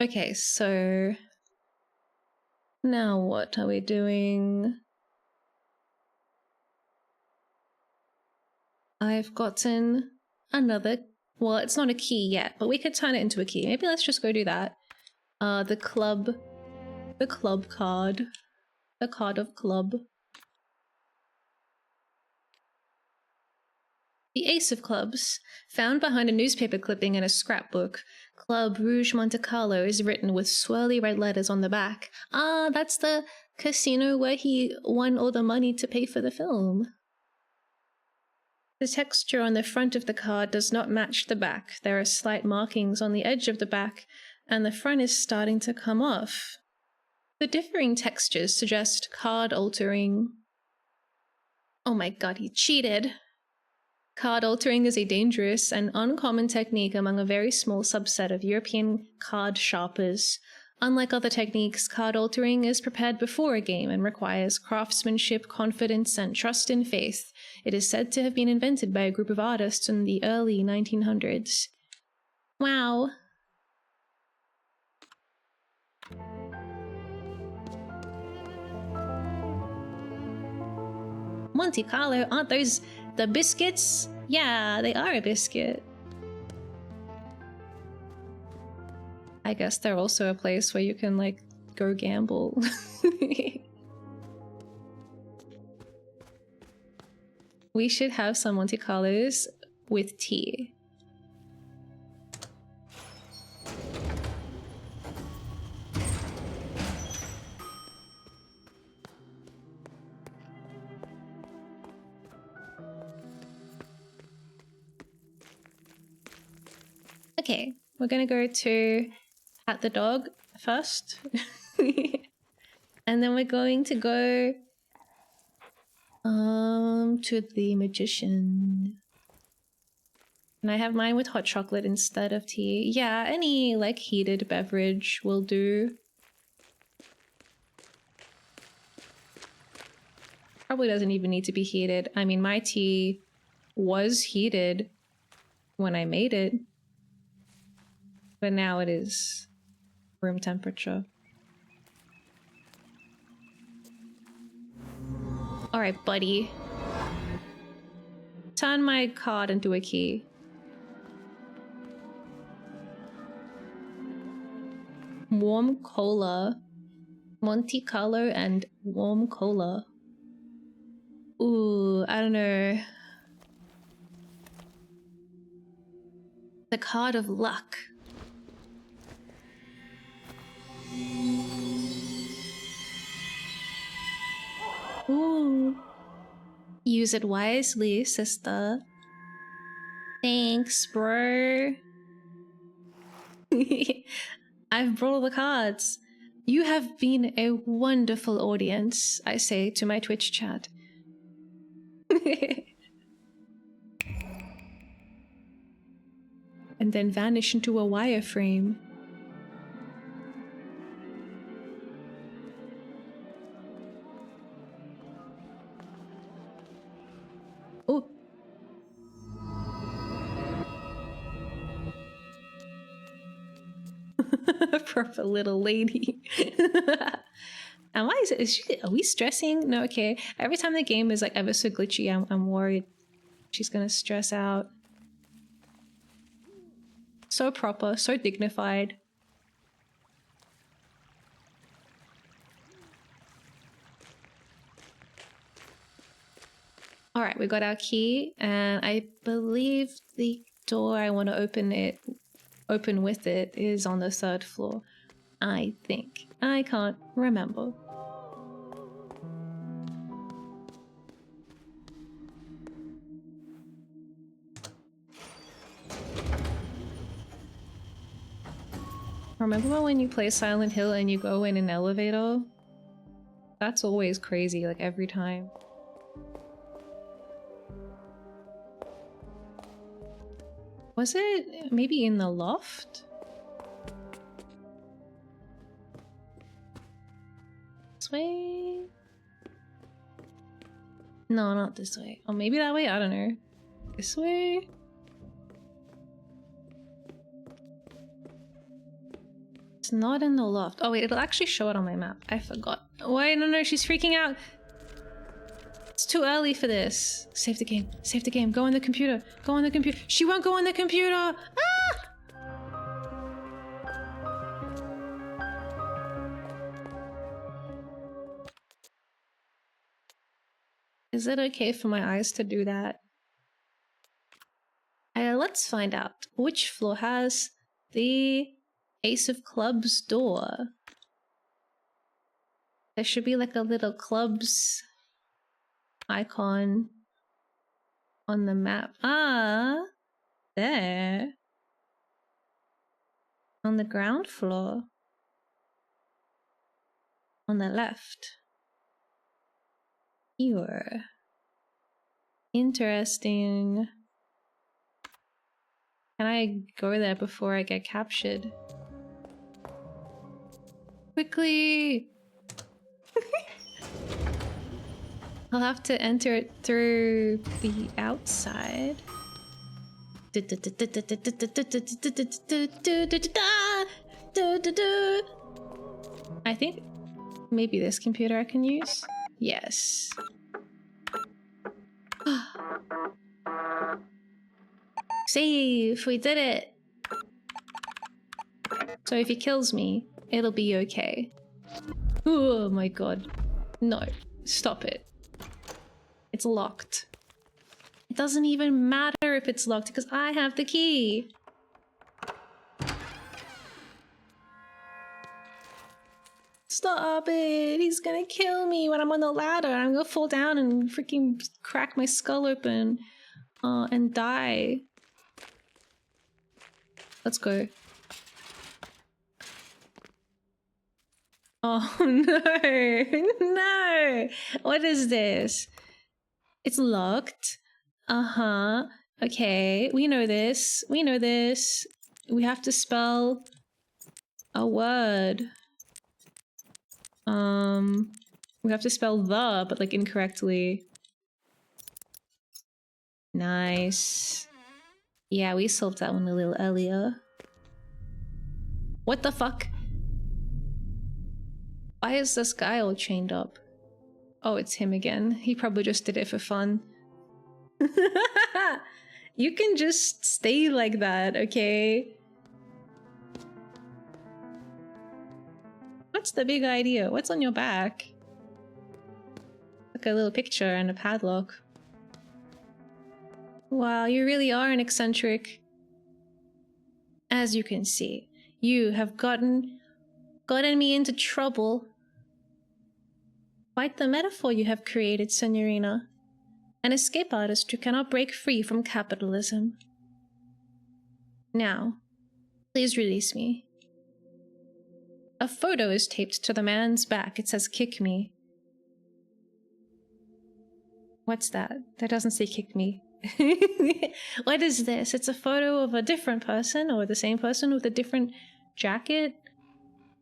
Okay, so now what are we doing? I've gotten another, well, it's not a key yet, but we could turn it into a key. Maybe let's just go do that. The club card. The card of club. The Ace of Clubs, found behind a newspaper clipping in a scrapbook. Club Rouge Monte Carlo is written with swirly red letters on the back. Ah, that's the casino where he won all the money to pay for the film. The texture on the front of the card does not match the back. There are slight markings on the edge of the back, and the front is starting to come off. The differing textures suggest card altering. Oh my god, he cheated! Card altering is a dangerous and uncommon technique among a very small subset of European card sharpers. Unlike other techniques, card altering is prepared before a game and requires craftsmanship, confidence, and trust in faith. It is said to have been invented by a group of artists in the early 1900s. Wow. Monte Carlo, aren't those the biscuits? Yeah, they are a biscuit. I guess they're also a place where you can, like, go gamble. We should have some Monte Carlos with tea. Okay, we're gonna go to pat the dog first. And then we're going to go to the magician. And I have mine with hot chocolate instead of tea. Yeah, any like heated beverage will do. Probably doesn't even need to be heated. I mean, my tea was heated when I made it, but now it is room temperature. All right, buddy. Turn my card into a key. Warm cola. Monte Carlo and warm cola. Ooh, I don't know. The card of luck. Ooh. Use it wisely, sister. Thanks, bro. I've brought all the cards. You have been a wonderful audience, I say to my Twitch chat. And then vanish into a wireframe. Oh. Proper little lady. And why are we stressing? No, okay. Every time the game is like ever so glitchy, I'm worried she's gonna stress out. So proper, so dignified. All right, we got our key, and I believe the door I want to open with it is on the 3rd floor. I think. I can't remember. Remember when you play Silent Hill and you go in an elevator? That's always crazy, like every time. Was it maybe in the loft? This way? No, not this way. Oh, maybe that way? I don't know. This way? It's not in the loft. Oh wait, it'll actually show it on my map. I forgot. Wait, no, she's freaking out. It's too early for this. Save the game. Save the game. Go on the computer. Go on the computer. She won't go on the computer. Ah! Is it okay for my eyes to do that? Let's find out. Which floor has the Ace of Clubs door? There should be like a little clubs icon on the map. Ah, there. On the ground floor. On the left. Here. Interesting. Can I go there before I get captured? Quickly! I'll have to enter it through the outside. I think maybe this computer I can use. Yes. Save! We did it! So if he kills me, it'll be okay. Oh my god. No. Stop it. It's locked. It doesn't even matter if it's locked because I have the key. Stop it! He's gonna kill me when I'm on the ladder. I'm gonna fall down and freaking crack my skull open and die. Let's go. Oh no, no! What is this? It's locked. Uh-huh. Okay, we know this. We know this. We have to spell a word. We have to spell the, but like incorrectly. Nice. Yeah, we solved that one a little earlier. What the fuck? Why is this guy all chained up? Oh, it's him again. He probably just did it for fun. You can just stay like that, okay? What's the big idea? What's on your back? Like a little picture and a padlock. Wow, you really are an eccentric. As you can see, you have gotten me into trouble. Quite the metaphor you have created, Signorina. An escape artist who cannot break free from capitalism. Now, please release me. A photo is taped to the man's back. It says, "Kick me." What's that? That doesn't say "kick me." What is this? It's a photo of a different person or the same person with a different jacket?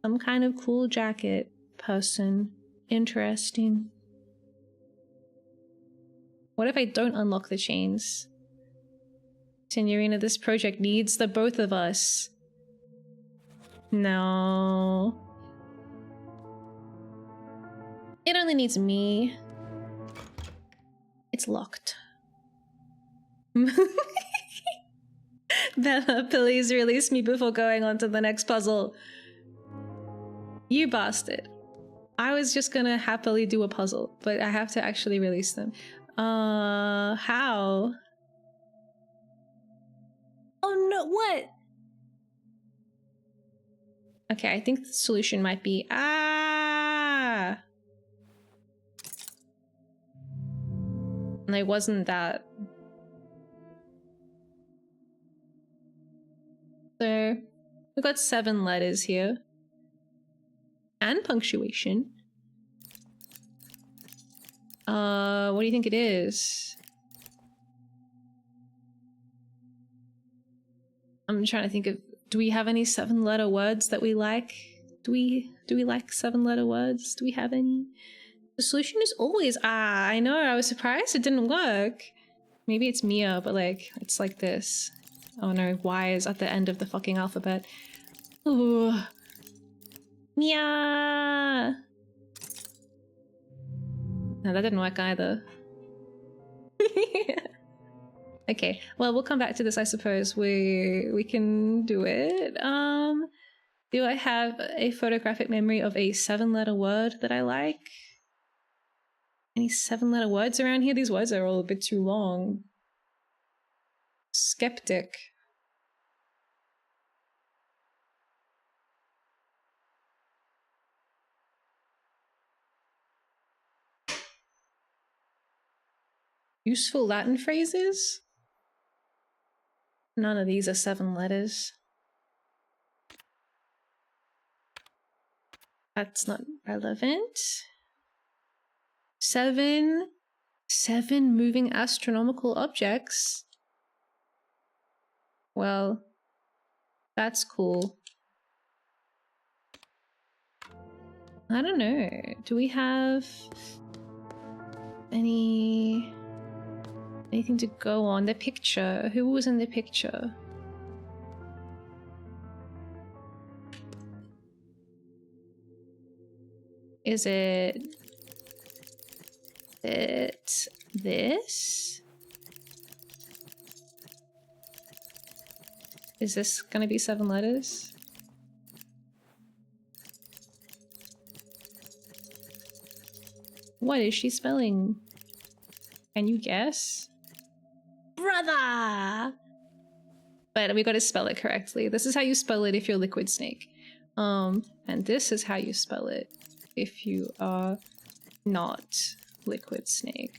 Some kind of cool jacket person. Interesting. What if I don't unlock the chains? Signorina, this project needs the both of us. No. It only needs me. It's locked. Bella, please release me before going on to the next puzzle. You bastard. I was just gonna happily do a puzzle, but I have to actually release them. How? Oh no, what? Okay, I think the solution might be, and it wasn't that. So, we've got 7 letters here. And punctuation. What do you think it is? I'm trying to think of, do we have any 7-letter words that we like? Do we like 7-letter words? Do we have any? The solution is always I know, I was surprised it didn't work. Maybe it's Miya, but like, it's like this. Oh no, Y is at the end of the fucking alphabet. Ooh. Miya! No, that didn't work either. Okay, well, we'll come back to this, I suppose. We can do it. Do I have a photographic memory of a 7-letter word that I like? Any 7-letter words around here? These words are all a bit too long. Skeptic. Useful Latin phrases? None of these are 7 letters. That's not relevant. 7 moving astronomical objects. Well, that's cool. I don't know. Do we have anything to go on? The picture. Who was in the picture? Is it this? Is this gonna be 7 letters? What is she spelling? Can you guess? Brother! But we gotta spell it correctly. This is how you spell it if you're Liquid Snake. And this is how you spell it if you are not Liquid Snake.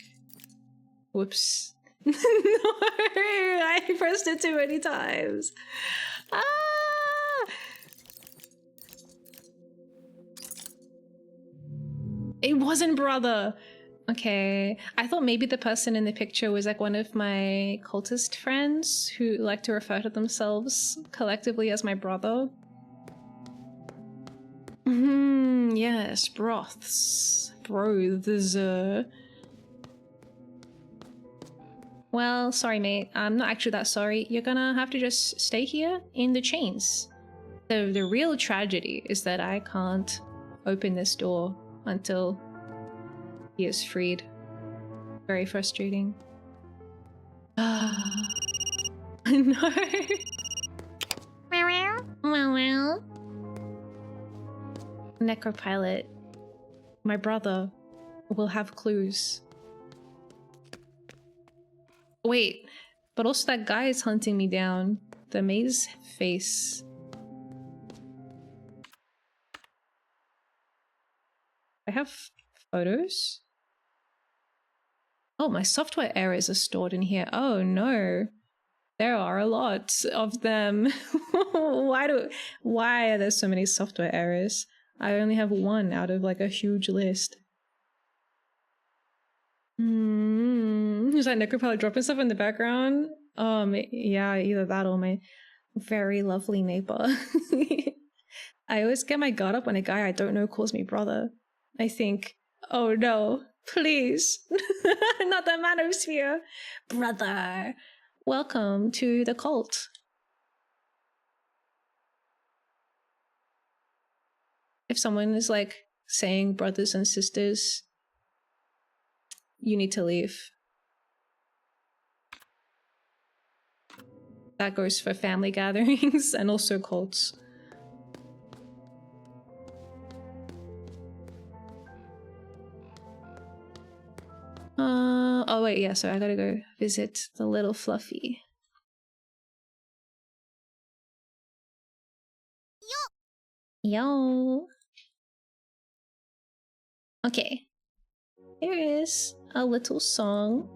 Whoops. No, I pressed it too many times. Ah! It wasn't brother. Okay, I thought maybe the person in the picture was like one of my cultist friends who like to refer to themselves collectively as my brother. Yes, broths. Broths. Well, sorry mate, I'm not actually that sorry. You're gonna have to just stay here in the chains. The real tragedy is that I can't open this door until he is freed. Very frustrating. Ah, no. Necropilot, my brother, will have clues. Wait, but also that guy is hunting me down. The maze face. I have photos? Oh, my software errors are stored in here. Oh no. There are a lot of them. Why are there so many software errors? I only have one out of like a huge list. Is that Necropilot dropping stuff in the background? Yeah, either that or my very lovely neighbor. I always get my guard up when a guy I don't know calls me brother. I think, oh no, please, not the manosphere. Brother, welcome to the cult. If someone is like saying brothers and sisters, you need to leave. That goes for family gatherings and also cults. Oh wait, yeah, so I gotta go visit the little Fluffy. Yo! Okay. Here is a little song.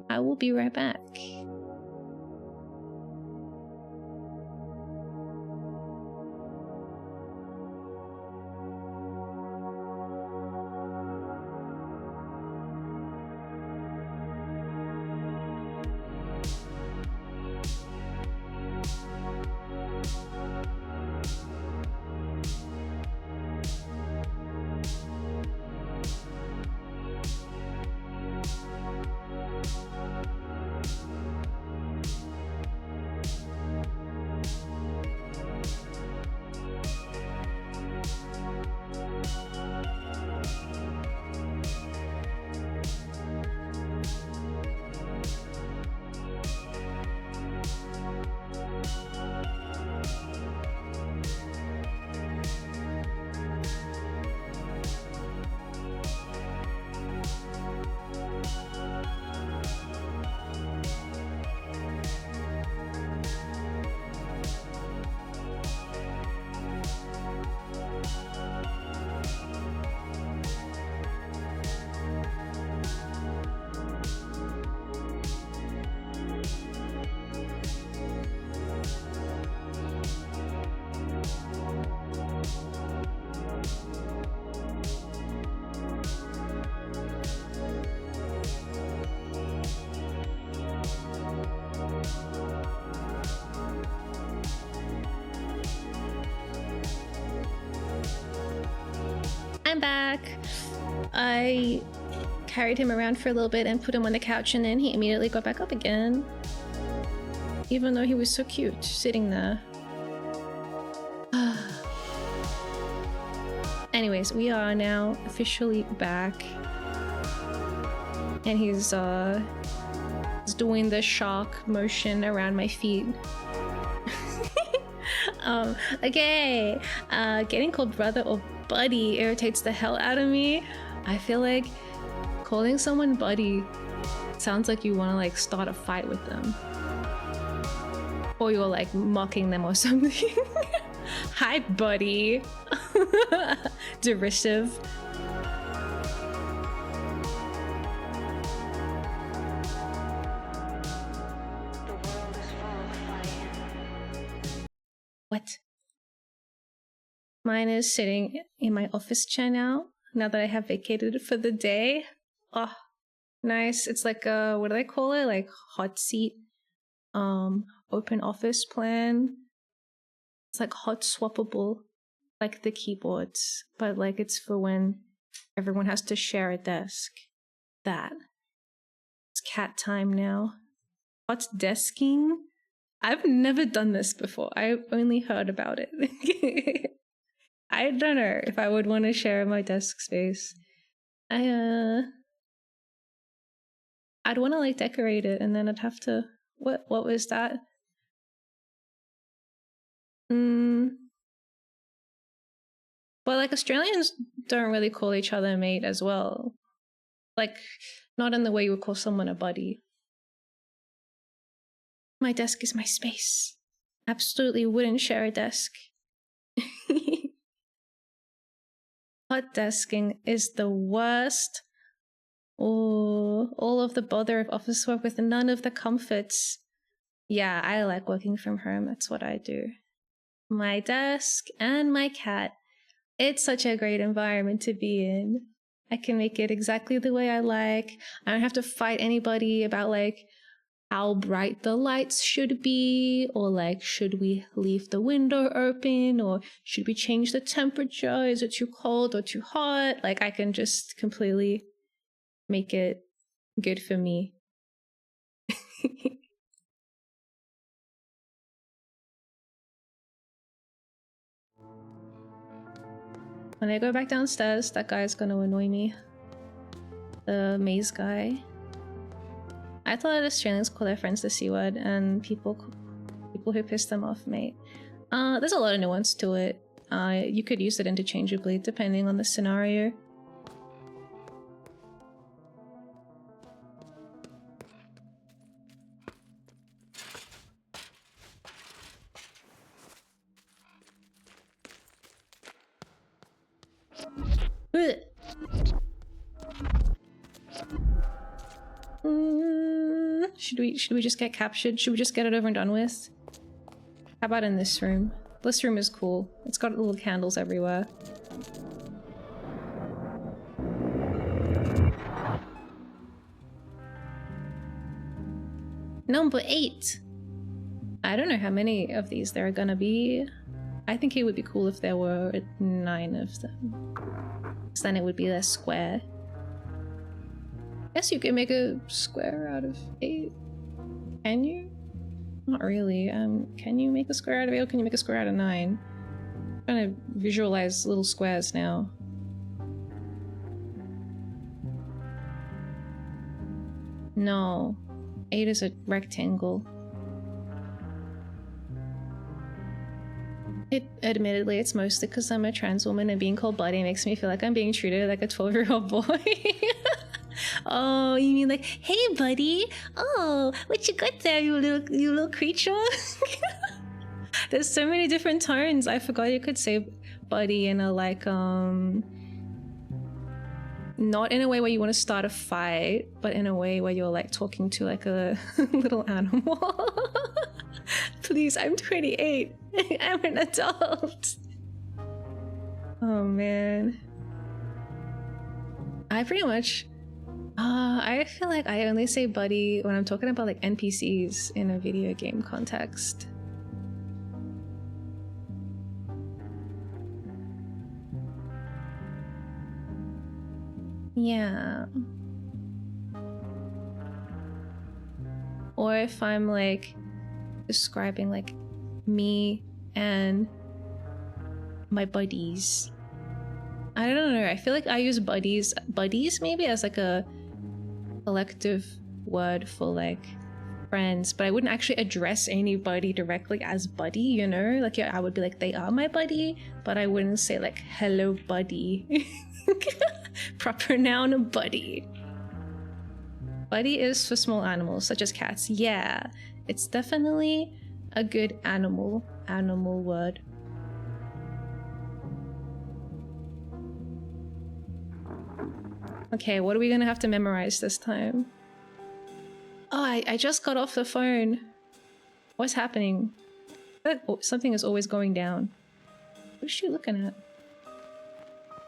I will be right back. I'm back. I carried him around for a little bit and put him on the couch, and then he immediately got back up again. Even though he was so cute, sitting there. Anyways, we are now officially back. And he's doing the shark motion around my feet. Okay, getting called brother or buddy irritates the hell out of me. I feel like calling someone buddy sounds like you want to like start a fight with them, or you're like mocking them or something. Hi, buddy. Derisive. What? Mine is sitting in my office chair now that I have vacated for the day. Oh, nice. It's like a, what do they call it? Like hot seat, open office plan. It's like hot swappable, like the keyboards, but like it's for when everyone has to share a desk. That. It's cat time now. Hot desking? I've never done this before. I've only heard about it. I don't know if I would want to share my desk space. I'd want to like decorate it, and then I'd have to. What was that? But like Australians don't really call each other mate as well. Like, not in the way you would call someone a buddy. My desk is my space. Absolutely wouldn't share a desk. Hot desking is the worst. Oh, all of the bother of office work with none of the comforts. Yeah, I like working from home. That's what I do. My desk and my cat. It's such a great environment to be in. I can make it exactly the way I like. I don't have to fight anybody about like how bright the lights should be, or like should we leave the window open, or should we change the temperature? Is it too cold or too hot? Like I can just completely make it good for me. When I go back downstairs, that guy's gonna annoy me. The maze guy. I thought Australians call their friends the C word, and people who piss them off, mate. There's a lot of nuance to it. You could use it interchangeably depending on the scenario. Should we just get captured? Should we just get it over and done with? How about in this room? This room is cool. It's got little candles everywhere. Number 8. I don't know how many of these there are gonna be. I think it would be cool if there were 9 of them. Because then it would be less square. Guess you could make a square out of 8. Can you? Not really. Can you make a square out of 8 or can you make a square out of 9? I'm trying to visualize little squares now. No. 8 is a rectangle. Admittedly, it's mostly because I'm a trans woman and being called buddy makes me feel like I'm being treated like a 12-year-old boy. Oh, you mean like, hey buddy, oh, what you got there, you little creature? There's so many different tones. I forgot you could say buddy in a like not in a way where you want to start a fight, but in a way where you're like talking to like a little animal. Please, I'm 28. I'm an adult. Oh man. I pretty much I feel like I only say buddy when I'm talking about like NPCs in a video game context. Yeah. Or if I'm like describing like me and my buddies. I don't know, I feel like I use buddies maybe as like a collective word for like friends, but I wouldn't actually address anybody directly as buddy, you know? Like, yeah, I would be like, they are my buddy, but I wouldn't say like, hello buddy. Proper noun, buddy. Buddy is for small animals, such as cats. Yeah, it's definitely a good animal word. Okay, what are we gonna have to memorize this time? Oh, I just got off the phone. What's happening? Oh, something is always going down. What is she looking at?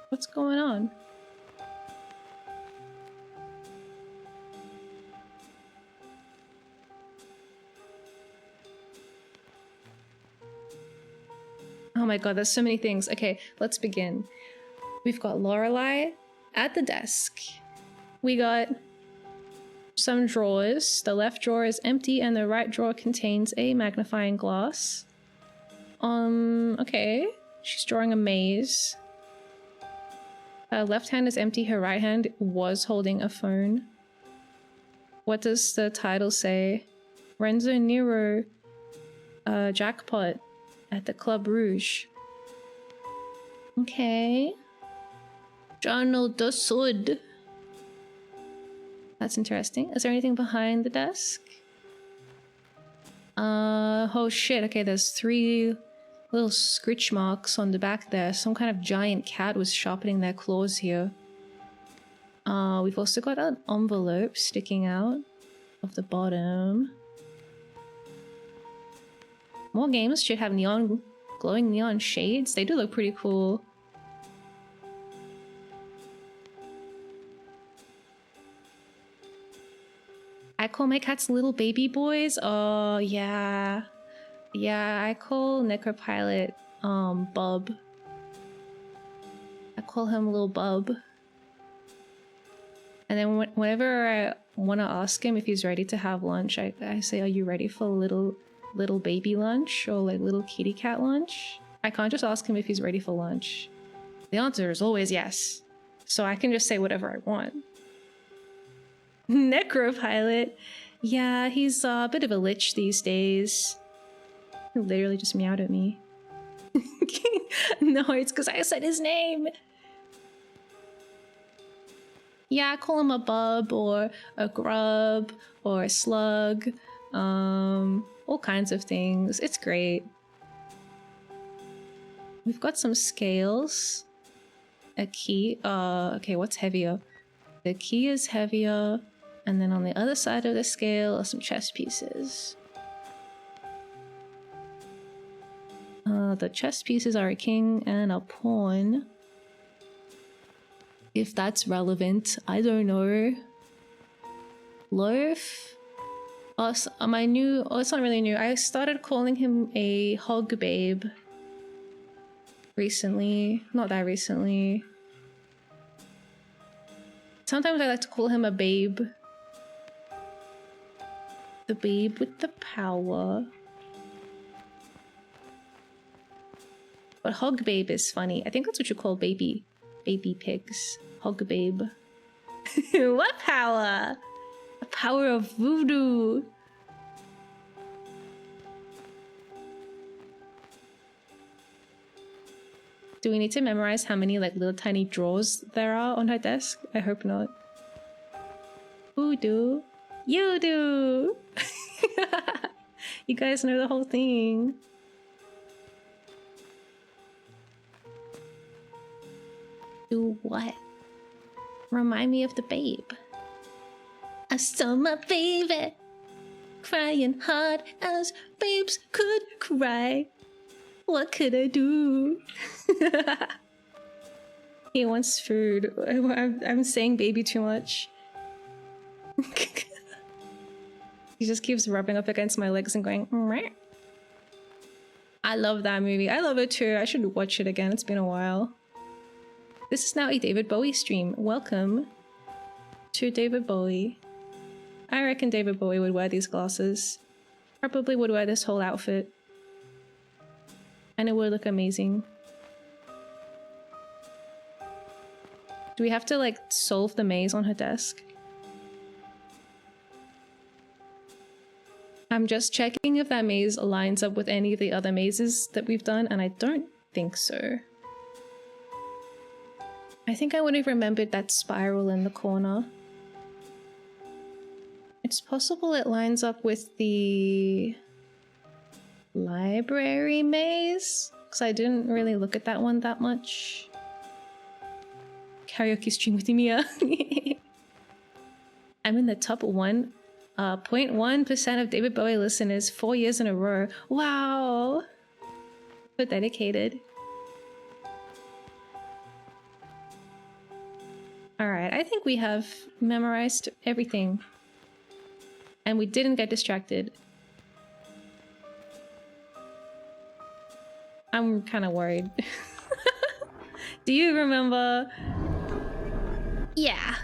What's going on? Oh my god, there's so many things. Okay, let's begin. We've got Lorelei at the desk. We got some drawers. The left drawer is empty and the right drawer contains a magnifying glass. Okay. She's drawing a maze. Her left hand is empty, her right hand was holding a phone. What does the title say? Renzo Nero jackpot at the Club Rouge. Okay. Journal de Sud. That's interesting. Is there anything behind the desk? Oh shit, okay, there's 3 little scritch marks on the back there. Some kind of giant cat was sharpening their claws here. We've also got an envelope sticking out of the bottom. More games should have glowing neon shades. They do look pretty cool. I call my cats little baby boys. Oh, yeah. Yeah, I call Necropilot, Bub. I call him little Bub. And then whenever I want to ask him if he's ready to have lunch, I say, are you ready for little baby lunch? Or like little kitty cat lunch? I can't just ask him if he's ready for lunch. The answer is always yes. So I can just say whatever I want. Necropilot. Yeah, he's a bit of a lich these days. He literally just meowed at me. No, it's because I said his name. Yeah, I call him a bub or a grub or a slug. All kinds of things. It's great. We've got some scales. A key. Okay, what's heavier? The key is heavier. And then on the other side of the scale are some chess pieces. The chess pieces are a king and a pawn. If that's relevant, I don't know. Loaf? Oh, so my new... Oh, it's not really new. I started calling him a hog babe. Recently. Not that recently. Sometimes I like to call him a babe. The babe with the power. But hog babe is funny. I think that's what you call baby pigs. Hog babe. What power? The power of voodoo. Do we need to memorize how many like little tiny drawers there are on her desk? I hope not. Voodoo. You do. You guys know the whole thing. Do what? Remind me of the babe. I saw my baby crying hard as babes could cry. What could I do? He wants food. I'm saying baby too much. He just keeps rubbing up against my legs and going, meh. I love that movie. I love it too. I should watch it again. It's been a while. This is now a David Bowie stream. Welcome to David Bowie. I reckon David Bowie would wear these glasses. Probably would wear this whole outfit. And it would look amazing. Do we have to like solve the maze on her desk? I'm just checking if that maze lines up with any of the other mazes that we've done, and I don't think so. I think I would have remembered that spiral in the corner. It's possible it lines up with the library maze, because I didn't really look at that one that much. Karaoke stream with Miya. I'm in the top 1 0.1% of David Bowie listeners 4 years in a row. Wow. So dedicated. Alright, I think we have memorized everything. And we didn't get distracted. I'm kind of worried. Do you remember? Yeah.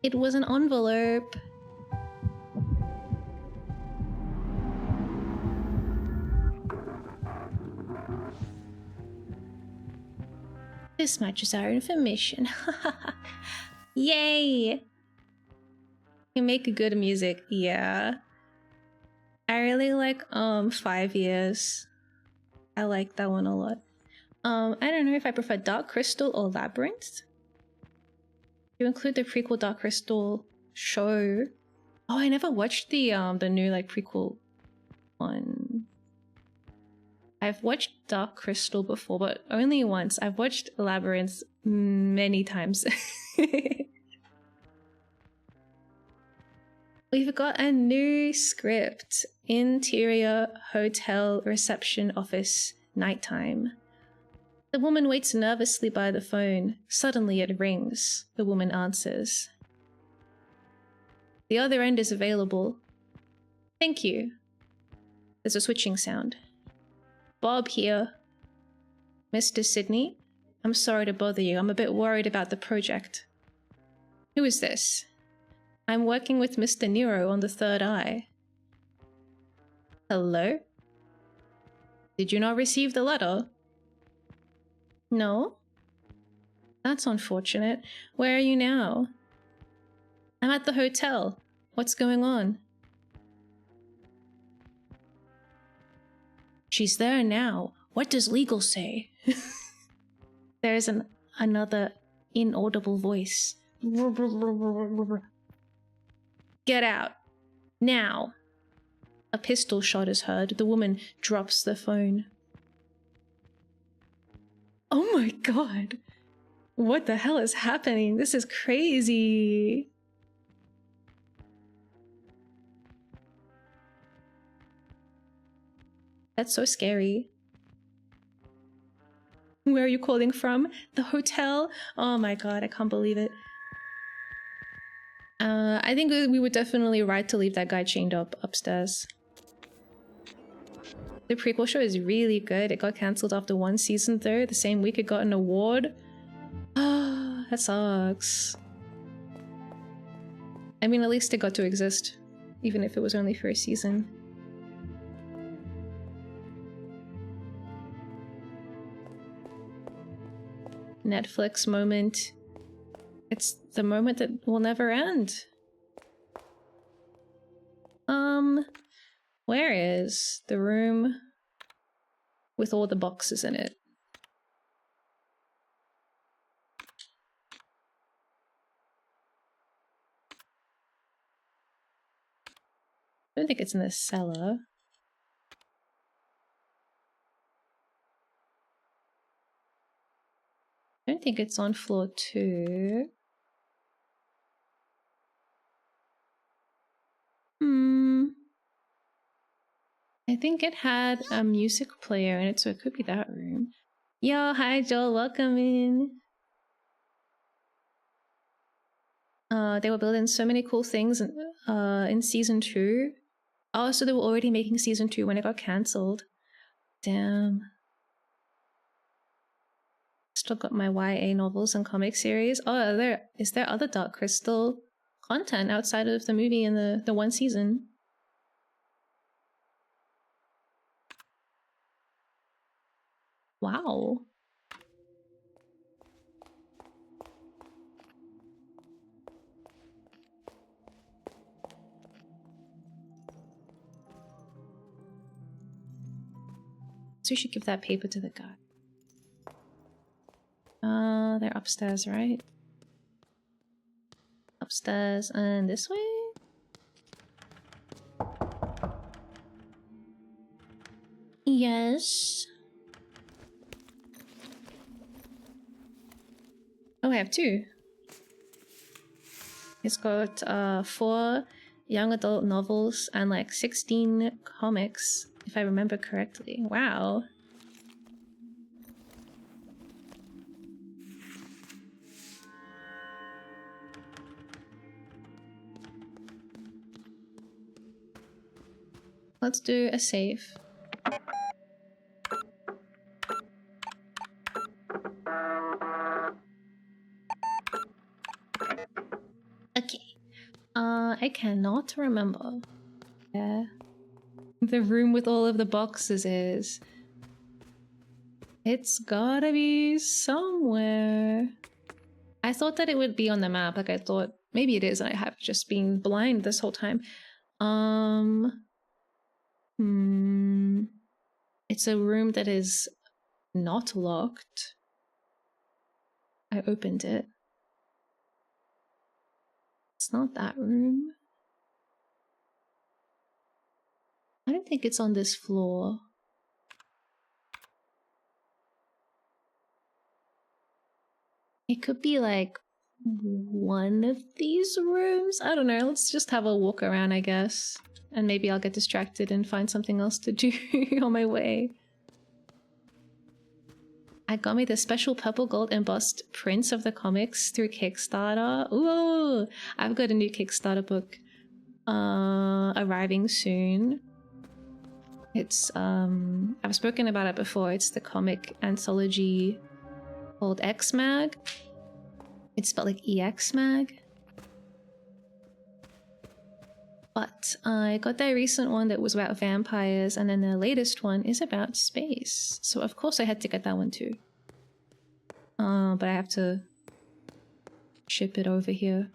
It was an envelope. This matches our information. Yay! You make good music, yeah. I really like 5 years. I like that one a lot. I don't know if I prefer Dark Crystal or Labyrinth. You include the prequel Dark Crystal show. Oh, I never watched the new like prequel one. I've watched Dark Crystal before, but only once. I've watched Labyrinth many times. We've got a new script. Interior hotel reception office, nighttime. The woman waits nervously by the phone. Suddenly it rings. The woman answers. The other end is available. Thank you. There's a switching sound. Bob here. Mr. Sydney, I'm sorry to bother you. I'm a bit worried about the project. Who is this? I'm working with Mr. Nero on the third eye. Hello? Did you not receive the letter? No? That's unfortunate. Where are you now? I'm at the hotel. What's going on? She's there now. What does legal say? There's another inaudible voice. Get out. Now. A pistol shot is heard. The woman drops the phone. Oh my god. What the hell is happening? This is crazy. That's so scary. Where are you calling from? The hotel? Oh my god, I can't believe it. I think we were definitely right to leave that guy chained up upstairs. The prequel show is really good. It got cancelled after 1 season though. The same week it got an award. Ah, that sucks. I mean, at least it got to exist, even if it was only for a season. Netflix moment. It's the moment that will never end. Where is the room with all the boxes in it? I don't think it's in the cellar. I don't think it's on floor 2. I think it had a music player in it, so it could be that room. Yo, hi Joel, welcome in. They were building so many cool things in season 2. Oh, so they were already making season 2 when it got cancelled. Damn. Still got my YA novels and comic series. Oh, is there other Dark Crystal content outside of the movie and the 1 season? Wow. So we should give that paper to the guy. They're upstairs, right? Upstairs and this way? Yes. Oh, I have 2. It's got 4 young adult novels and like 16 comics, if I remember correctly. Wow. Let's do a save. Okay. I cannot remember where the room with all of the boxes is. It's gotta be somewhere. I thought that it would be on the map. Like I thought maybe it is, and I have just been blind this whole time. It's a room that is not locked. I opened it. It's not that room. I don't think it's on this floor. It could be like one of these rooms. I don't know. Let's just have a walk around, I guess. And maybe I'll get distracted and find something else to do on my way. I got me the special purple gold embossed prints of the comics through Kickstarter. Ooh, I've got a new Kickstarter book arriving soon. It's I've spoken about it before. It's the comic anthology called X-Mag. It's spelled like EX-Mag. But I got their recent one that was about vampires, and then the latest one is about space. So of course I had to get that one too. But I have to ship it over here.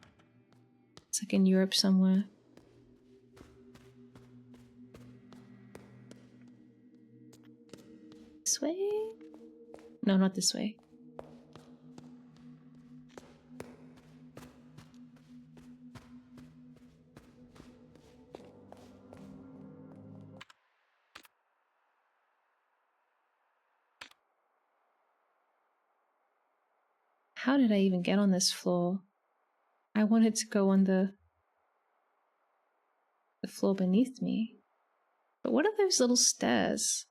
It's like in Europe somewhere. This way? No, not this way. How did I even get on this floor? I wanted to go on the floor beneath me. But what are those little stairs?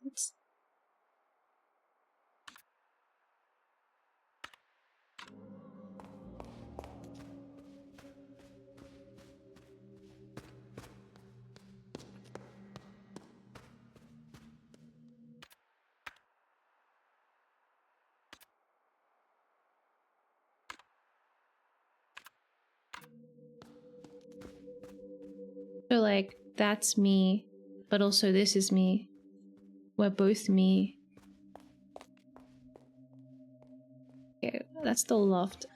So like, that's me, but also this is me. We're both me. Okay, that's the loft.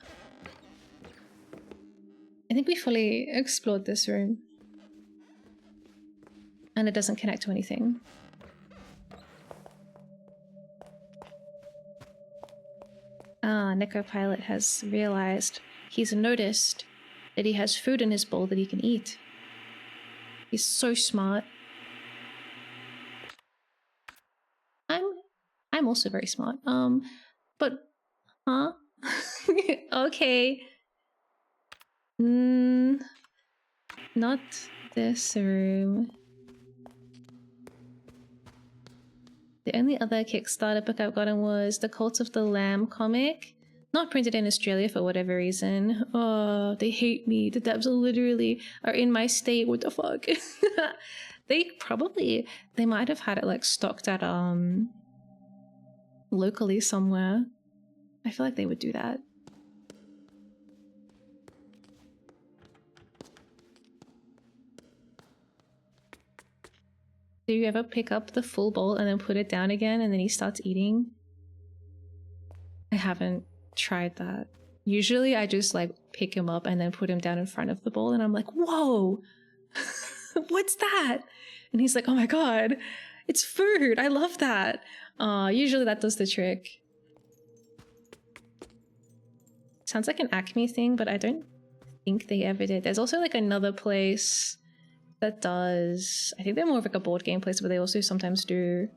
I think we fully explored this room. And it doesn't connect to anything. Ah, Necropilot has realized, he's noticed that he has food in his bowl that he can eat. He's so smart. I'm also very smart. But huh? Okay. Not this room. The only other Kickstarter book I've gotten was the Cult of the Lamb comic. Not printed in Australia for whatever reason. Oh, they hate me. The devs literally are in my state. What the fuck? They might have had it like stocked at locally somewhere. I feel like they would do that. Do you ever pick up the full bowl and then put it down again and then he starts eating? I haven't tried that. Usually I just like pick him up and then put him down in front of the bowl and I'm like, whoa, what's that? And he's like, oh my god, it's food. I love that. Usually that does the trick. Sounds like an Acme thing, but I don't think they ever did. There's also like another place that does, I think they're more of like a board game place, but they also sometimes do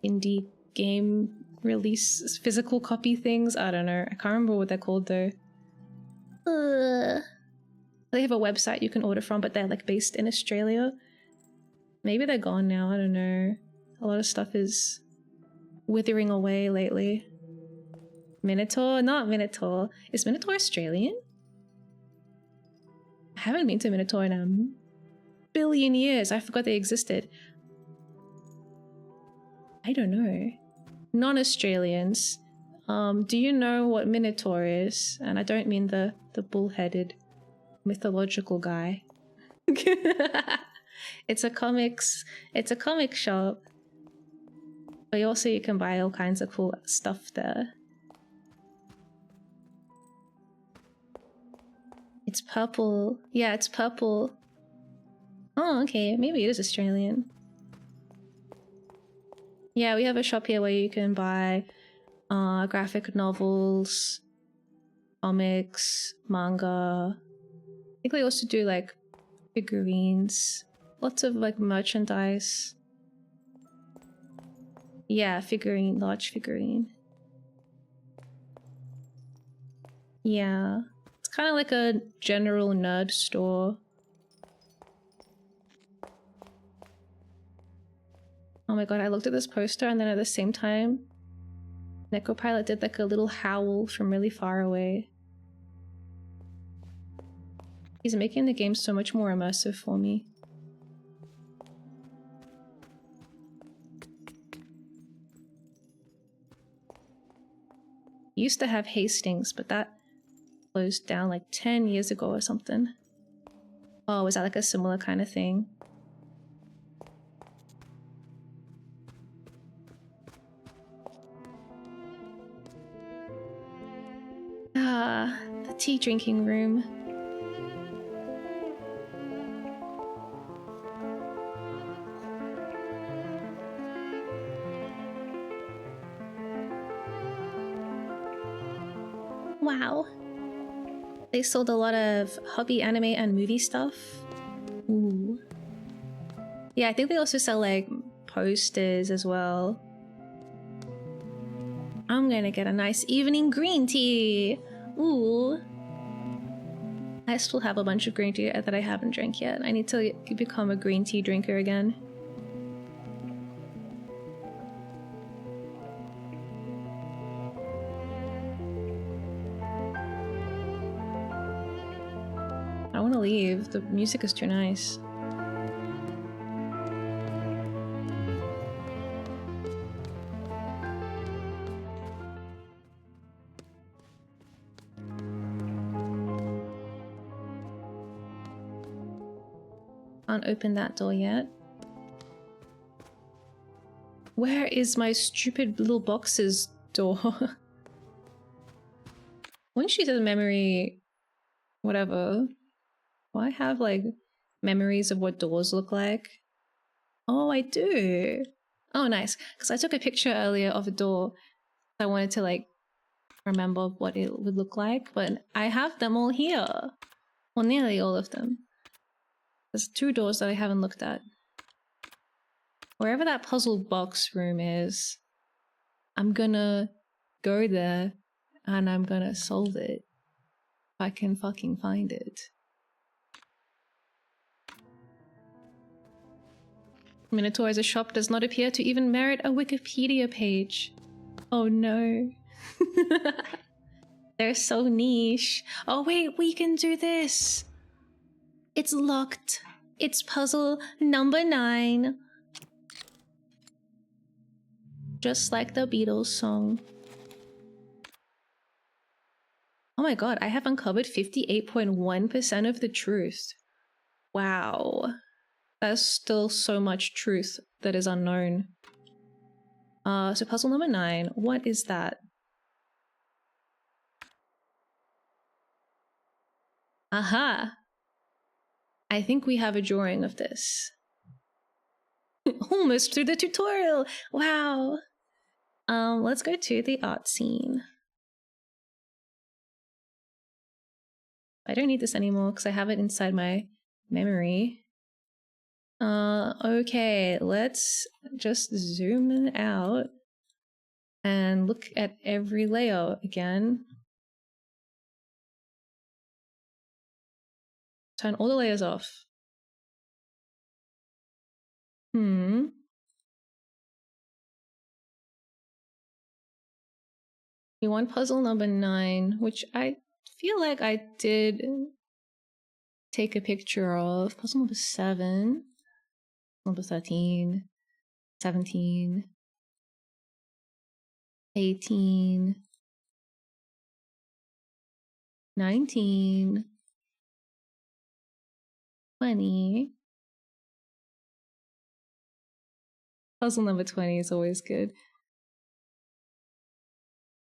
indie game release physical copy things. I don't know. I can't remember what they're called though. They have a website you can order from, but they're like based in Australia. Maybe they're gone now. I don't know. A lot of stuff is withering away lately. Minotaur? Not Minotaur. Is Minotaur Australian? I haven't been to Minotaur in a billion years. I forgot they existed. I don't know. Non-Australians. Do you know what Minotaur is? And I don't mean the bull-headed mythological guy. It's a comic shop. But also you can buy all kinds of cool stuff there. It's purple. Yeah, it's purple. Oh, okay. Maybe it is Australian. Yeah, we have a shop here where you can buy graphic novels, comics, manga. I think they also do like figurines. Lots of like merchandise. Yeah, figurine, large figurine. Yeah. It's kind of like a general nerd store. Oh my god, I looked at this poster and then at the same time, Necropilot did like a little howl from really far away. He's making the game so much more immersive for me. Used to have Hastings, but that closed down like 10 years ago or something. Oh, was that like a similar kind of thing? Ah, the tea drinking room. Wow. They sold a lot of hobby anime and movie stuff. Ooh. Yeah, I think they also sell like posters as well. I'm gonna get a nice evening green tea. Ooh. I still have a bunch of green tea that I haven't drank yet. I need to become a green tea drinker again. I want to leave. The music is too nice. Can't open that door yet. Where is my stupid little boxes door? Wouldn't she said memory... whatever. Do I have like memories of what doors look like? Oh, I do. Oh, nice. Because I took a picture earlier of a door. I wanted to like remember what it would look like, but I have them all here. Well, nearly all of them. There's 2 doors that I haven't looked at. Wherever that puzzle box room is, I'm gonna go there and I'm gonna solve it. If I can fucking find it. Minotaur as a shop does not appear to even merit a Wikipedia page. Oh no. They're so niche. Oh wait, we can do this. It's locked. It's puzzle number 9. Just like the Beatles song. Oh my god, I have uncovered 58.1% of the truth. Wow. There's still so much truth that is unknown. So puzzle number 9. What is that? Aha! I think we have a drawing of this. Almost through the tutorial! Wow! Let's go to the art scene. I don't need this anymore because I have it inside my memory. Okay, let's just zoom out. and look at every layer again. Turn all the layers off. You want puzzle number 9, which I feel like I did take a picture of. Puzzle number 7, number 13, 17, 18, 19, 20. Puzzle number 20 is always good.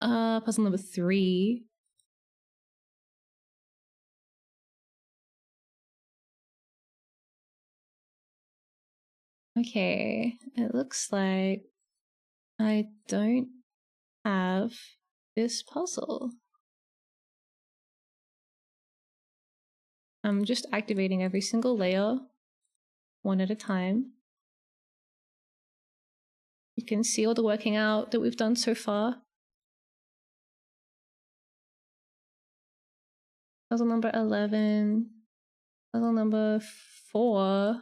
Puzzle number 3. Okay, it looks like I don't have this puzzle. I'm just activating every single layer, one at a time. You can see all the working out that we've done so far. Puzzle number 11. Puzzle number 4.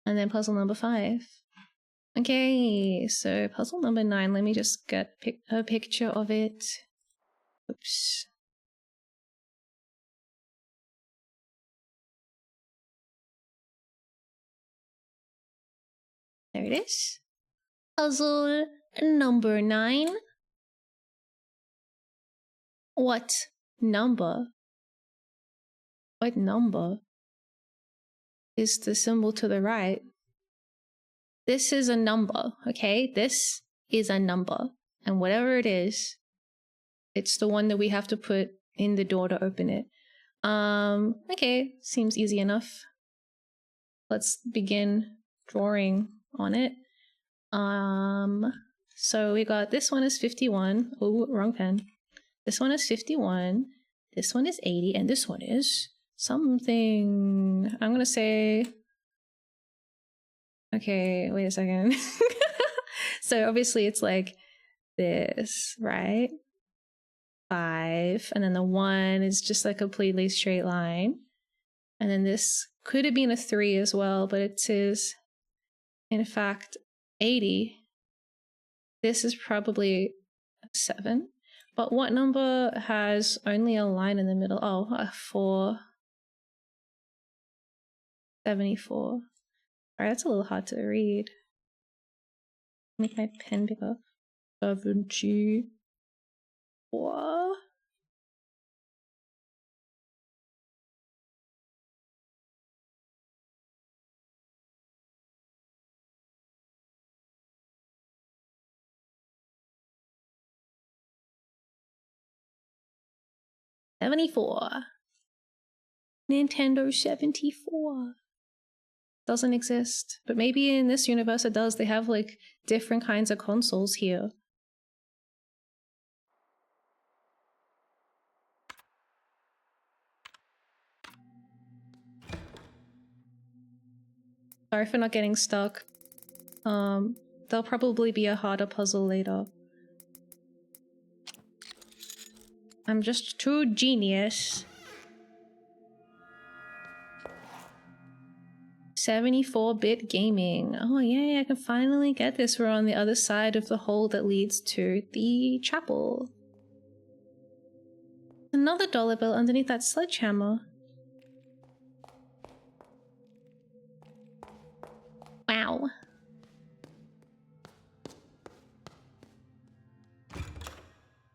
And then puzzle number 5. Okay, so puzzle number 9. Let me just get a picture of it. Oops. There it is. Puzzle number 9. What number? What number is the symbol to the right? This is a number, okay? This is a number. And whatever it is, it's the one that we have to put in the door to open it. Okay, seems easy enough. Let's begin drawing on it. So we got this one is 51. Oh, wrong pen. This one is 51. This one is 80, and this one is something. I'm gonna say. Okay, wait a second. So obviously it's like this, right? 5, and then the 1 is just a completely straight line. And then this could have been a 3 as well, but it is, in fact, 80. This is probably a 7. But what number has only a line in the middle? Oh, a 4. 74. All right, that's a little hard to read. Make my pen bigger. 74. 74. Nintendo 74. Doesn't exist. But maybe in this universe it does. They have different kinds of consoles here. Sorry for not getting stuck. There'll probably be a harder puzzle later. I'm just too genius. 74-bit gaming. Oh yay, I can finally get this. We're on the other side of the hole that leads to the chapel. Another dollar bill underneath that sledgehammer. Wow.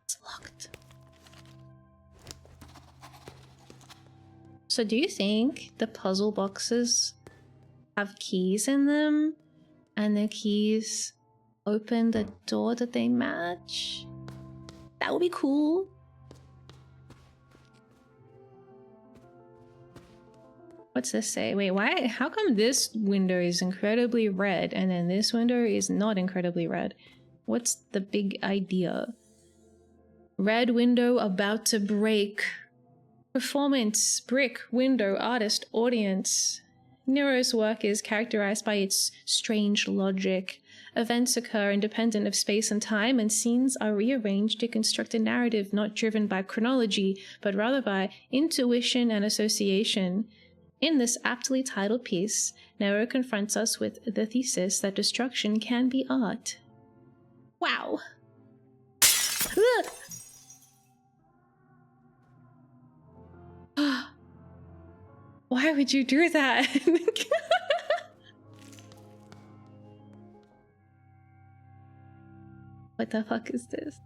It's locked. So do you think the puzzle boxes have keys in them and the keys open the door that they match? That would be cool. What's this say? Wait, why? How come this window is incredibly red and then this window is not incredibly red? What's the big idea? Red window about to break. Performance, brick, window, artist, audience. Nero's work is characterized by its strange logic. Events occur independent of space and time, and scenes are rearranged to construct a narrative not driven by chronology, but rather by intuition and association. In this aptly titled piece, Nero confronts us with the thesis that destruction can be art. Wow. Why would you do that? What the fuck is this?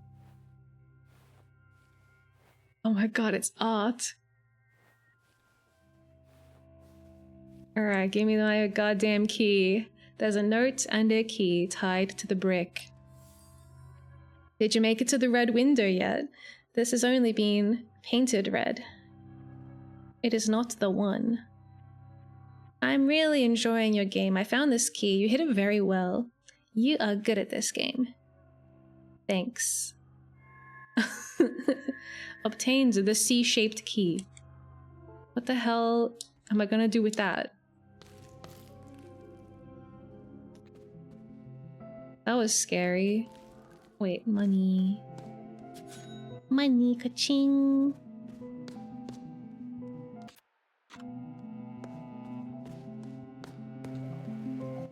Oh my god, it's art. Alright, give me my goddamn key. There's a note and a key tied to the brick. Did you make it to the red window yet? This has only been painted red. It is not the one. I'm really enjoying your game. I found this key. You hit it very well. You are good at this game. Thanks. Obtained the C-shaped key. What the hell am I gonna do with that? That was scary. Wait, money. Money, ka-ching.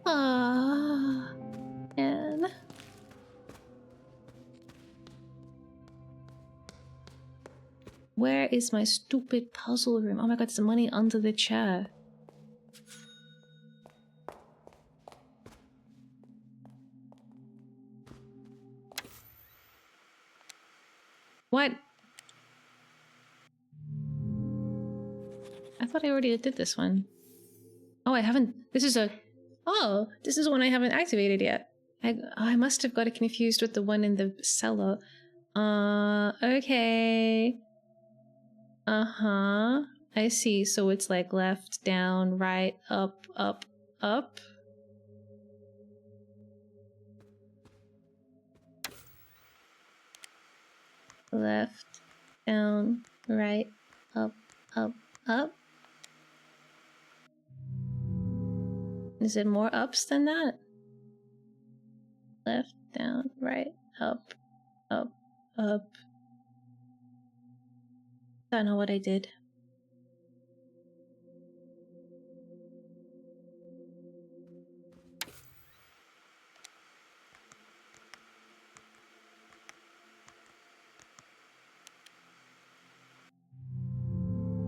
Ah, man. Where is my stupid puzzle room? Oh my god, there's money under the chair. What? I thought I already did this one. Oh, I haven't. This is a. Oh, this is one I haven't activated yet. I must have got it confused with the one in the cellar. Okay. Uh-huh. I see. So it's like left, down, right, up, up, up. Left, down, right, up, up, up. Is it more ups than that? Left, down, right, up, up, up. Don't know what I did.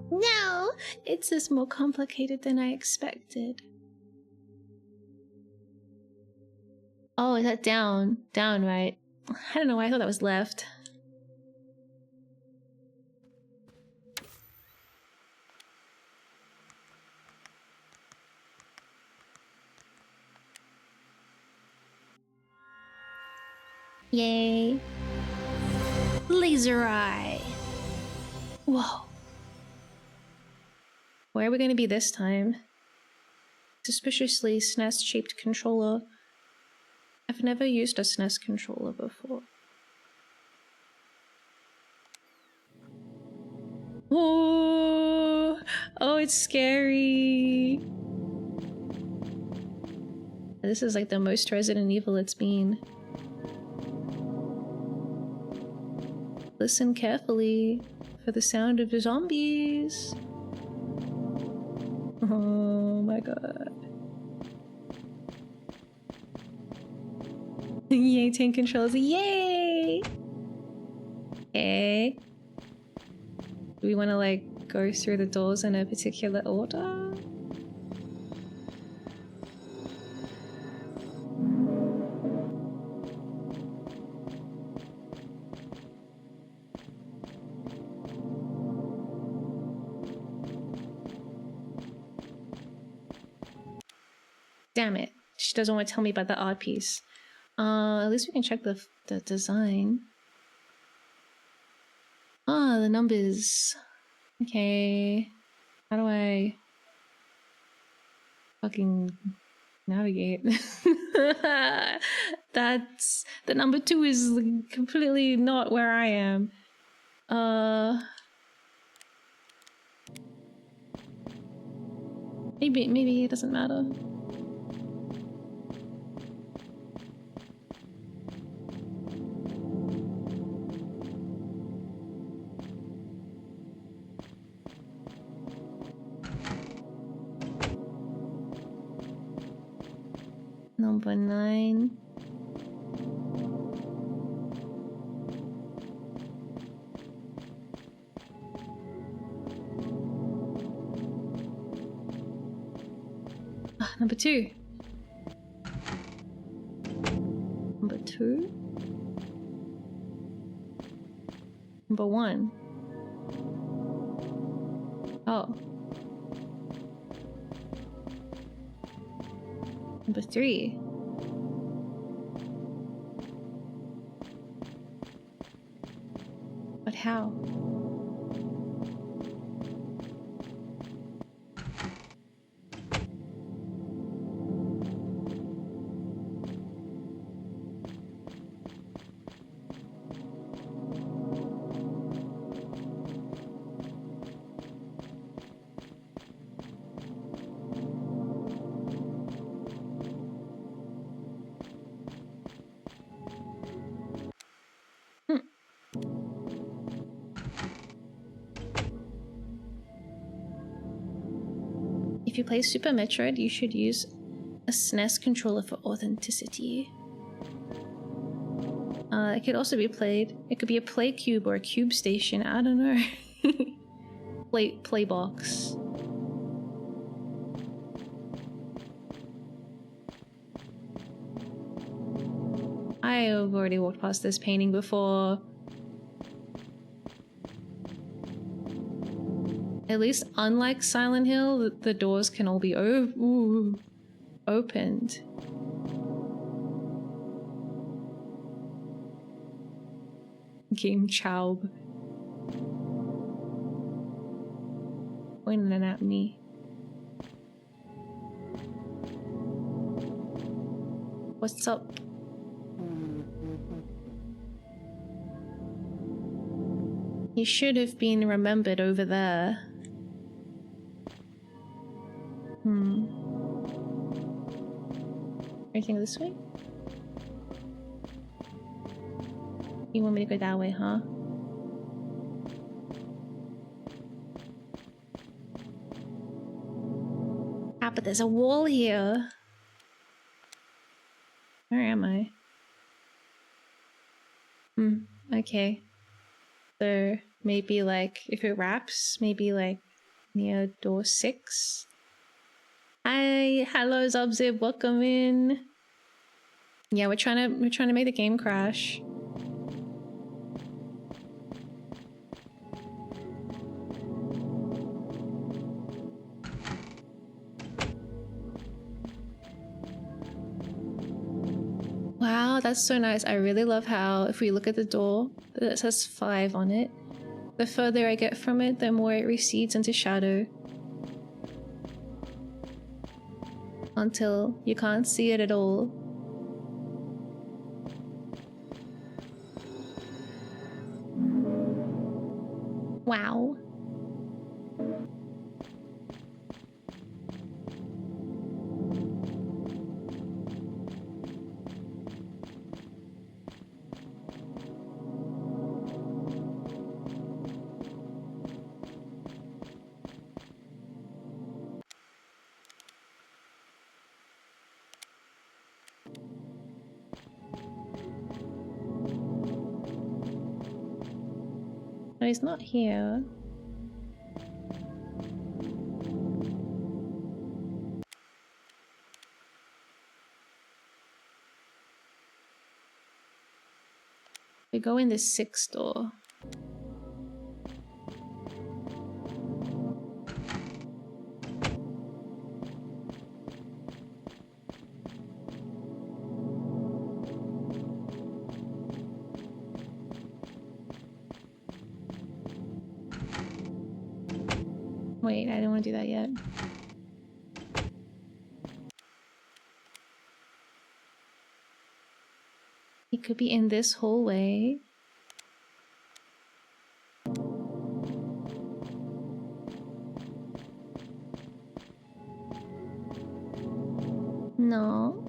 No, it's just more complicated than I expected. Oh, is that down? Down, right? I don't know why I thought that was left. Yay. Laser eye. Whoa. Where are we going to be this time? Suspiciously SNES-shaped controller. I've never used a SNES controller before. Oh, it's scary. This is like the most Resident Evil it's been. Listen carefully for the sound of the zombies. Oh my god. Yay, 10 controls. Yay! Okay. Do we want to like go through the doors in a particular order? Damn it. She doesn't want to tell me about the art piece. At least we can check the design. Ah, the numbers. Okay. How do I fucking navigate? That's the number 2 is completely not where I am. Maybe it doesn't matter. Number 9. Number 2. Number 2. Number 1. Oh. Number 3. But how? If you play Super Metroid, you should use a SNES controller for authenticity. It could also be played. It could be a play cube or a cube station. I don't know. play box. I have already walked past this painting before. At least, unlike Silent Hill, the doors can all be opened. Game Chaub. Pointing at me. What's up? You should have been remembered over there. Anything this way? You want me to go that way, huh? Ah, but there's a wall here. Where am I? Okay. So maybe like if it wraps, maybe like near door 6. Hi, hello Zubzib, welcome in. Yeah, we're trying to make the game crash. Wow, that's so nice. I really love how if we look at the door, it says 5 on it. The further I get from it, the more it recedes into shadow. Until you can't see it at all. Wow. No, he's not here. We go in the 6th door. Wait, I didn't want to do that yet. He could be in this hallway. No.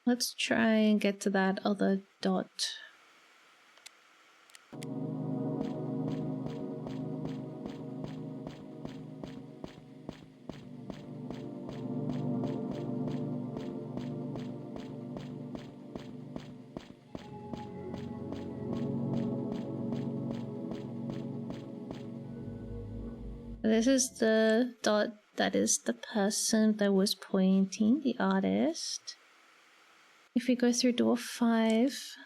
Let's try and get to that other dot. This is the dot that is the person that was pointing, the artist. If we go through door 5...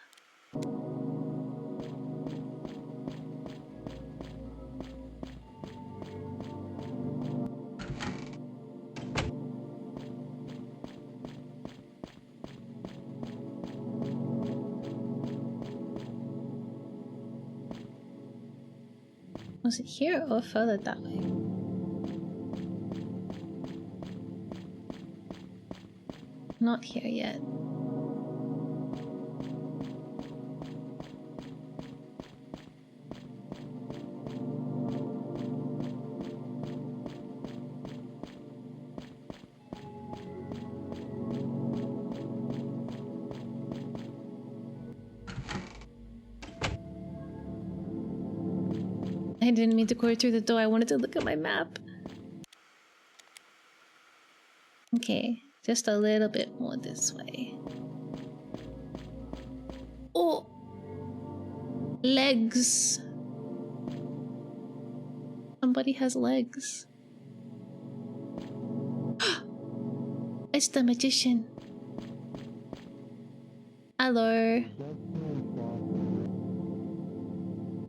Was it here or further that way? Not here yet. I didn't mean to go through the door. I wanted to look at my map. Okay, just a little bit more this way. Oh! Legs! Somebody has legs. It's the magician. Hello.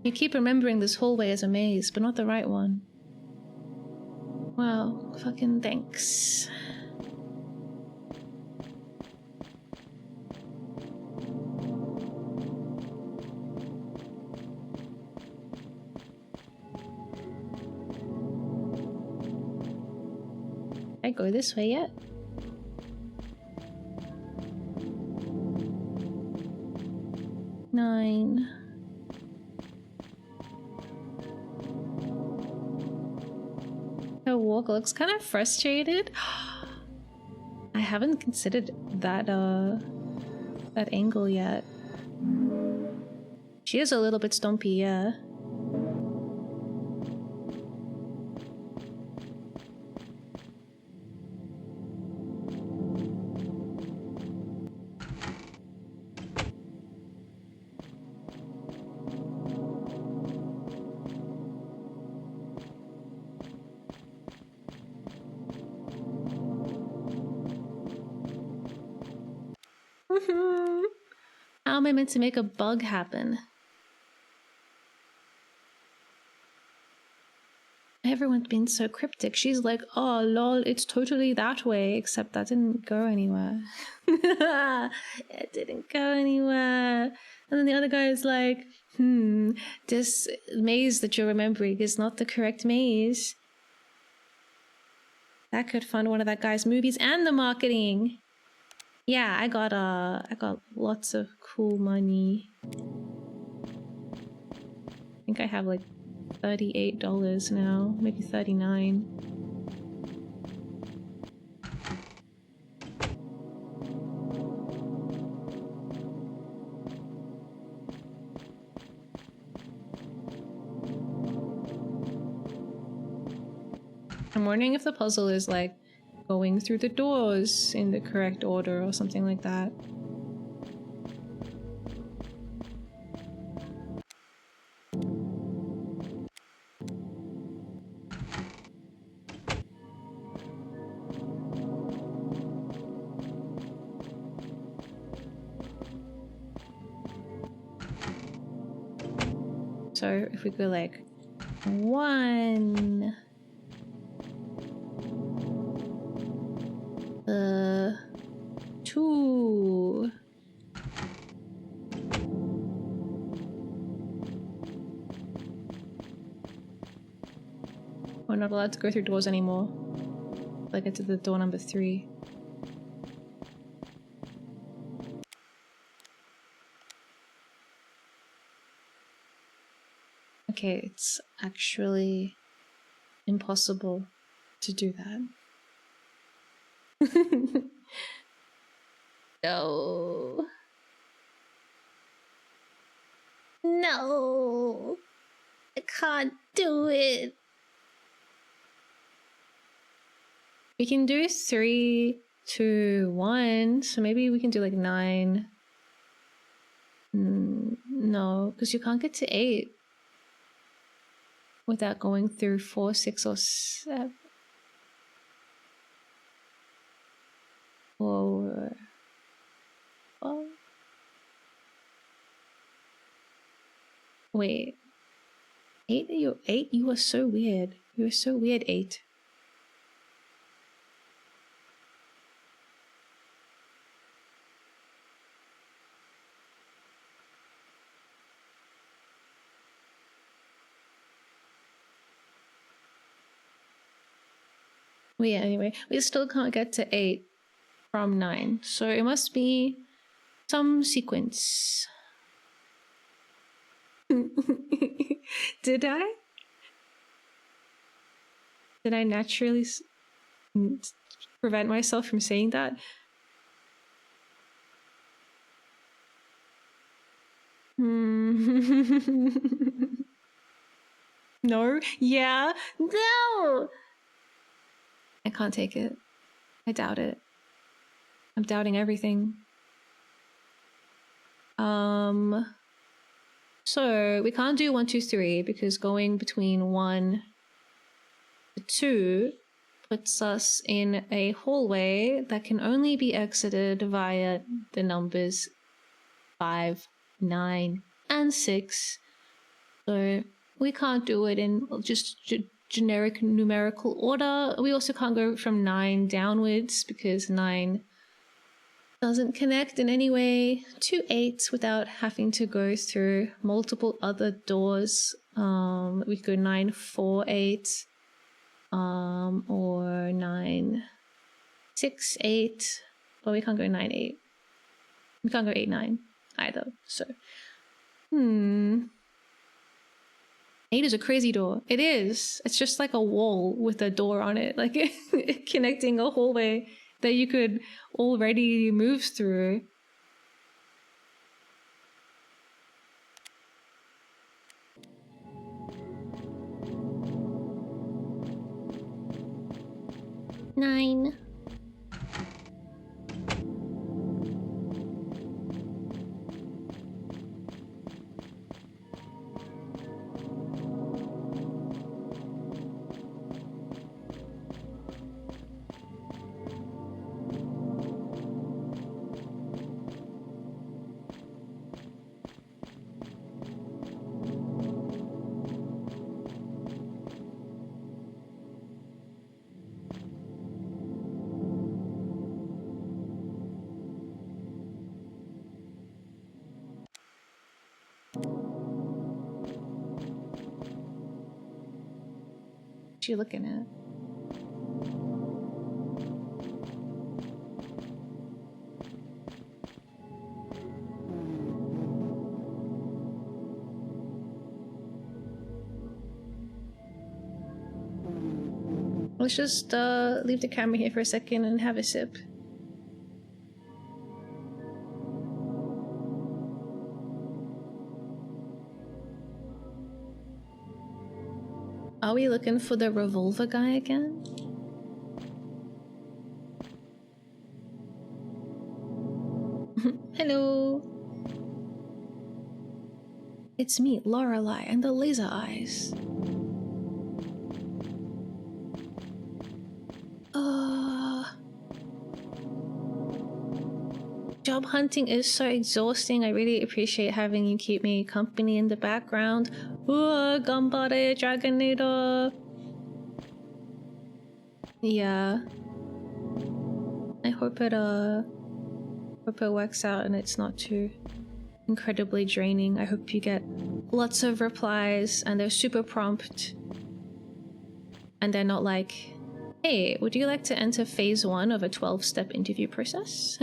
You keep remembering this hallway as a maze, but not the right one. Wow, fucking thanks. I go this way yet? Nine. Her walk looks kind of frustrated. I haven't considered that that angle yet. She is a little bit stumpy, yeah. How am I meant to make a bug happen? Everyone's been so cryptic. She's like, oh lol, it's totally that way, except that didn't go anywhere. It didn't go anywhere. And then the other guy is like, this maze that you're remembering is not the correct maze. That could fund one of that guy's movies and the marketing. Yeah, I got lots of cool money. I think I have like $38 now, maybe $39. I'm wondering if the puzzle is like going through the doors in the correct order or something like that. So if we go like 1, We're not allowed to go through doors anymore. Like it's the door number 3. Okay, it's actually impossible to do that. No. No. I can't do it. We can do 3, 2, 1. So maybe we can do like 9. No, because you can't get to 8 without going through 4, 6, or 7. Or... oh. Wait. 8? You 8? You are so weird. You are so weird, 8. Well, yeah, anyway, we still can't get to 8 from 9. So it must be some sequence. Did I? Did I naturally prevent myself from saying that? No? Yeah? No! I can't take it. I doubt it. I'm doubting everything. So we can't do 1, 2, 3 because going between 1 to 2 puts us in a hallway that can only be exited via the numbers 5, 9, and 6. So we can't do it in just generic numerical order. We also can't go from 9 downwards because 9 doesn't connect in any way to 8 without having to go through multiple other doors. We could go 9, 4, 8, or 9, 6, 8, but we can't go 9, 8. We can't go 8, 9 either. So, 8 is a crazy door. It is. It's just like a wall with a door on it, like connecting a hallway that you could already move through. Nine. What you looking at? Let's just leave the camera here for a second and have a sip. Are we looking for the revolver guy again? Hello! It's me, Lorelei, and the laser eyes. Job hunting is so exhausting. I really appreciate having you keep me company in the background. Gambare Dragonator. Yeah. I hope it works out and it's not too incredibly draining. I hope you get lots of replies and they're super prompt. And they're not like, hey, would you like to enter phase 1 of a 12-step interview process?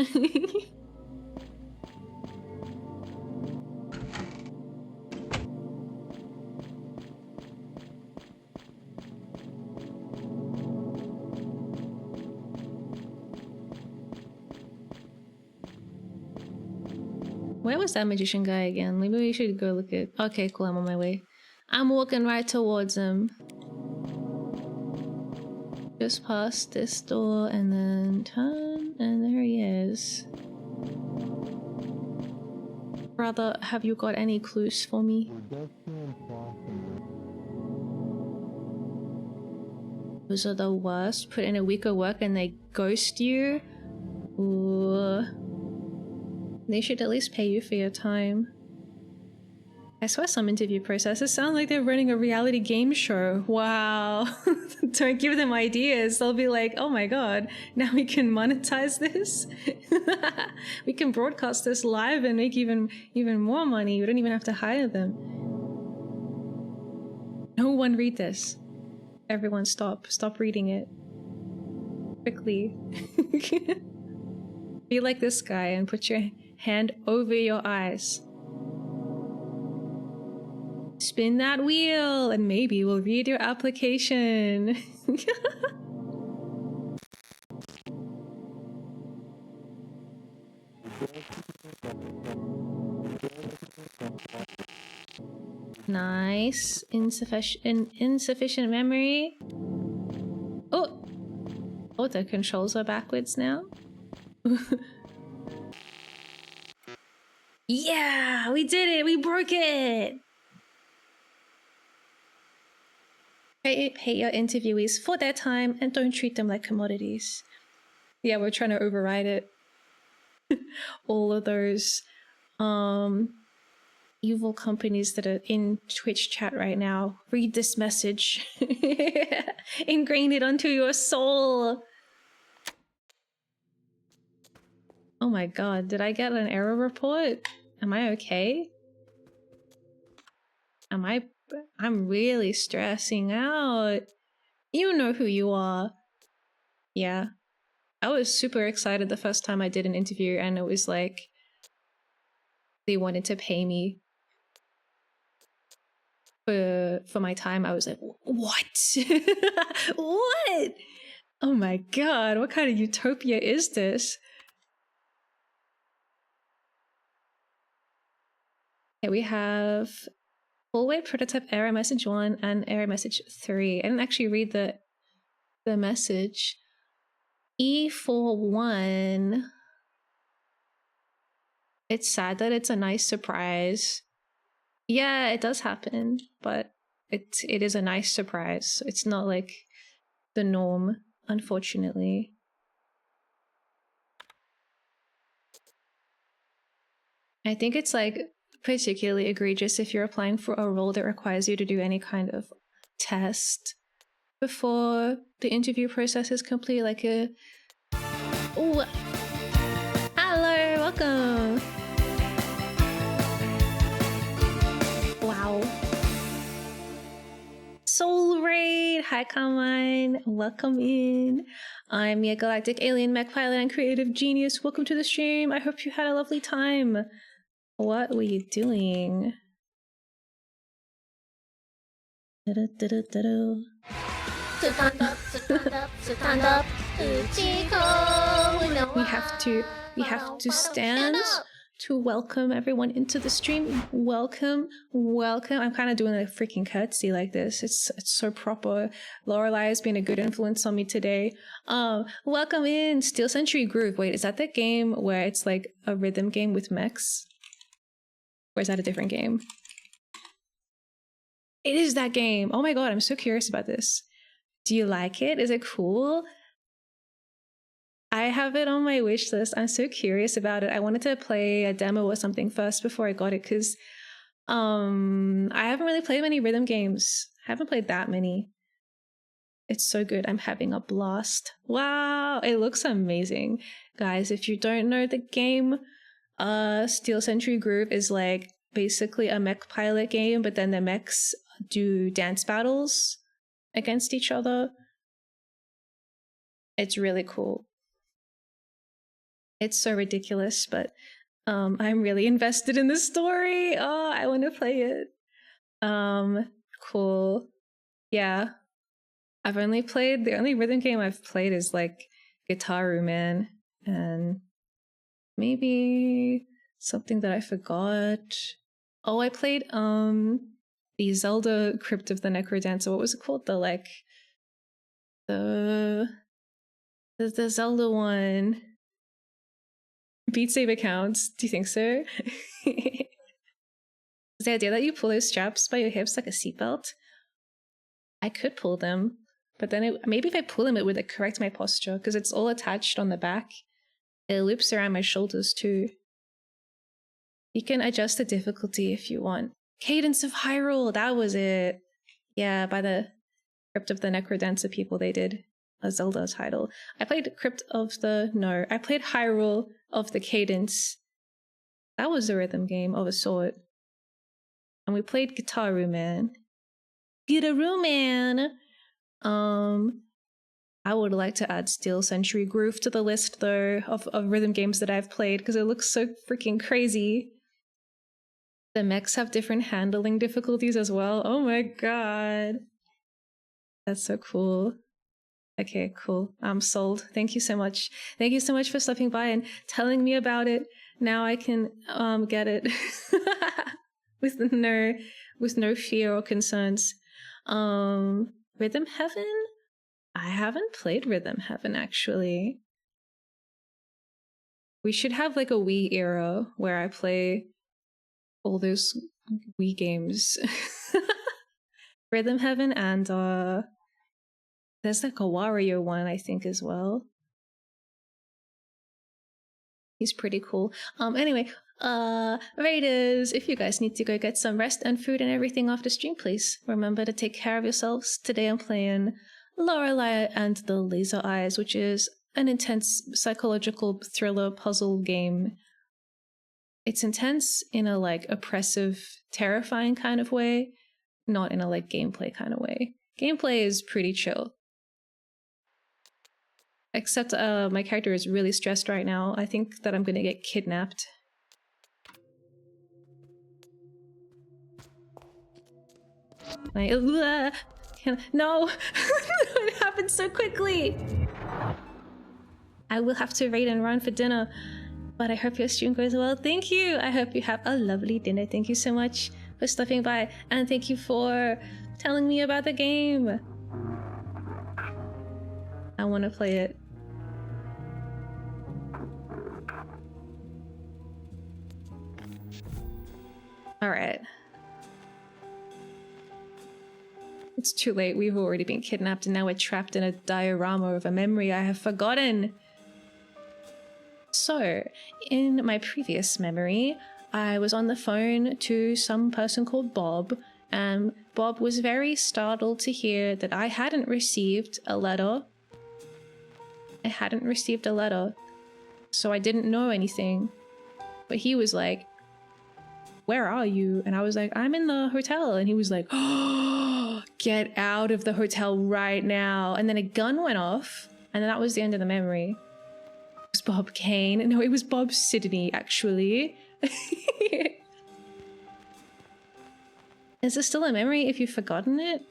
Where was that magician guy again? Maybe we should go look at... Okay, cool, I'm on my way. I'm walking right towards him. Just past this door and then turn, and there he is. Brother, have you got any clues for me? Those are the worst. Put in a week of work and they ghost you. Ooh. They should at least pay you for your time. I swear some interview processes sound like they're running a reality game show. Wow. Don't give them ideas. They'll be like, oh my god, now we can monetize this? We can broadcast this live and make even more money. We don't even have to hire them. No one read this. Everyone stop. Stop reading it. Quickly. Be like this guy and put your hand over your eyes. Spin that wheel and maybe we'll read your application. Nice. Insufficient memory. Oh! Oh, the controls are backwards now. Yeah! We did it! We broke it! Pay your interviewees for their time and don't treat them like commodities. Yeah, we're trying to override it. All of those evil companies that are in Twitch chat right now. Read this message. Ingrain it onto your soul. Oh my god, did I get an error report? Am I okay? I'm really stressing out. You know who you are. Yeah. I was super excited the first time I did an interview and it was like they wanted to pay me for my time. I was like, what? What? Oh my god, what kind of utopia is this? Okay, we have full-weight prototype error message 1 and error message 3. I didn't actually read the message. E41. It's sad that it's a nice surprise. Yeah, it does happen, but it is a nice surprise. It's not like the norm, unfortunately. I think it's like particularly egregious if you're applying for a role that requires you to do any kind of test before the interview process is complete, like a... Oh, hello, welcome. Wow. Soul Raid, hi Carmine, welcome in. I'm Miya, Galactic alien mech pilot and creative genius. Welcome to the stream. I hope you had a lovely time. What were you doing? Stand up. We have to stand to welcome everyone into the stream. Welcome. I'm kind of doing a freaking curtsy like this. It's so proper. Lorelei has been a good influence on me today. Welcome in Steel Century Groove. Wait, is that the game where it's like a rhythm game with mechs? Or is that a different game? It is that game. Oh my god, I'm so curious about this. Do you like it? Is it cool? I have it on my wish list. I'm so curious about it. I wanted to play a demo or something first before I got it because I haven't really played many rhythm games. I haven't played that many. It's so good. I'm having a blast. Wow, it looks amazing. Guys, if you don't know the game, Steel Century Groove is like basically a mech pilot game, but then the mechs do dance battles against each other. It's really cool. It's so ridiculous, but I'm really invested in the story. Oh, I want to play it. Cool. Yeah. The only rhythm game I've played is like Guitar Man, and maybe something that I forgot. Oh, I played the Zelda Crypt of the Necrodancer. What was it called? The Zelda one. Beat Saber counts. Do you think so? The idea that you pull those straps by your hips like a seatbelt. I could pull them, but then maybe if I pull them, it would like correct my posture because it's all attached on the back. It loops around my shoulders too. You can adjust the difficulty if you want. Cadence of Hyrule, that was it. Yeah, by the Crypt of the Necrodancer people, they did a Zelda title. I played I played Hyrule of the Cadence. That was a rhythm game of a sort. And we played Guitar Man. I would like to add Steel Century Groove to the list though of rhythm games that I've played because it looks so freaking crazy. The mechs have different handling difficulties as well. Oh my god. That's so cool. Okay, cool. I'm sold. Thank you so much. Thank you so much for stopping by and telling me about it. Now I can get it with no fear or concerns. Rhythm Heaven? I haven't played Rhythm Heaven actually. We should have like a Wii era where I play all those Wii games. Rhythm Heaven and there's like a Wario one I think as well. He's pretty cool. Anyway, Raiders, if you guys need to go get some rest and food and everything after stream, please remember to take care of yourselves. Today I'm playing Lorelei and the Laser Eyes, which is an intense psychological thriller puzzle game. It's intense in a like oppressive, terrifying kind of way, not in a like gameplay kind of way. Gameplay is pretty chill. Except my character is really stressed right now. I think that I'm gonna get kidnapped. No! It happened so quickly! I will have to raid and run for dinner, but I hope your stream goes well. Thank you! I hope you have a lovely dinner. Thank you so much for stopping by, and thank you for telling me about the game. I want to play it. Alright. It's too late. We've already been kidnapped and now we're trapped in a diorama of a memory I have forgotten. So, in my previous memory, I was on the phone to some person called Bob, and Bob was very startled to hear that I hadn't received a letter. I hadn't received a letter, so I didn't know anything. But he was like, "Where are you?" And I was like, "I'm in the hotel." And he was like, "Oh, get out of the hotel right now." And then a gun went off, and then that was the end of the memory. It was Bob Kane. No, it was Bob Sydney, actually. Is this still a memory if you've forgotten it?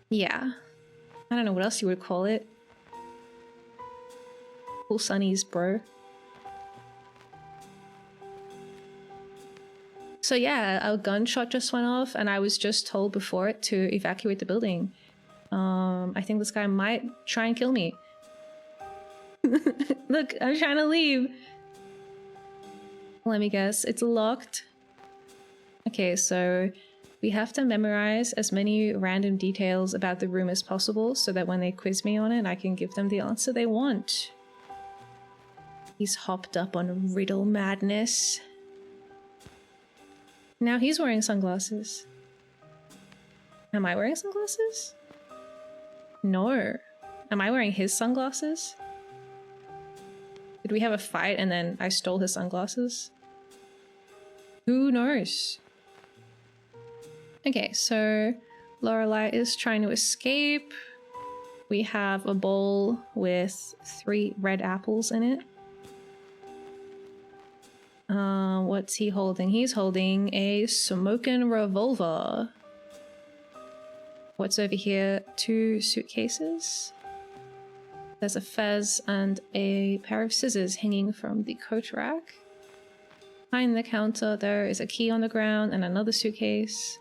Yeah. I don't know what else you would call it. Cool sunnies, bro. So yeah, a gunshot just went off and I was just told before it to evacuate the building. I think this guy might try and kill me. Look, I'm trying to leave. Let me guess, it's locked. Okay, so we have to memorize as many random details about the room as possible so that when they quiz me on it, I can give them the answer they want. He's hopped up on riddle madness. Now he's wearing sunglasses. Am I wearing sunglasses? No. Am I wearing his sunglasses? Did we have a fight and then I stole his sunglasses? Who knows? Okay, so Lorelei is trying to escape. We have a bowl with 3 red apples in it. What's he holding? He's holding a smoking revolver. What's over here? 2 suitcases. There's a fez and a pair of scissors hanging from the coat rack. Behind the counter, there is a key on the ground and another suitcase.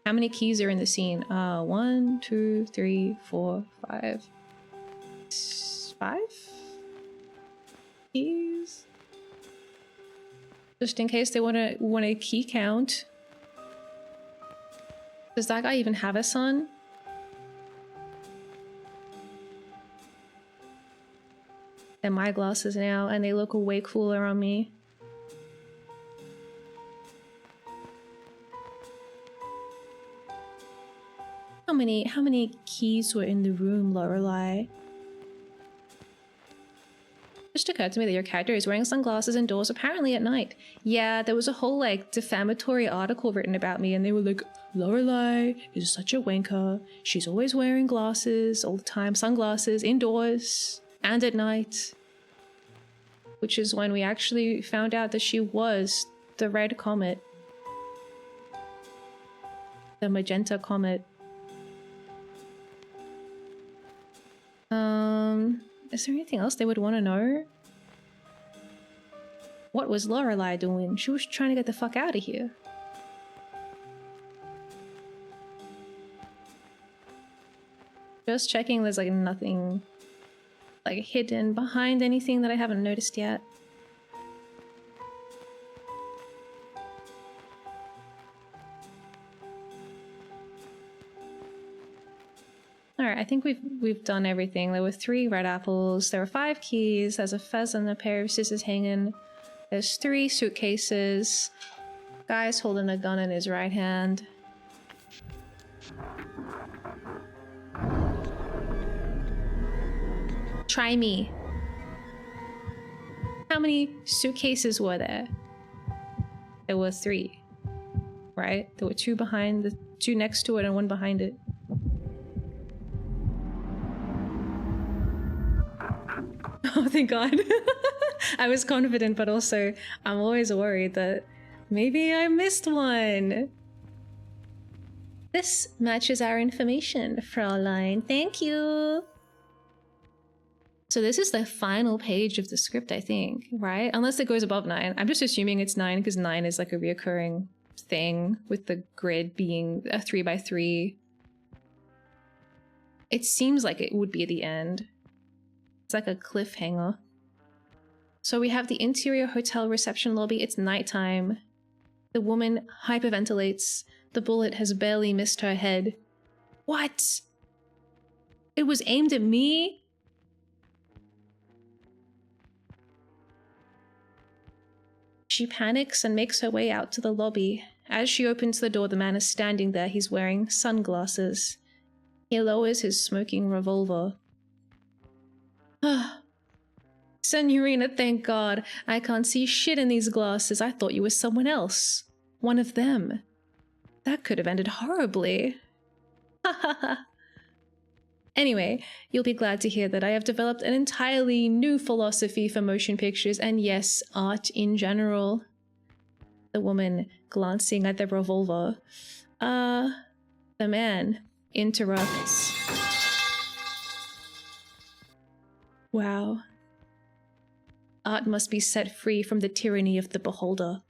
How many keys are in the scene? 1, 2, 3, 4, 5. 5 keys? Just in case they want a key count. Does that guy even have a son? They're my glasses now, and they look way cooler on me. How many keys were in the room, Lorelei? Just occurred to me that your character is wearing sunglasses indoors, apparently at night. Yeah, there was a whole like defamatory article written about me, and they were like, Lorelei is such a wanker. She's always wearing glasses all the time, sunglasses indoors and at night. Which is when we actually found out that she was the red comet. The magenta comet. Is there anything else they would want to know? What was Lorelei doing? She was trying to get the fuck out of here. Just checking there's like nothing like hidden behind anything that I haven't noticed yet. Alright, I think we've done everything. There were 3 red apples, there were 5 keys, there's a fez and a pair of scissors hanging, there's 3 suitcases, guy's holding a gun in his right hand. Try me. How many suitcases were there? There were 3, right? There were 2 behind, the 2 next to it and 1 behind it. Oh, thank God. I was confident, but also I'm always worried that maybe I missed one. This matches our information, Fraulein. Thank you. So this is the final page of the script, I think, right? Unless it goes above 9. I'm just assuming it's 9 because 9 is like a reoccurring thing with the grid being a 3x3. It seems like it would be at the end. It's like a cliffhanger. So we have the interior hotel reception lobby. It's nighttime. The woman hyperventilates. The bullet has barely missed her head. What? It was aimed at me? She panics and makes her way out to the lobby. As she opens the door, the man is standing there. He's wearing sunglasses. He lowers his smoking revolver. Ah, Senorina, thank God. I can't see shit in these glasses. I thought you were someone else. One of them. That could have ended horribly. Ha ha ha. Anyway, you'll be glad to hear that I have developed an entirely new philosophy for motion pictures and yes, art in general. The woman glancing at the revolver. The man interrupts. Wow. Art must be set free from the tyranny of the beholder.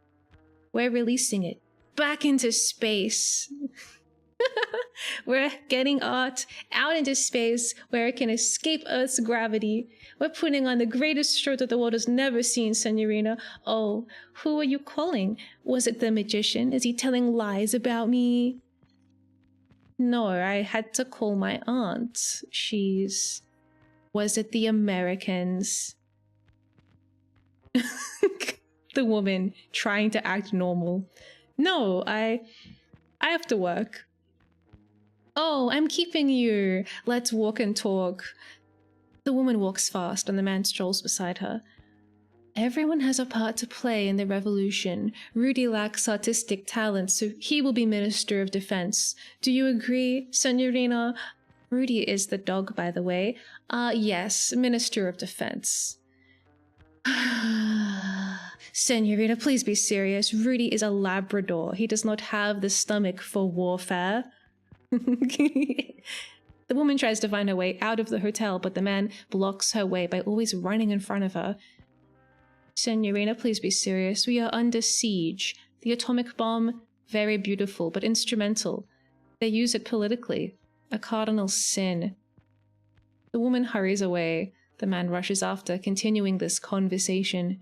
We're releasing it back into space. We're getting art out into space where it can escape Earth's gravity. We're putting on the greatest show that the world has never seen, Senorina. Oh, who are you calling? Was it the magician? Is he telling lies about me? No, I had to call my aunt. She's... Was it the Americans? The woman trying to act normal. No, I have to work. Oh, I'm keeping you. Let's walk and talk. The woman walks fast and the man strolls beside her. Everyone has a part to play in the revolution. Rudy lacks artistic talent, so he will be Minister of Defense. Do you agree, Senorina? Rudy is the dog, by the way. Yes, Minister of Defense. Senorita, please be serious. Rudy is a Labrador. He does not have the stomach for warfare. The woman tries to find her way out of the hotel, but the man blocks her way by always running in front of her. Senorina, please be serious. We are under siege. The atomic bomb, very beautiful, but instrumental. They use it politically. A cardinal sin. The woman hurries away. The man rushes after, continuing this conversation.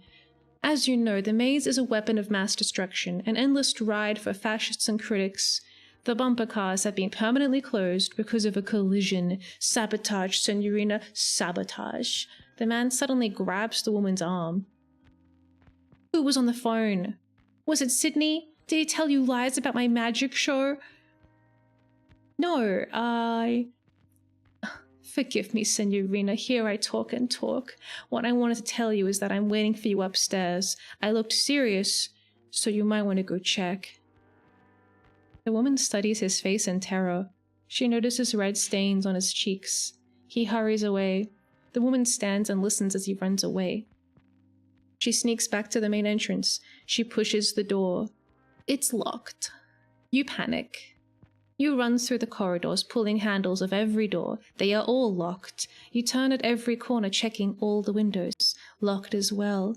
As you know, the maze is a weapon of mass destruction, an endless ride for fascists and critics. The bumper cars have been permanently closed because of a collision. Sabotage, Senorina, sabotage. The man suddenly grabs the woman's arm. Who was on the phone? Was it Sydney? Did he tell you lies about my magic show? No, Forgive me, Senorina. Here I talk and talk. What I wanted to tell you is that I'm waiting for you upstairs. I looked serious, so you might want to go check. The woman studies his face in terror. She notices red stains on his cheeks. He hurries away. The woman stands and listens as he runs away. She sneaks back to the main entrance. She pushes the door. It's locked. You panic. You run through the corridors, pulling handles of every door. They are all locked. You turn at every corner, checking all the windows. Locked as well.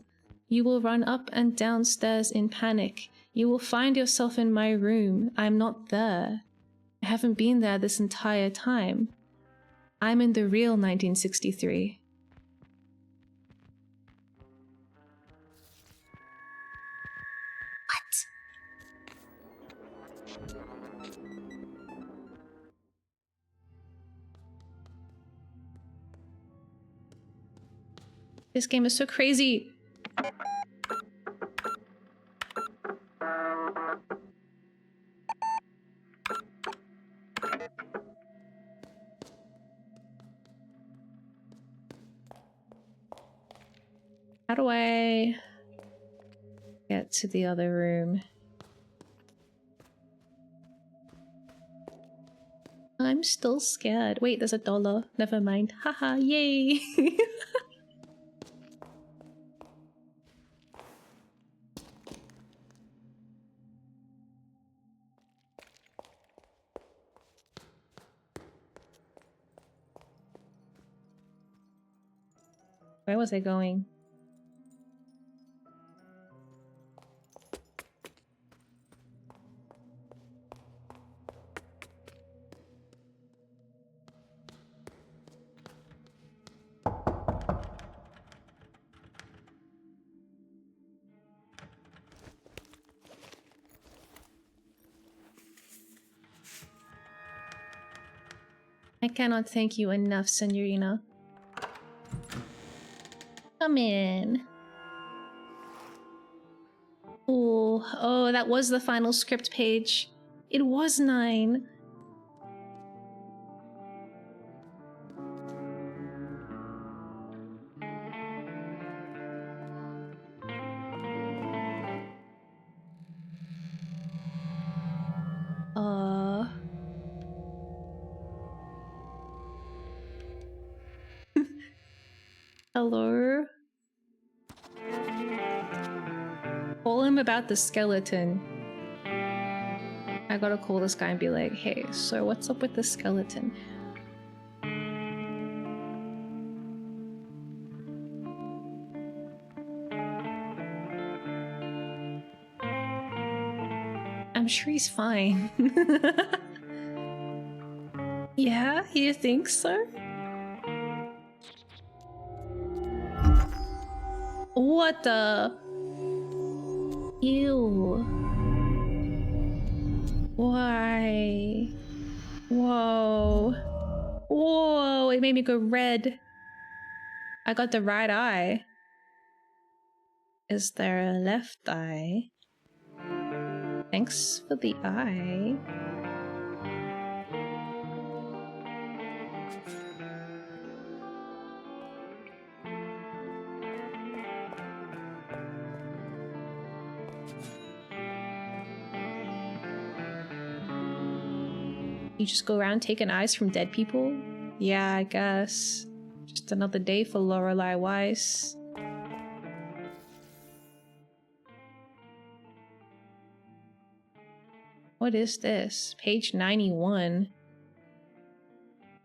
You will run up and downstairs in panic. You will find yourself in my room. I'm not there. I haven't been there this entire time. I'm in the real 1963. This game is so crazy. How do I get to the other room? I'm still scared. Wait, there's $1. Never mind. Haha, yay! Where was I going? I cannot thank you enough, Senorina. Come in. Oh, that was the final script page. It was 9. Hello? Call him about the skeleton. I gotta call this guy and be like, hey, so what's up with the skeleton? I'm sure he's fine. Yeah, you think so? What the? Ew. Why? Whoa. Whoa, it made me go red. I got the right eye. Is there a left eye? Thanks for the eye. You just go around taking eyes from dead people? Yeah, I guess. Just another day for Lorelei Weiss. What is this? Page 91.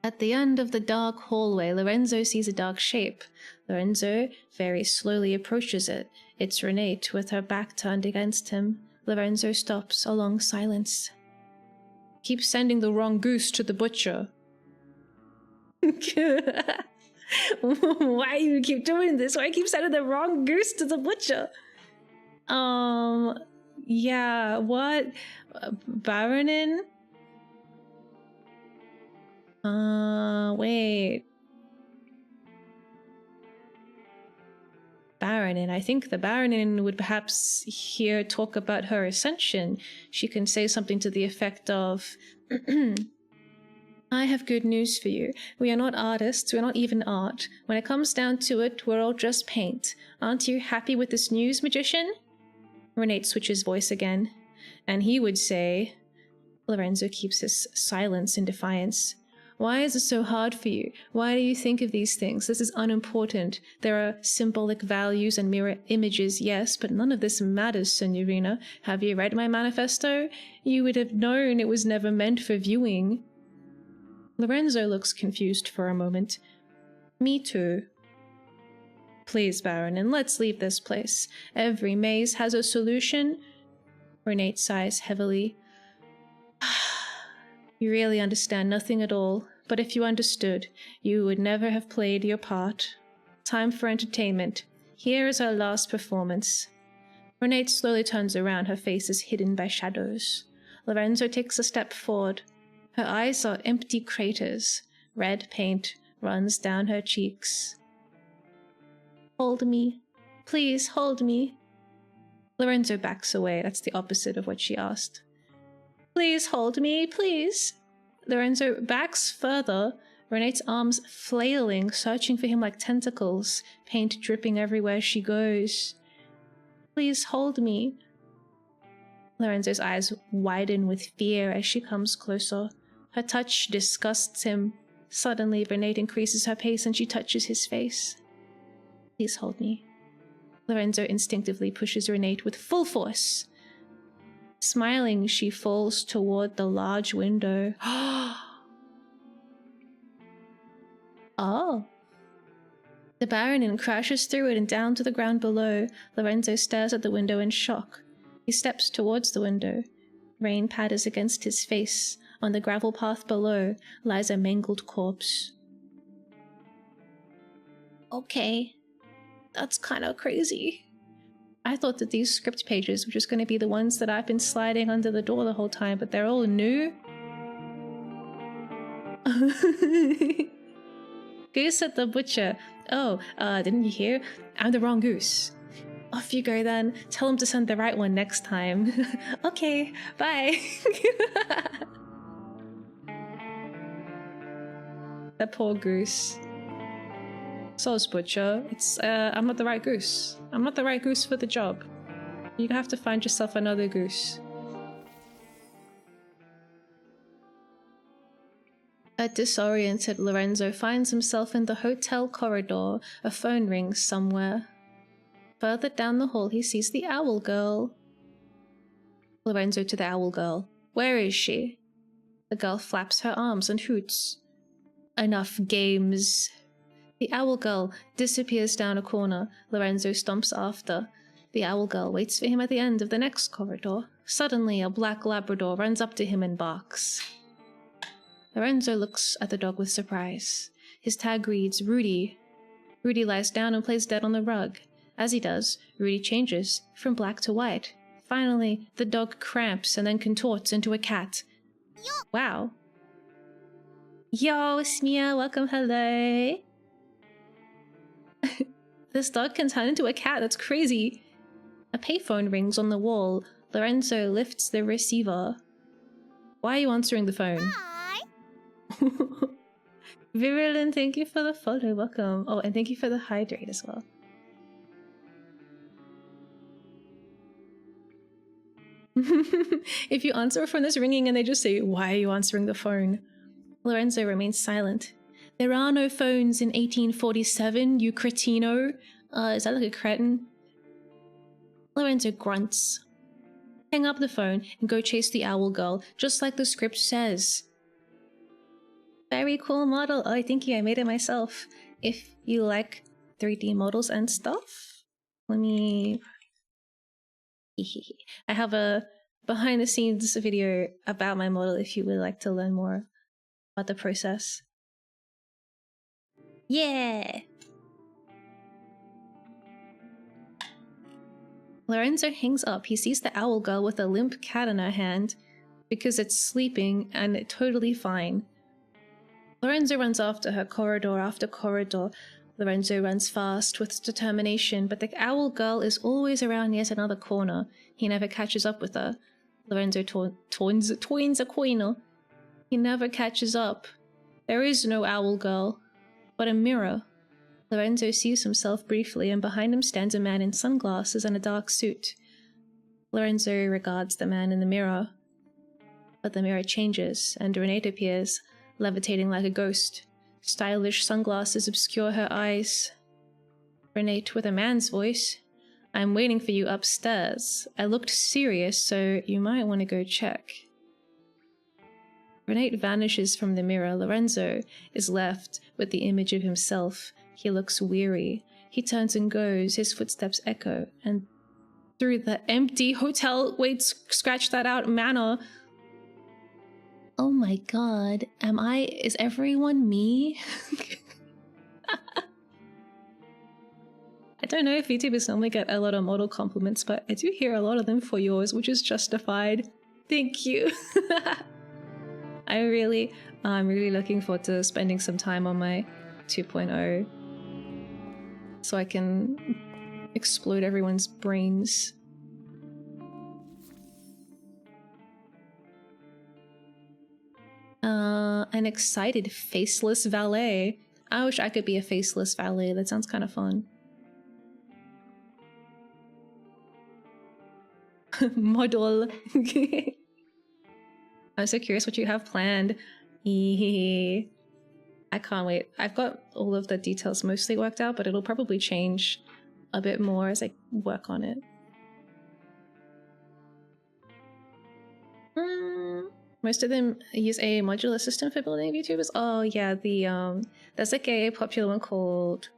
At the end of the dark hallway, Lorenzo sees a dark shape. Lorenzo very slowly approaches it. It's Renate with her back turned against him. Lorenzo stops, a long silence. Keep sending the wrong goose to the butcher. Why you keep doing this? Why keep sending the wrong goose to the butcher? Yeah, what? Baronin? Wait. Baronin. I think the Baronin would perhaps hear talk about her ascension. She can say something to the effect of, I have good news for you. We are not artists, we're not even art. When it comes down to it, we're all just paint. Aren't you happy with this news, magician? Renate switches voice again, and he would say, Lorenzo keeps his silence in defiance. Why is it so hard for you? Why do you think of these things? This is unimportant. There are symbolic values and mirror images, yes, but none of this matters, Signorina. Have you read my manifesto? You would have known it was never meant for viewing. Lorenzo looks confused for a moment. Me too. Please, Baron, and let's leave this place. Every maze has a solution. Renate sighs heavily. You really understand nothing at all, but if you understood, you would never have played your part. Time for entertainment. Here is our last performance. Renate slowly turns around, her face is hidden by shadows. Lorenzo takes a step forward. Her eyes are empty craters. Red paint runs down her cheeks. Hold me. Please, hold me. Lorenzo backs away. That's the opposite of what she asked. Please hold me, please. Lorenzo backs further, Renate's arms flailing, searching for him like tentacles, paint dripping everywhere she goes. Please hold me. Lorenzo's eyes widen with fear as she comes closer. Her touch disgusts him. Suddenly, Renate increases her pace and she touches his face. Please hold me. Lorenzo instinctively pushes Renate with full force. Smiling, she falls toward the large window. Oh. The Baronin crashes through it and down to the ground below. Lorenzo stares at the window in shock. He steps towards the window. Rain patters against his face. On the gravel path below lies a mangled corpse. Okay. That's kind of crazy. I thought that these script pages were just going to be the ones that I've been sliding under the door the whole time, but they're all new. Goose at the butcher. Oh, didn't you hear? I'm the wrong goose. Off you go then. Tell him to send the right one next time. Okay, bye. That poor goose. So's butcher. It's, I'm not the right goose. I'm not the right goose for the job. You have to find yourself another goose. A disoriented Lorenzo finds himself in the hotel corridor. A phone rings somewhere. Further down the hall, he sees the owl girl. Lorenzo to the owl girl. Where is she? The girl flaps her arms and hoots. Enough games. The owl girl disappears down a corner. Lorenzo stomps after. The owl girl waits for him at the end of the next corridor. Suddenly, a black Labrador runs up to him and barks. Lorenzo looks at the dog with surprise. His tag reads Rudy. Rudy lies down and plays dead on the rug. As he does, Rudy changes from black to white. Finally, the dog cramps and then contorts into a cat. Wow. Yo, it's Miya. Welcome, hello. This dog can turn into a cat. That's crazy. A payphone rings on the wall. Lorenzo lifts the receiver. Why are you answering the phone? Hi. Virilin, thank you for the follow. Welcome. Oh, and thank you for the hydrate as well. If you answer a phone that's ringing and they just say, "Why are you answering the phone?" Lorenzo remains silent. "There are no phones in 1847, you cretino." Is that like a cretin? Lorenzo grunts. "Hang up the phone and go chase the owl girl, just like the script says." Very cool model. Oh, thank you. I made it myself. If you like 3D models and stuff, let me... I have a behind the scenes video about my model if you would like to learn more about the process. Yeah! Lorenzo hangs up. He sees the owl girl with a limp cat in her hand because it's sleeping and it's totally fine. Lorenzo runs after her, corridor after corridor. Lorenzo runs fast with determination, but the owl girl is always around yet another corner. He never catches up with her. Lorenzo toins a coiner. He never catches up. There is no owl girl, but a mirror. Lorenzo sees himself briefly, and behind him stands a man in sunglasses and a dark suit. Lorenzo regards the man in the mirror, but the mirror changes, and Renate appears, levitating like a ghost. Stylish sunglasses obscure her eyes. Renate with a man's voice. "I'm waiting for you upstairs. I looked serious, so you might want to go check." Renate vanishes from the mirror. Lorenzo is left with the image of himself. He looks weary. He turns and goes. His footsteps echo, and through the empty hotel, wait, scratch that out, manor. Oh my god, is everyone me? I don't know if VTubers normally get a lot of model compliments, but I do hear a lot of them for yours, which is justified. Thank you. I'm really looking forward to spending some time on my 2.0 so I can explode everyone's brains. An excited faceless valet. I wish I could be a faceless valet. That sounds kind of fun. Model. I'm so curious what you have planned. I can't wait. I've got all of the details mostly worked out, but it'll probably change a bit more as I work on it. Most of them use a modular system for building VTubers. Oh yeah, there's like a popular one called,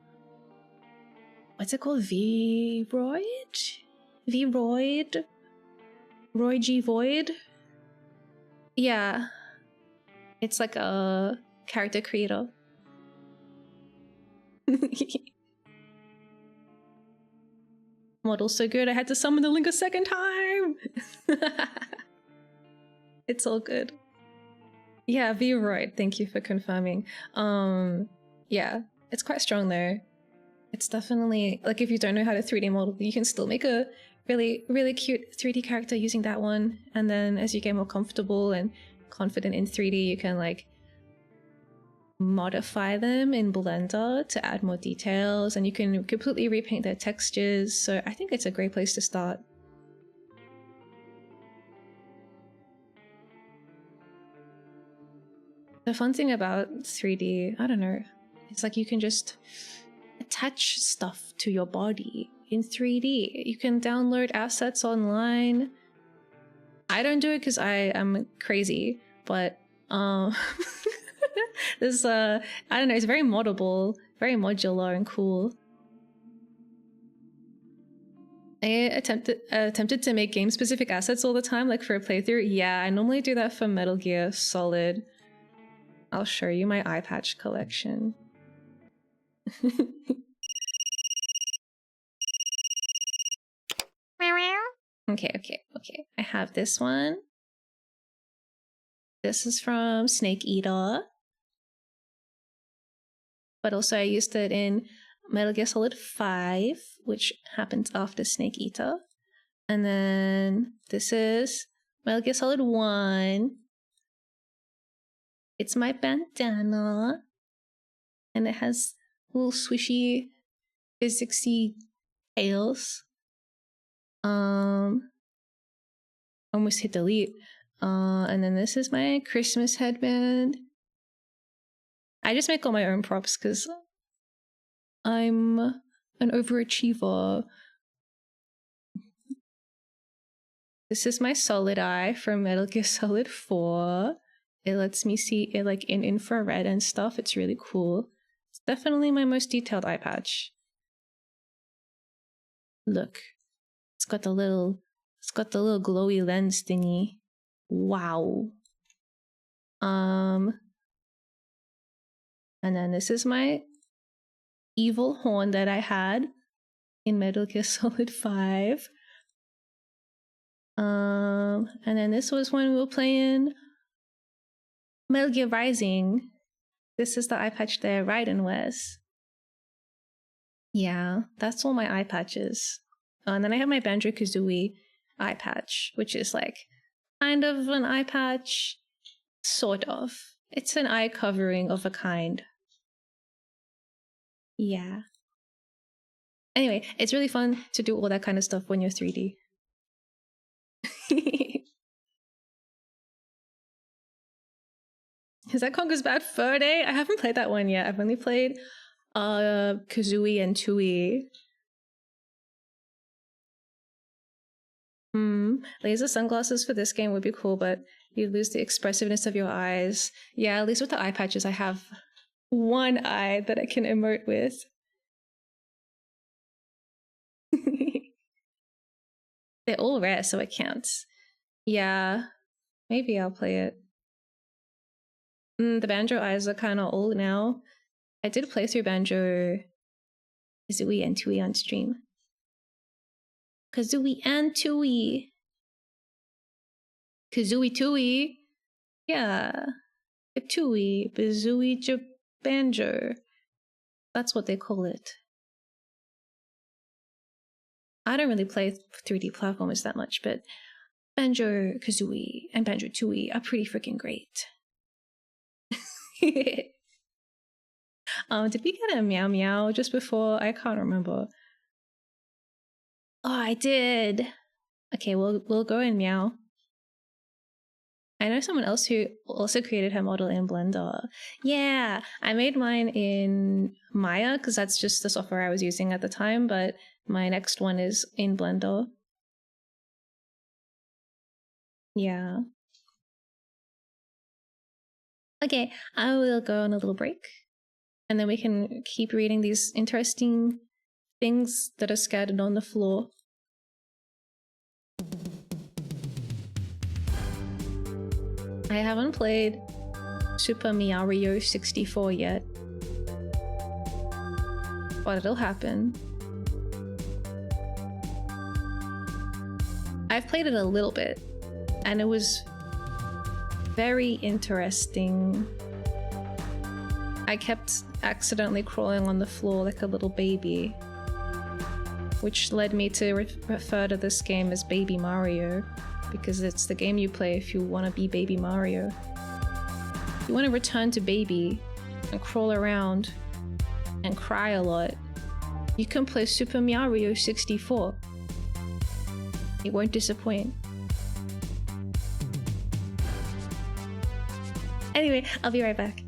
what's it called? Vroid? Roy G Void? Yeah. It's like a character creator. Model's so good I had to summon the link a second time! It's all good. Yeah, Vroid, thank you for confirming. Yeah, it's quite strong though. It's definitely, like, if you don't know how to 3D model, you can still make a really, really cute 3D character using that one. And then as you get more comfortable and confident in 3D, you can like modify them in Blender to add more details, and you can completely repaint their textures. So I think it's a great place to start. The fun thing about 3D, I don't know, it's like you can just attach stuff to your body in 3D. You can download assets online. I don't do it because I am crazy, but this I don't know, it's very moddable, very modular and cool. I attempted to make game specific assets all the time, like for a playthrough. Yeah, I normally do that for Metal Gear Solid. I'll show you my eye patch collection. Okay. I have this one. This is from Snake Eater. But also I used it in Metal Gear Solid 5, which happens after Snake Eater. And then this is Metal Gear Solid 1. It's my bandana. And it has little swishy, physicsy tails. Almost hit delete. And then this is my Christmas headband. I just make all my own props because I'm an overachiever. This is my solid eye from Metal Gear Solid 4. It lets me see it like in infrared and stuff. It's really cool. It's definitely my most detailed eye patch. Look. It's got the little glowy lens thingy. Wow. And then this is my evil horn that I had in Metal Gear Solid 5. And then this was when we were playing Metal Gear Rising. This is the eye patch there, Raiden wears. Yeah, that's all my eye patches. And then I have my Banjo-Kazooie eye patch, which is like kind of an eye patch, sort of. It's an eye covering of a kind. Yeah. Anyway, it's really fun to do all that kind of stuff when you're 3D. Is that Conker's Bad Fur Day? I haven't played that one yet. I've only played Kazooie and Tooie. Laser sunglasses for this game would be cool, but you lose the expressiveness of your eyes. Yeah, at least with the eye patches, I have one eye that I can emote with. They're all rare, so I can't. Yeah, maybe I'll play it. The Banjo eyes are kind of old now. I did play through Banjo, Kazooie and Tooie on stream. Kazooie and Tooie. Kazooie Tooie. Yeah. Tooie. Bazooie Banjo. That's what they call it. I don't really play 3D platformers that much, but Banjo Kazooie and Banjo Tooie are pretty freaking great. Did we get a meow meow just before? I can't remember. Oh, I did. Okay, we'll go and meow. I know someone else who also created her model in Blender. Yeah, I made mine in Miya because that's just the software I was using at the time, but my next one is in Blender. Yeah. Okay, I will go on a little break. And then we can keep reading these interesting things that are scattered on the floor. I haven't played Super Mario 64 yet, but it'll happen. I've played it a little bit, and it was very interesting. I kept accidentally crawling on the floor like a little baby, which led me to refer to this game as Baby Mario, because it's the game you play if you want to be Baby Mario. If you want to return to baby and crawl around and cry a lot, you can play Super Mario 64. It won't disappoint. Anyway, I'll be right back.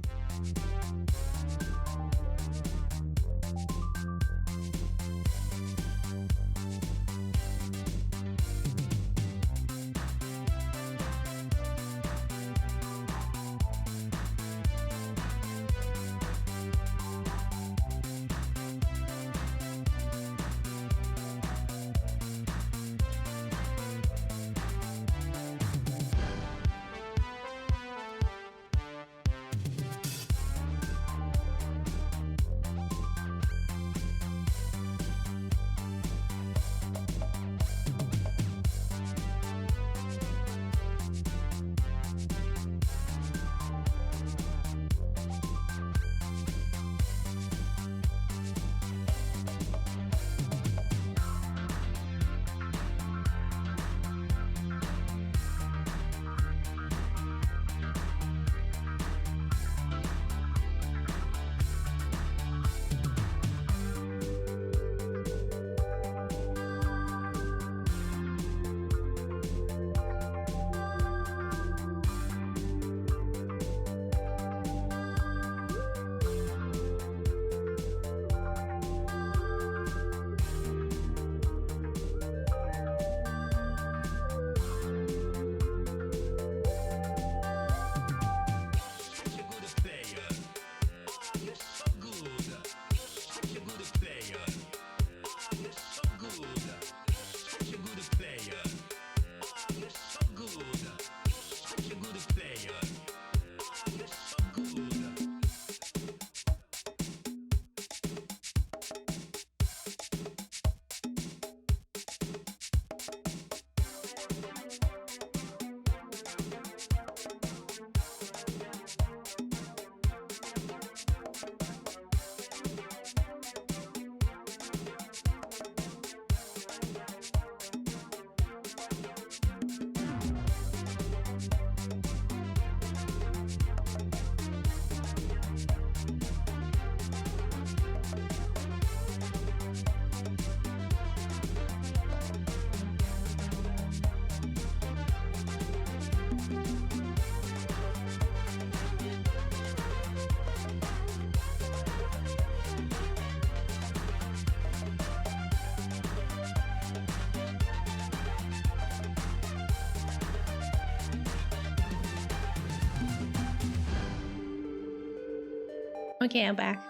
Okay, I'm back.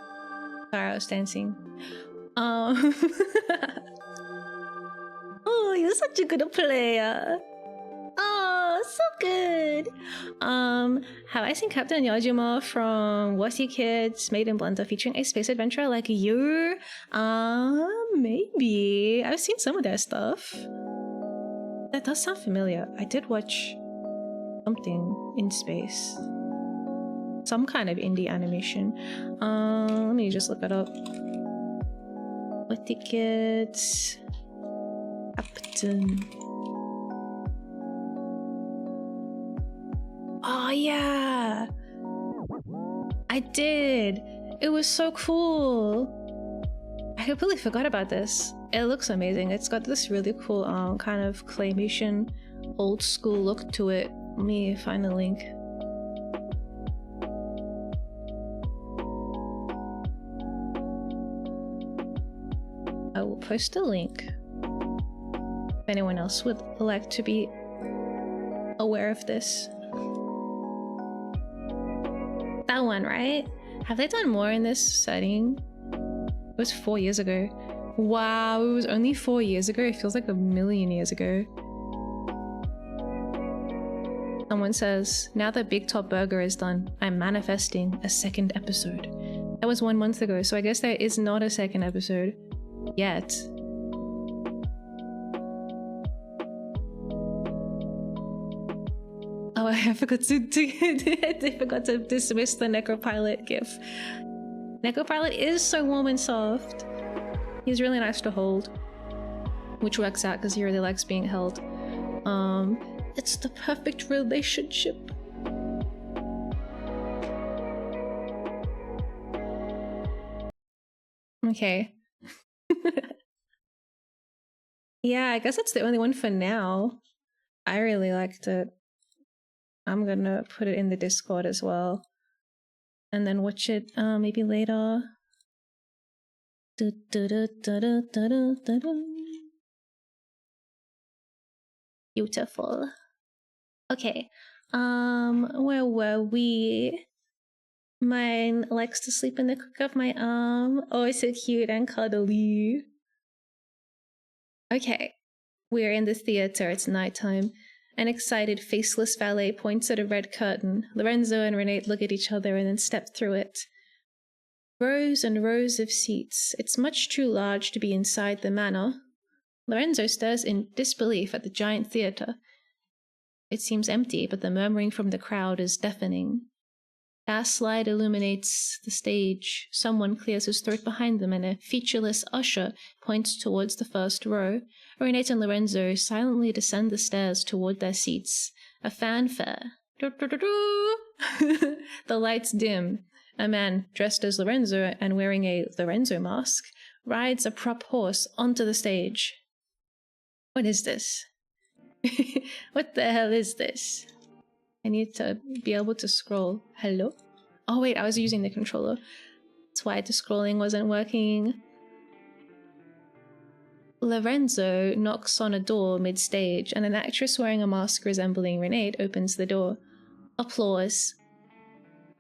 Sorry, I was dancing. Oh, you're such a good player. Oh, so good. Have I seen Captain Yajima from VSeeKids Made in Blender featuring a space adventurer like you? Maybe. I've seen some of their stuff. That does sound familiar. I did watch something in space. Some kind of indie animation. Let me just look it up. VSeeKids Captain. Oh yeah, I did. It was so cool. I completely forgot about this. It looks amazing. It's got this really cool kind of claymation old school look to it. Let me find the link. I will post a link if anyone else would like to be aware of this. That one, right? Have they done more in this setting? It was 4 years ago. Wow, it was only 4 years ago. It feels like a million years ago. Someone says, now that Big Top Burger is done, I'm manifesting a second episode. That was 1 month ago, so I guess there is not a second episode yet. Oh, I forgot to I forgot to dismiss the Necropilot gif. Necropilot is so warm and soft. He's really nice to hold, which works out because he really likes being held. It's the perfect relationship. Okay. Yeah, I guess that's the only one for now. I really liked it. I'm gonna put it in the Discord as well. And then watch it maybe later. Beautiful. Okay. Where were we? Mine likes to sleep in the crook of my arm. Oh, so cute and cuddly. Okay. We're in the theater. It's nighttime. An excited, faceless valet points at a red curtain. Lorenzo and Renate look at each other and then step through it. Rows and rows of seats. It's much too large to be inside the manor. Lorenzo stares in disbelief at the giant theater. It seems empty, but the murmuring from the crowd is deafening. Gaslight illuminates the stage. Someone clears his throat behind them, and a featureless usher points towards the first row. Renate and Lorenzo silently descend the stairs toward their seats. A fanfare. The lights dim. A man dressed as Lorenzo and wearing a Lorenzo mask rides a prop horse onto the stage. What is this? What the hell is this? I need to be able to scroll. Hello? Oh wait, I was using the controller. That's why the scrolling wasn't working. Lorenzo knocks on a door mid-stage, and an actress wearing a mask resembling Renate opens the door. Applause.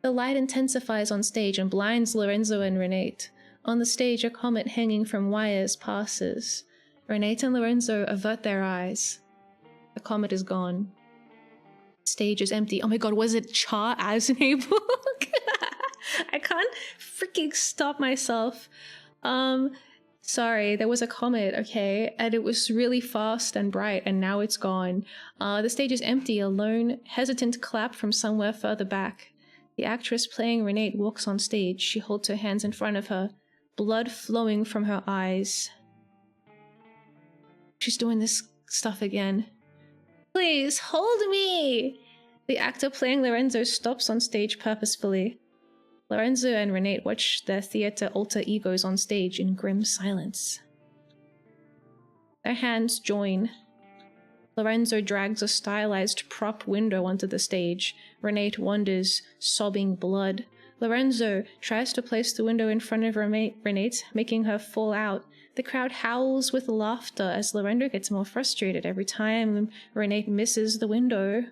The light intensifies on stage and blinds Lorenzo and Renate. On the stage, a comet hanging from wires passes. Renate and Lorenzo avert their eyes. The comet is gone. Stage is empty. Oh my god, was it Cha as an A-book? I can't freaking stop myself. Sorry, there was a comet, okay? And it was really fast and bright, and now it's gone. The stage is empty. A lone, hesitant clap from somewhere further back. The actress playing Renate walks on stage. She holds her hands in front of her, blood flowing from her eyes. She's doing this stuff again. Please, hold me! The actor playing Lorenzo stops on stage purposefully. Lorenzo and Renate watch their theater alter egos on stage in grim silence. Their hands join. Lorenzo drags a stylized prop window onto the stage. Renate wanders, sobbing blood. Lorenzo tries to place the window in front of Renate, making her fall out. The crowd howls with laughter as Lorenzo gets more frustrated every time Renate misses the window.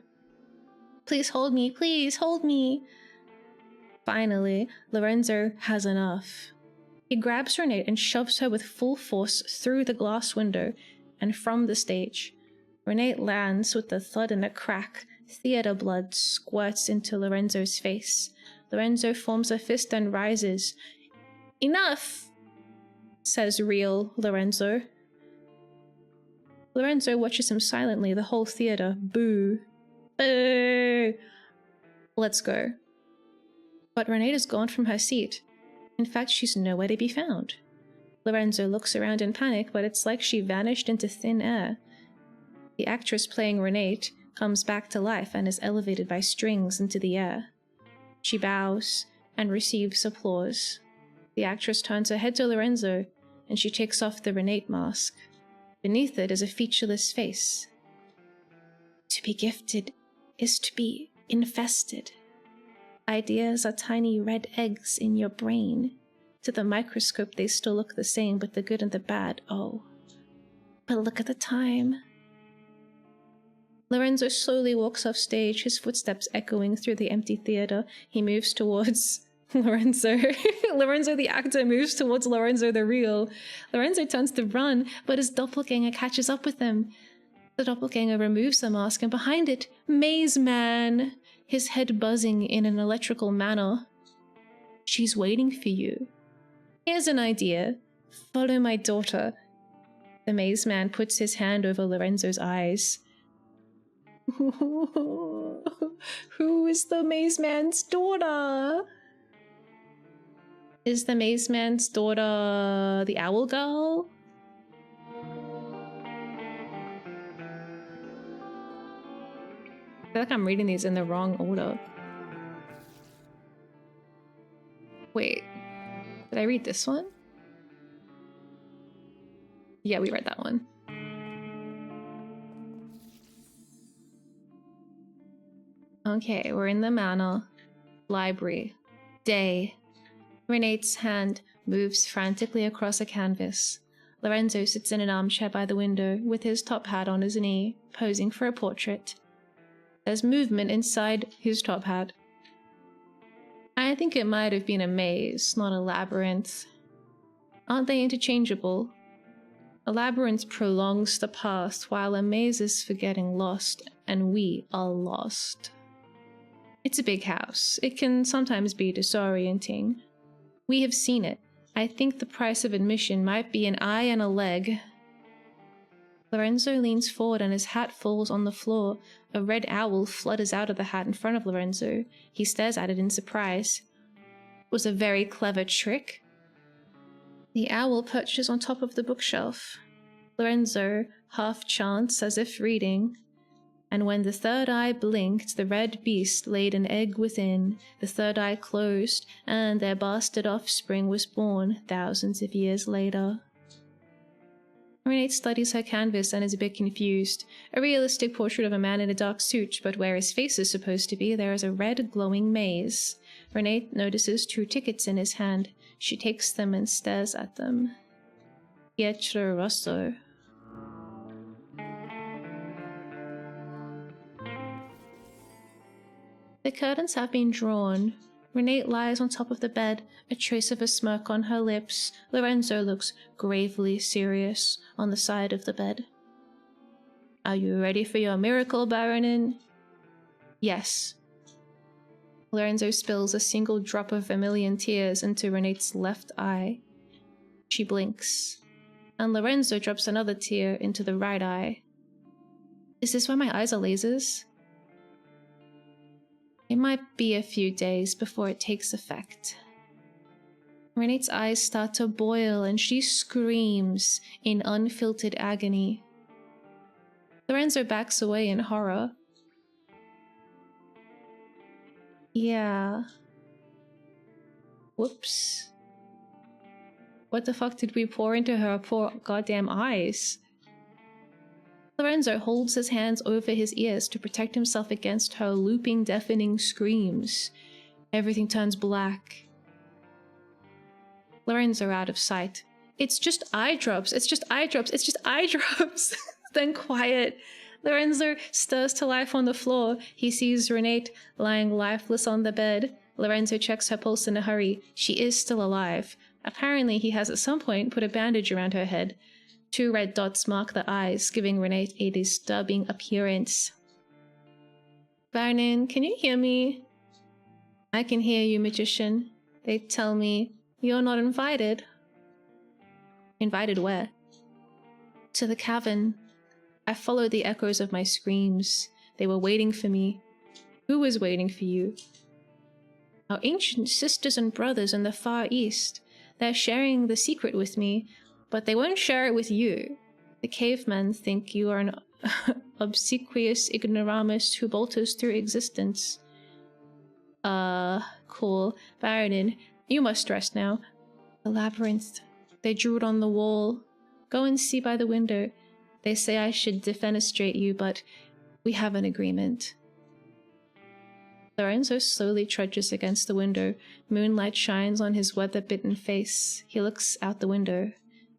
Please hold me, please hold me. Finally, Lorenzo has enough. He grabs Renee and shoves her with full force through the glass window and from the stage. Renee lands with a thud and a crack. Theater blood squirts into Lorenzo's face. Lorenzo forms a fist and rises. "Enough!" says real Lorenzo. Lorenzo watches him silently, the whole theater. Boo. Boo! Let's go. But Renee is gone from her seat. In fact, she's nowhere to be found. Lorenzo looks around in panic, but it's like she vanished into thin air. The actress playing Renee comes back to life and is elevated by strings into the air. She bows and receives applause. The actress turns her head to Lorenzo, and she takes off the Renee mask. Beneath it is a featureless face. To be gifted is to be infested. Ideas are tiny red eggs in your brain. To the microscope they still look the same, but the good and the bad, oh. But look at the time. Lorenzo slowly walks off stage, his footsteps echoing through the empty theater. He moves towards Lorenzo. Lorenzo the actor moves towards Lorenzo the real. Lorenzo turns to run, but his doppelganger catches up with him. The doppelganger removes the mask, and behind it, Maze Man, his head buzzing in an electrical manner. She's waiting for you. Here's an idea. Follow my daughter. The Maze Man puts his hand over Lorenzo's eyes. Who is the Maze Man's daughter? Is the Maze Man's daughter the Owl Girl? I feel like I'm reading these in the wrong order. Wait, did I read this one? Yeah, we read that one. Okay, we're in the manor. Library. Day. Renate's hand moves frantically across a canvas. Lorenzo sits in an armchair by the window with his top hat on his knee, posing for a portrait. There's movement inside his top hat. I think it might have been a maze, not a labyrinth. Aren't they interchangeable? A labyrinth prolongs the past, while a maze is for getting lost, and we are lost. It's a big house. It can sometimes be disorienting. We have seen it. I think the price of admission might be an eye and a leg. Lorenzo leans forward and his hat falls on the floor. A red owl flutters out of the hat in front of Lorenzo. He stares at it in surprise. It was a very clever trick. The owl perches on top of the bookshelf. Lorenzo half chants as if reading. And when the third eye blinked, the red beast laid an egg within. The third eye closed, and their bastard offspring was born thousands of years later. Renate studies her canvas and is a bit confused. A realistic portrait of a man in a dark suit, but where his face is supposed to be, there is a red glowing maze. Renate notices 2 tickets in his hand. She takes them and stares at them. Pietro Rosso. The curtains have been drawn. Renate lies on top of the bed, a trace of a smirk on her lips. Lorenzo looks gravely serious on the side of the bed. Are you ready for your miracle, Baronin? Yes. Lorenzo spills a single drop of vermilion tears into Renate's left eye. She blinks, and Lorenzo drops another tear into the right eye. Is this why my eyes are lasers? It might be a few days before it takes effect. Renate's eyes start to boil and she screams in unfiltered agony. Lorenzo backs away in horror. Yeah. Whoops. What the fuck did we pour into her poor goddamn eyes? Lorenzo holds his hands over his ears to protect himself against her looping, deafening screams. Everything turns black. Lorenzo out of sight. It's just eye drops. It's just eye drops. It's just eye drops. Then quiet. Lorenzo stirs to life on the floor. He sees Renate lying lifeless on the bed. Lorenzo checks her pulse in a hurry. She is still alive. Apparently he has at some point put a bandage around her head. 2 red dots mark the eyes, giving Renee a disturbing appearance. Vnyan, can you hear me? I can hear you, magician. They tell me you're not invited. Invited where? To the cavern. I followed the echoes of my screams. They were waiting for me. Who was waiting for you? Our ancient sisters and brothers in the Far East. They're sharing the secret with me, but they won't share it with you. The cavemen think you are an obsequious ignoramus who bolters through existence. Cool. Vnyan, you must rest now. The labyrinth. They drew it on the wall. Go and see by the window. They say I should defenestrate you, but we have an agreement. Lorenzo slowly trudges against the window. Moonlight shines on his weather-bitten face. He looks out the window.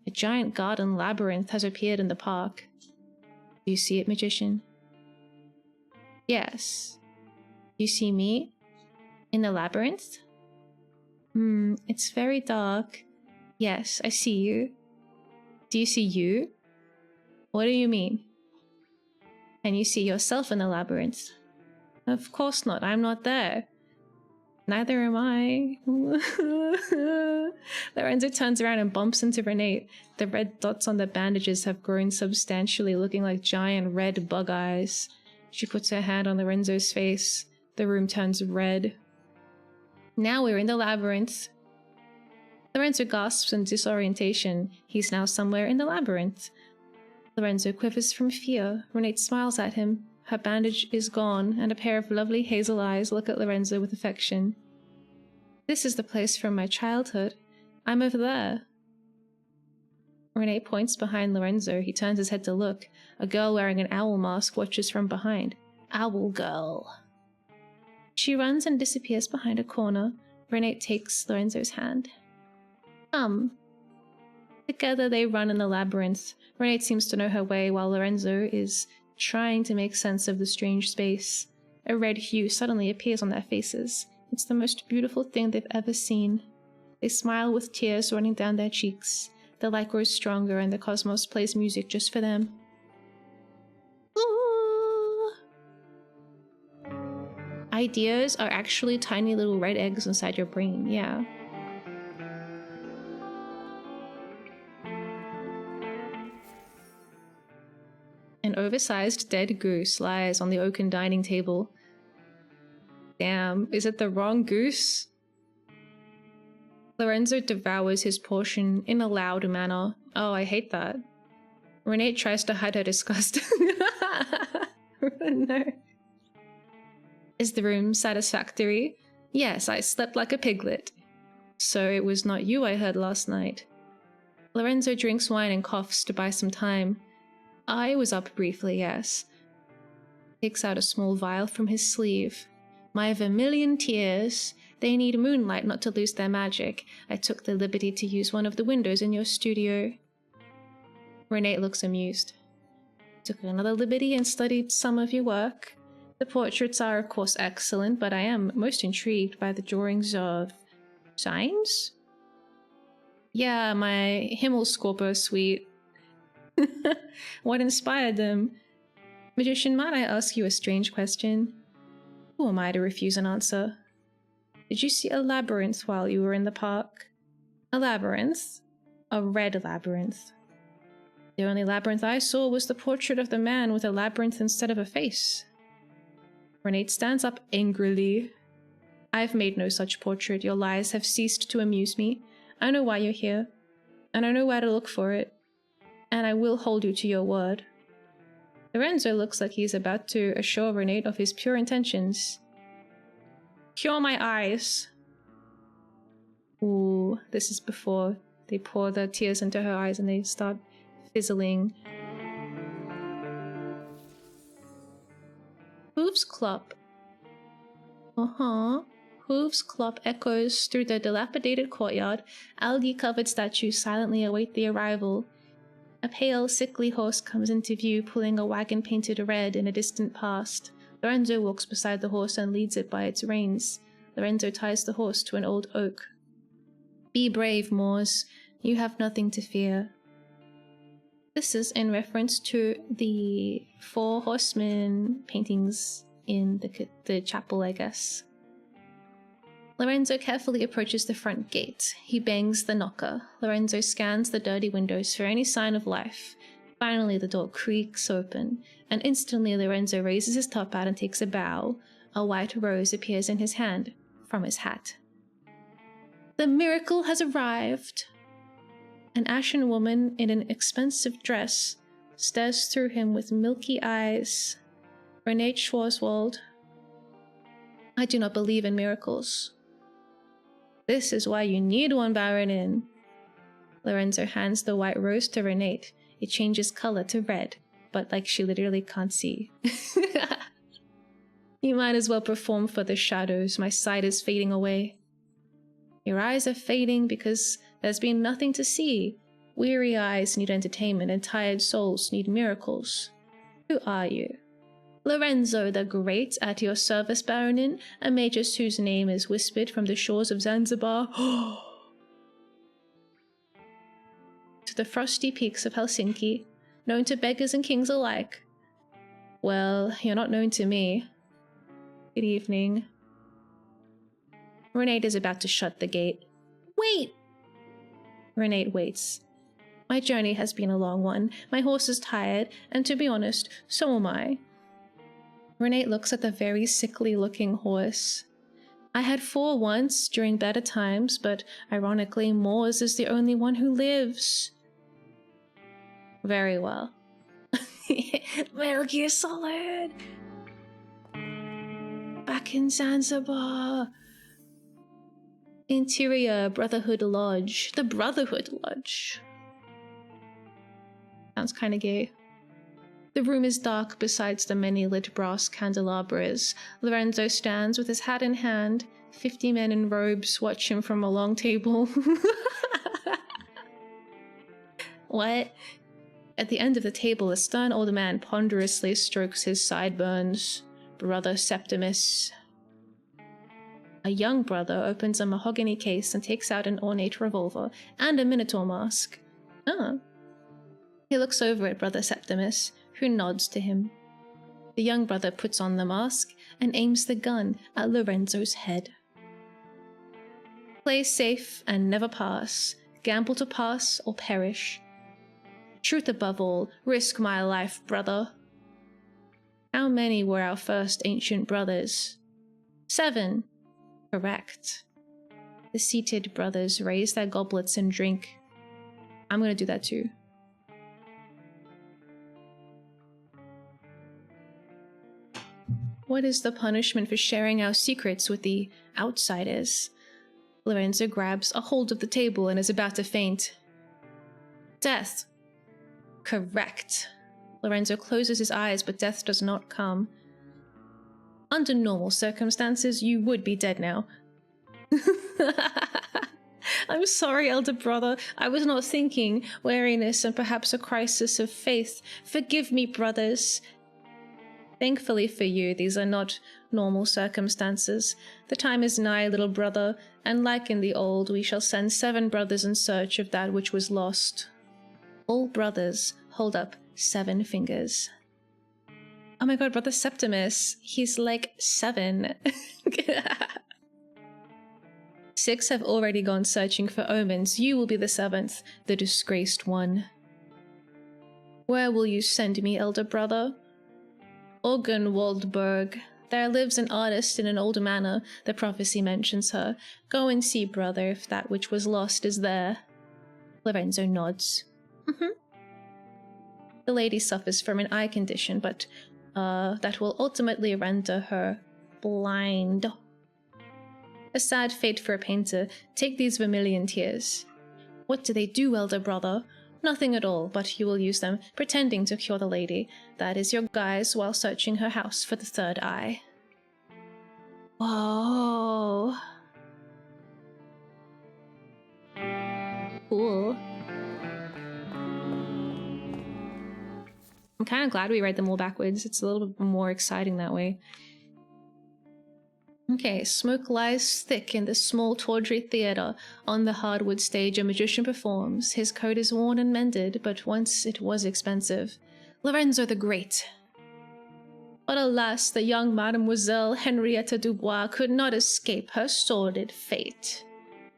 A giant garden labyrinth has appeared in the park. Do you see it, magician? Yes. Do you see me? In the labyrinth? It's very dark. Yes, I see you. Do you see you? What do you mean? Can you see yourself in the labyrinth? Of course not, I'm not there. Neither am I. Lorenzo turns around and bumps into Renee. The red dots on the bandages have grown substantially, looking like giant red bug eyes. She puts her hand on Lorenzo's face. The room turns red. Now we're in the labyrinth. Lorenzo gasps in disorientation. He's now somewhere in the labyrinth. Lorenzo quivers from fear. Renee smiles at him. Her bandage is gone, and a pair of lovely hazel eyes look at Lorenzo with affection. This is the place from my childhood. I'm over there. Renee points behind Lorenzo. He turns his head to look. A girl wearing an owl mask watches from behind. Owl girl. She runs and disappears behind a corner. Renee takes Lorenzo's hand. Come. Together they run in the labyrinth. Renee seems to know her way while Lorenzo is trying to make sense of the strange space. A red hue suddenly appears on their faces. It's the most beautiful thing they've ever seen. They smile with tears running down their cheeks. The light grows stronger and the cosmos plays music just for them. Ooh. Ideas are actually tiny little red eggs inside your brain, yeah. An oversized dead goose lies on the oaken dining table. Damn, is it the wrong goose? Lorenzo devours his portion in a loud manner. Oh, I hate that. Renee tries to hide her disgust. No. Is the room satisfactory? Yes, I slept like a piglet. So it was not you I heard last night. Lorenzo drinks wine and coughs to buy some time. I was up briefly, yes. Takes out a small vial from his sleeve. My vermilion tears. They need moonlight not to lose their magic. I took the liberty to use one of the windows in your studio. Renee looks amused. Took another liberty and studied some of your work. The portraits are of course excellent, but I am most intrigued by the drawings of... signs? Yeah, my Himmelskorper suite. What inspired them? Magician, might I ask you a strange question? Who am I to refuse an answer? Did you see a labyrinth while you were in the park? A labyrinth? A red labyrinth. The only labyrinth I saw was the portrait of the man with a labyrinth instead of a face. Renate stands up angrily. I've made no such portrait. Your lies have ceased to amuse me. I know why you're here, and I know where to look for it. And I will hold you to your word. Lorenzo looks like he's about to assure Renate of his pure intentions. Cure my eyes. Ooh, this is before they pour the tears into her eyes and they start fizzling. Hooves clop. Hooves clop echoes through the dilapidated courtyard. Algae-covered statues silently await the arrival. A pale, sickly horse comes into view, pulling a wagon painted red in a distant past. Lorenzo walks beside the horse and leads it by its reins. Lorenzo ties the horse to an old oak. Be brave, Moors. You have nothing to fear. This is in reference to the 4 horsemen paintings in the chapel, I guess. Lorenzo carefully approaches the front gate. He bangs the knocker. Lorenzo scans the dirty windows for any sign of life. Finally, the door creaks open, and instantly Lorenzo raises his top hat and takes a bow. A white rose appears in his hand from his hat. The miracle has arrived! An ashen woman in an expensive dress stares through him with milky eyes. Renate Schwarzwald. I do not believe in miracles. This is why you need one, Baronin. Lorenzo hands the white rose to Renate. It changes color to red, but like she literally can't see. You might as well perform for the shadows. My sight is fading away. Your eyes are fading because there's been nothing to see. Weary eyes need entertainment and tired souls need miracles. Who are you? Lorenzo the Great, at your service, Baronin, a magus whose name is whispered from the shores of Zanzibar to the frosty peaks of Helsinki, known to beggars and kings alike. Well, you're not known to me. Good evening. Renate is about to shut the gate. Wait! Renate waits. My journey has been a long one. My horse is tired, and to be honest, so am I. Renate looks at the very sickly-looking horse. I had 4 once, during better times, but ironically, Moors is the only one who lives. Very well. Metal Gear Solid! Back in Zanzibar. Interior Brotherhood Lodge. The Brotherhood Lodge. Sounds kinda gay. The room is dark besides the many lit brass candelabras. Lorenzo stands with his hat in hand. 50 men in robes watch him from a long table. What? At the end of the table, a stern old man ponderously strokes his sideburns. Brother Septimus. A young brother opens a mahogany case and takes out an ornate revolver and a minotaur mask. Ah. He looks over at Brother Septimus, who nods to him. The young brother puts on the mask and aims the gun at Lorenzo's head. Play safe and never pass. Gamble to pass or perish. Truth above all, risk my life, brother. How many were our first ancient brothers? 7. Correct. The seated brothers raise their goblets and drink. I'm gonna do that too. What is the punishment for sharing our secrets with the outsiders? Lorenzo grabs a hold of the table and is about to faint. Death. Correct. Lorenzo closes his eyes, but death does not come. Under normal circumstances, you would be dead now. I'm sorry, elder brother. I was not thinking. Wariness and perhaps a crisis of faith. Forgive me, brothers. Thankfully for you, these are not normal circumstances. The time is nigh, little brother, and like in the old, we shall send 7 brothers in search of that which was lost. All brothers hold up 7 fingers. Oh my god, Brother Septimus, he's like 7. 6 have already gone searching for omens. You will be the 7th, the disgraced one. Where will you send me, elder brother? Ogenwaldberg. There lives an artist in an old manor. The prophecy mentions her. Go and see, brother, if that which was lost is there. Lorenzo nods. The lady suffers from an eye condition, but that will ultimately render her blind. A sad fate for a painter. Take these vermilion tears. What do they do, elder brother? Nothing at all, but you will use them, pretending to cure the lady. That is your guise while searching her house for the 3rd eye. Whoa. Cool. I'm kind of glad we read them all backwards. It's a little bit more exciting that way. Okay, smoke lies thick in the small tawdry theatre. On the hardwood stage a magician performs. His coat is worn and mended, but once it was expensive. Lorenzo the Great. But alas, the young Mademoiselle Henrietta Dubois could not escape her sordid fate.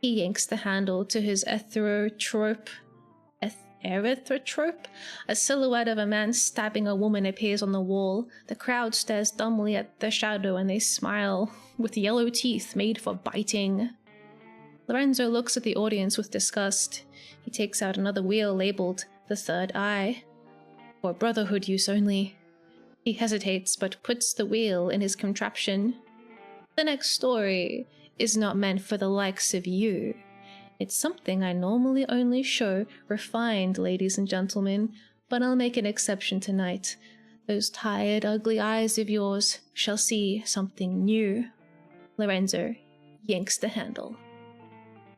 He yanks the handle to his erythrotrope. A silhouette of a man stabbing a woman appears on the wall. The crowd stares dumbly at the shadow and they smile, with yellow teeth made for biting. Lorenzo looks at the audience with disgust. He takes out another wheel labeled The Third Eye. For brotherhood use only. He hesitates but puts the wheel in his contraption. The next story is not meant for the likes of you. It's something I normally only show refined ladies and gentlemen, but I'll make an exception tonight. Those tired, ugly eyes of yours shall see something new. Lorenzo yanks the handle.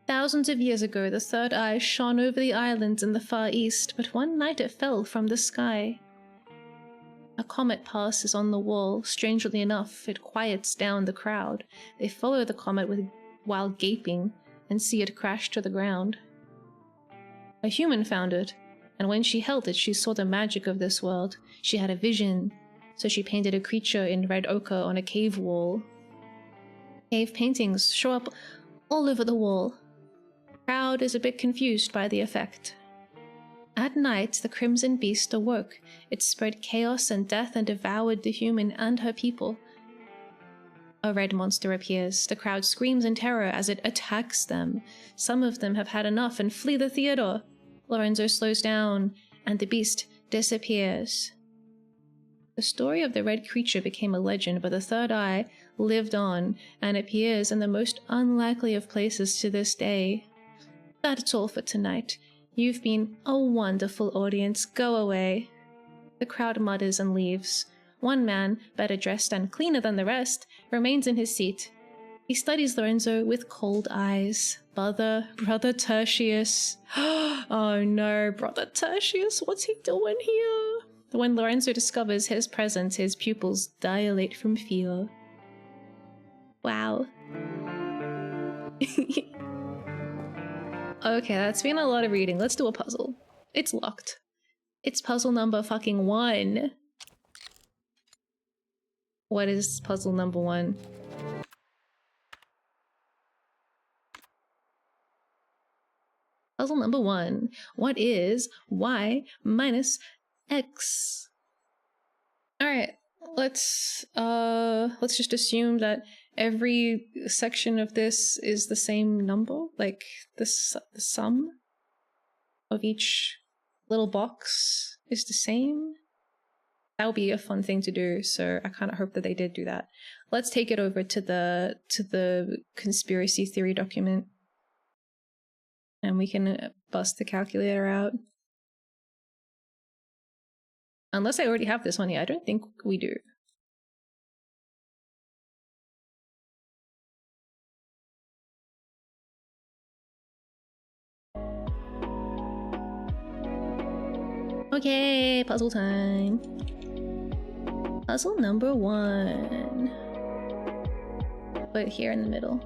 Thousands of years ago, the third eye shone over the islands in the far east, but one night it fell from the sky. A comet passes on the wall. Strangely enough, it quiets down the crowd. They follow the comet while gaping, and see it crash to the ground. A human found it, and when she held it, she saw the magic of this world. She had a vision, so she painted a creature in red ochre on a cave wall. Cave paintings show up all over the wall. The crowd is a bit confused by the effect. At night, the Crimson Beast awoke. It spread chaos and death and devoured the human and her people. A red monster appears. The crowd screams in terror as it attacks them. Some of them have had enough and flee the theater. Lorenzo slows down, and the beast disappears. The story of the red creature became a legend, but the third eye lived on and appears in the most unlikely of places to this day. That's all for tonight. You've been a wonderful audience. Go away. The crowd mutters and leaves. One man, better dressed and cleaner than the rest, remains in his seat. He studies Lorenzo with cold eyes. Brother Tertius. Oh no, Brother Tertius, what's he doing here? When Lorenzo discovers his presence, his pupils dilate from fear. Wow. Okay, that's been a lot of reading. Let's do a puzzle. It's locked. It's puzzle number fucking 1. What is puzzle number 1? Puzzle number 1. What is y minus x? Alright, let's just assume that every section of this is the same number, like the sum of each little box is the same. That would be a fun thing to do, so I kind of hope that they did do that. Let's take it over to the conspiracy theory document, and we can bust the calculator out. Unless I already have this one here, I don't think we do. Okay, puzzle time. Puzzle number 1. Put it here in the middle.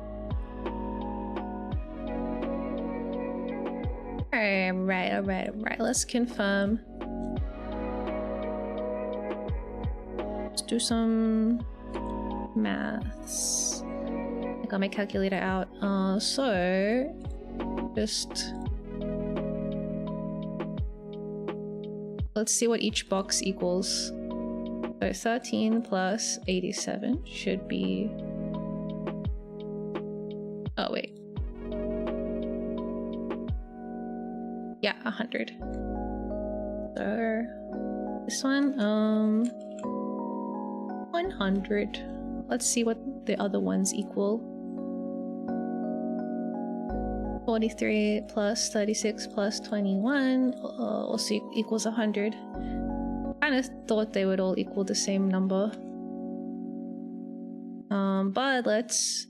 Alright. Let's confirm. Let's do some maths. I got my calculator out. So just let's see what each box equals. So 13 plus 87 should be... Oh, wait. Yeah, 100. So this one, 100. Let's see what the other ones equal. 43 plus 36 plus 21 also equals 100. Kind of thought they would all equal the same number. But let's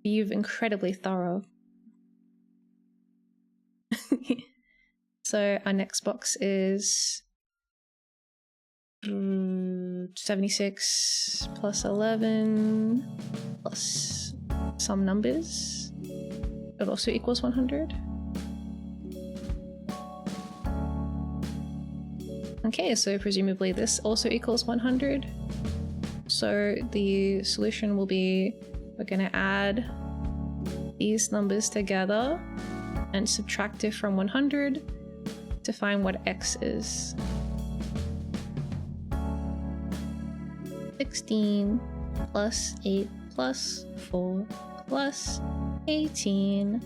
be incredibly thorough. So our next box is 20. 76 plus 11 plus some numbers. It also equals 100. Okay, so presumably this also equals 100. So the solution will be, we're gonna add these numbers together and subtract it from 100 to find what x is. 16 plus 8 plus 4 plus 18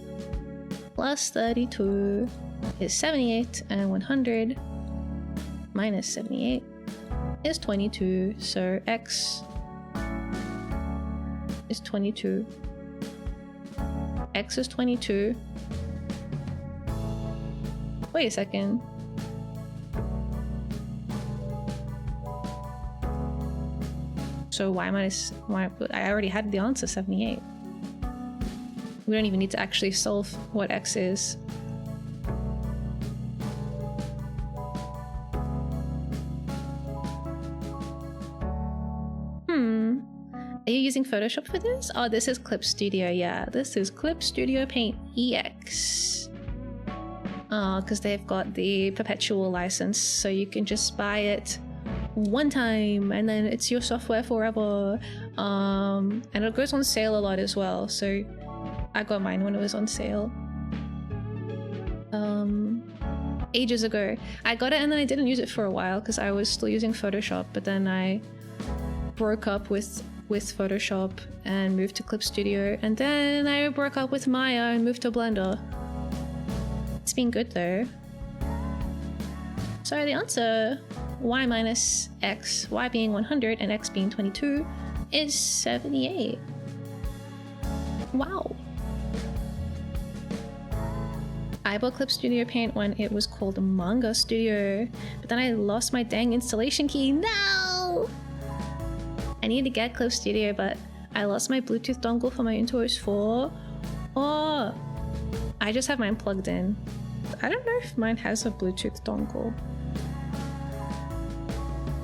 plus 32 is 78, and 100 minus 78 is 22, so x is 22. X is 22. Wait a second. So y minus y, I already had the answer, 78. We don't even need to actually solve what x is. Are you using Photoshop for this? Oh, this is Clip Studio, yeah. This is Clip Studio Paint EX. Because they've got the perpetual license, so you can just buy it one time and then it's your software forever. And it goes on sale a lot as well, so I got mine when it was on sale. Ages ago. I got it and then I didn't use it for a while because I was still using Photoshop, but then I broke up with Photoshop and moved to Clip Studio, and then I broke up with Maya and moved to Blender. It's been good though. So the answer, y minus x, y being 100 and x being 22, is 78. Wow. I bought Clip Studio Paint when it was called Manga Studio, but then I lost my dang installation key. No! I need to get Clip Studio, but I lost my Bluetooth dongle for my Intuos 4. Oh, I just have mine plugged in. I don't know if mine has a Bluetooth dongle.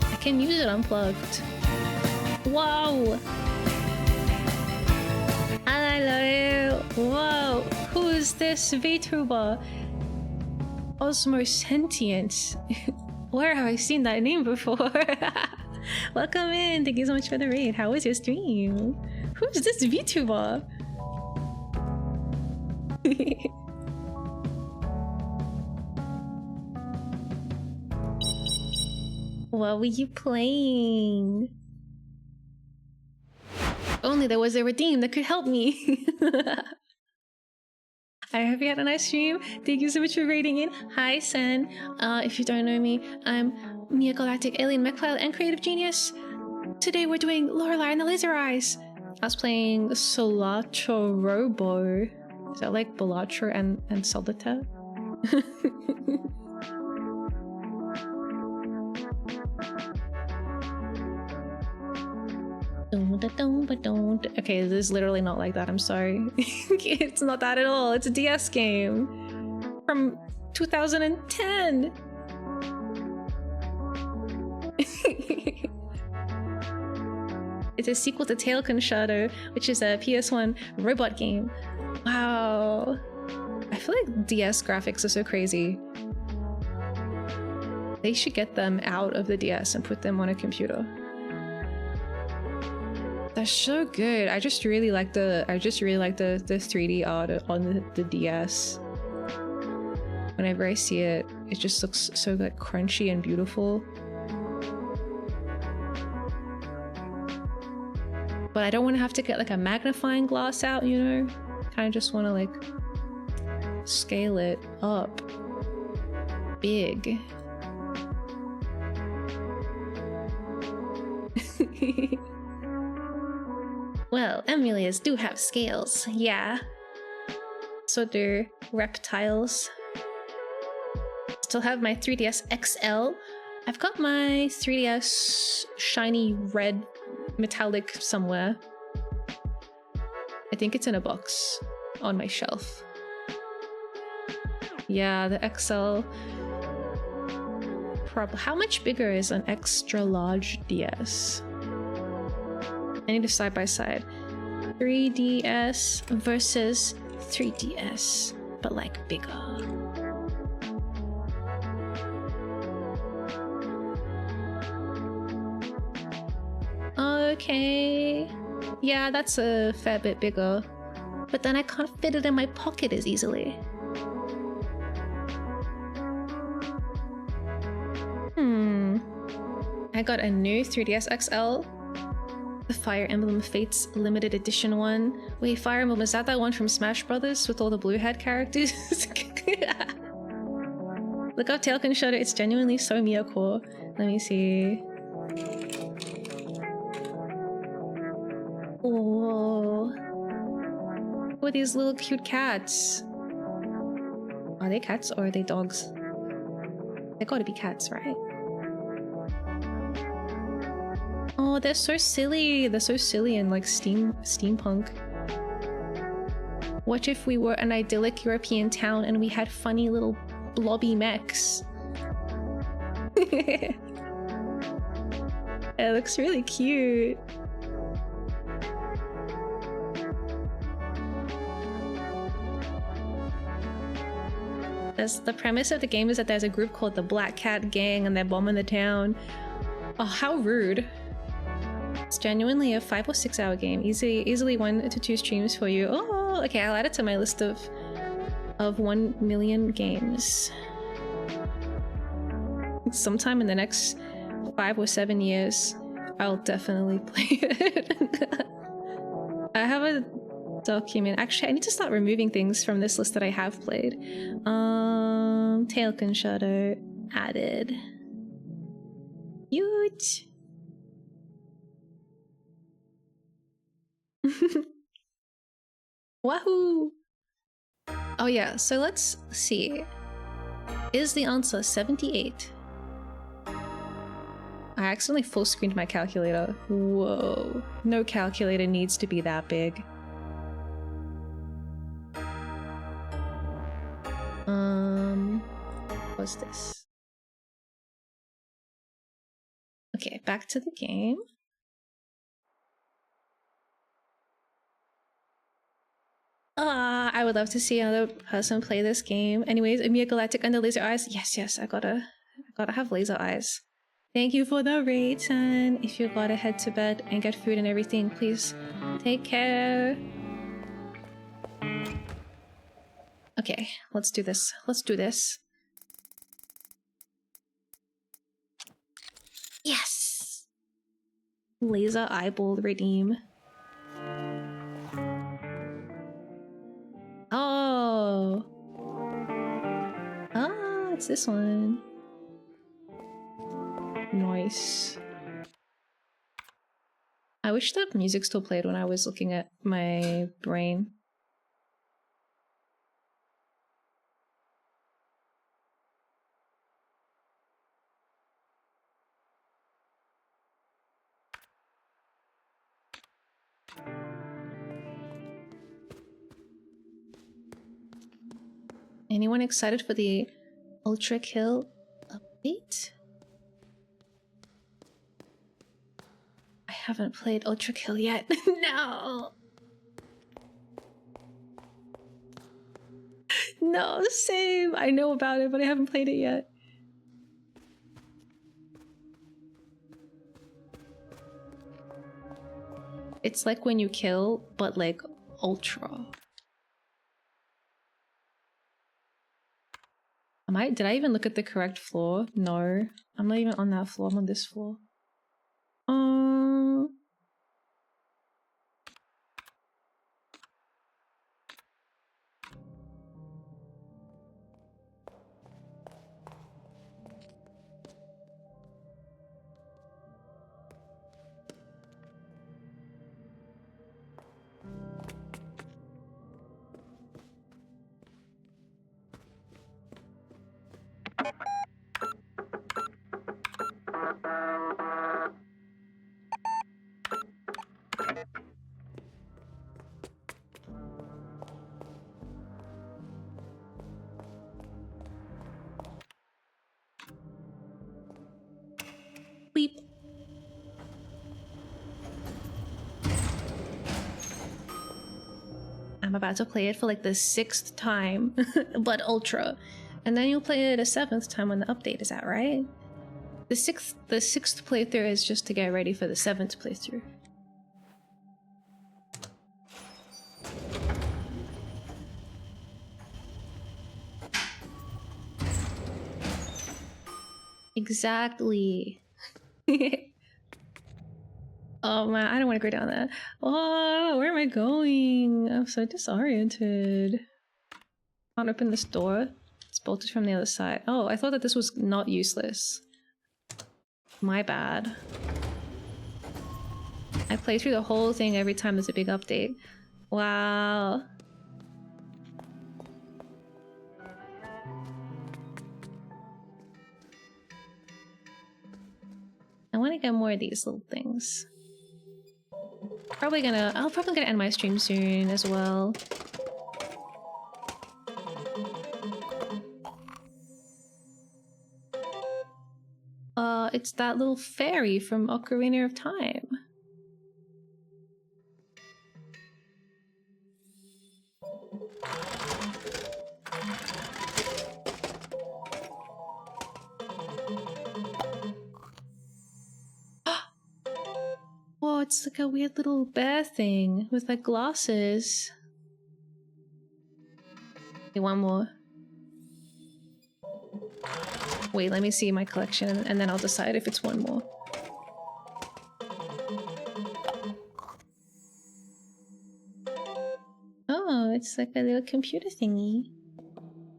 I can use it unplugged. Whoa! Hello! Whoa! Who is this VTuber? Osmosentient. Where have I seen that name before? Welcome in! Thank you so much for the raid. How was your stream? Who's this VTuber? What were you playing? Only there was a redeem that could help me. I hope you had a nice stream. Thank you so much for raiding in. Hi, Sen. If you don't know me, I'm Miya, Galactic, Alien, Mecha, and Creative Genius. Today we're doing Lorelei and the Laser Eyes. I was playing Solatro Robo. Is that like Balatro and Solitaire? Okay, this is literally not like that, I'm sorry. It's not that at all. It's a DS game from 2010. It's a sequel to Tailcon Shadow, which is a PS1 robot game. Wow. I feel like DS graphics are so crazy. They should get them out of the DS and put them on a computer. They're so good. I just really like the 3D art on the DS. Whenever I see it, it just looks so like crunchy and beautiful. But I don't want to have to get like a magnifying glass out, you know? Kind of just want to like scale it up big. Well, emulators do have scales, yeah. So do reptiles. Still have my 3DS XL. I've got my 3DS shiny red metallic somewhere. I think it's in a box on my shelf. Yeah, the XL. How much bigger is an extra large DS? I need a side by side. 3DS versus 3DS, but like bigger. Okay. Yeah, that's a fair bit bigger. But then I can't fit it in my pocket as easily. I got a new 3DS XL. The Fire Emblem Fates limited edition one. Wait, Fire Emblem, is that one from Smash Brothers with all the blue head characters? Look up Tail Can Shudder, it's genuinely so Miya core. Let me see. Oh, who are these little cute cats? Are they cats or are they dogs? They gotta be cats, right? Oh, they're so silly. They're so silly and like steampunk. What if we were an idyllic European town and we had funny little blobby mechs? It looks really cute. The premise of the game is that there's a group called the Black Cat Gang and they're bombing the town. Oh, how rude. It's genuinely a 5 or 6 hour game. Easily 1 to 2 streams for you. Oh, okay, I'll add it to my list of 1 million games. Sometime in the next 5 or 7 years, I'll definitely play it. I have a document. Actually, I need to start removing things from this list that I have played. Tail Can Shudder added. Huge. Wahoo! Oh yeah, so let's see. Is the answer 78? I accidentally full screened my calculator. Whoa. No calculator needs to be that big. What's this? Okay, back to the game. I would love to see another person play this game. Anyways, Miya Galactic under laser eyes. Yes, I gotta have laser eyes. Thank you for the raid, son. If you gotta head to bed and get food and everything, please take care. Okay, let's do this. Let's do this. Yes! Laser eyeball redeem. Oh! Ah, it's this one. Nice. I wish the music still played when I was looking at my brain. Anyone excited for the Ultra Kill update? I haven't played Ultra Kill yet. No! No, same! I know about it, but I haven't played it yet. It's like when you kill, but like ultra. Did I even look at the correct floor? No. I'm not even on that floor, I'm on this floor. I'm about to play it for like the 6th time, but ultra. And then you'll play it a 7th time when the update is out, right? The sixth playthrough is just to get ready for the 7th playthrough. Exactly. Oh man, I don't want to go down there. Oh, where am I going? I'm so disoriented. Can't open this door. It's bolted from the other side. Oh, I thought that this was not useless. My bad. I play through the whole thing every time there's a big update. Wow. I want to get more of these little things. I'll probably gonna end my stream soon as well. It's that little fairy from Ocarina of Time. Oh, it's like a weird little bear thing with like glasses. Okay, one more. Wait, let me see my collection and then I'll decide if it's one more. Oh, it's like a little computer thingy.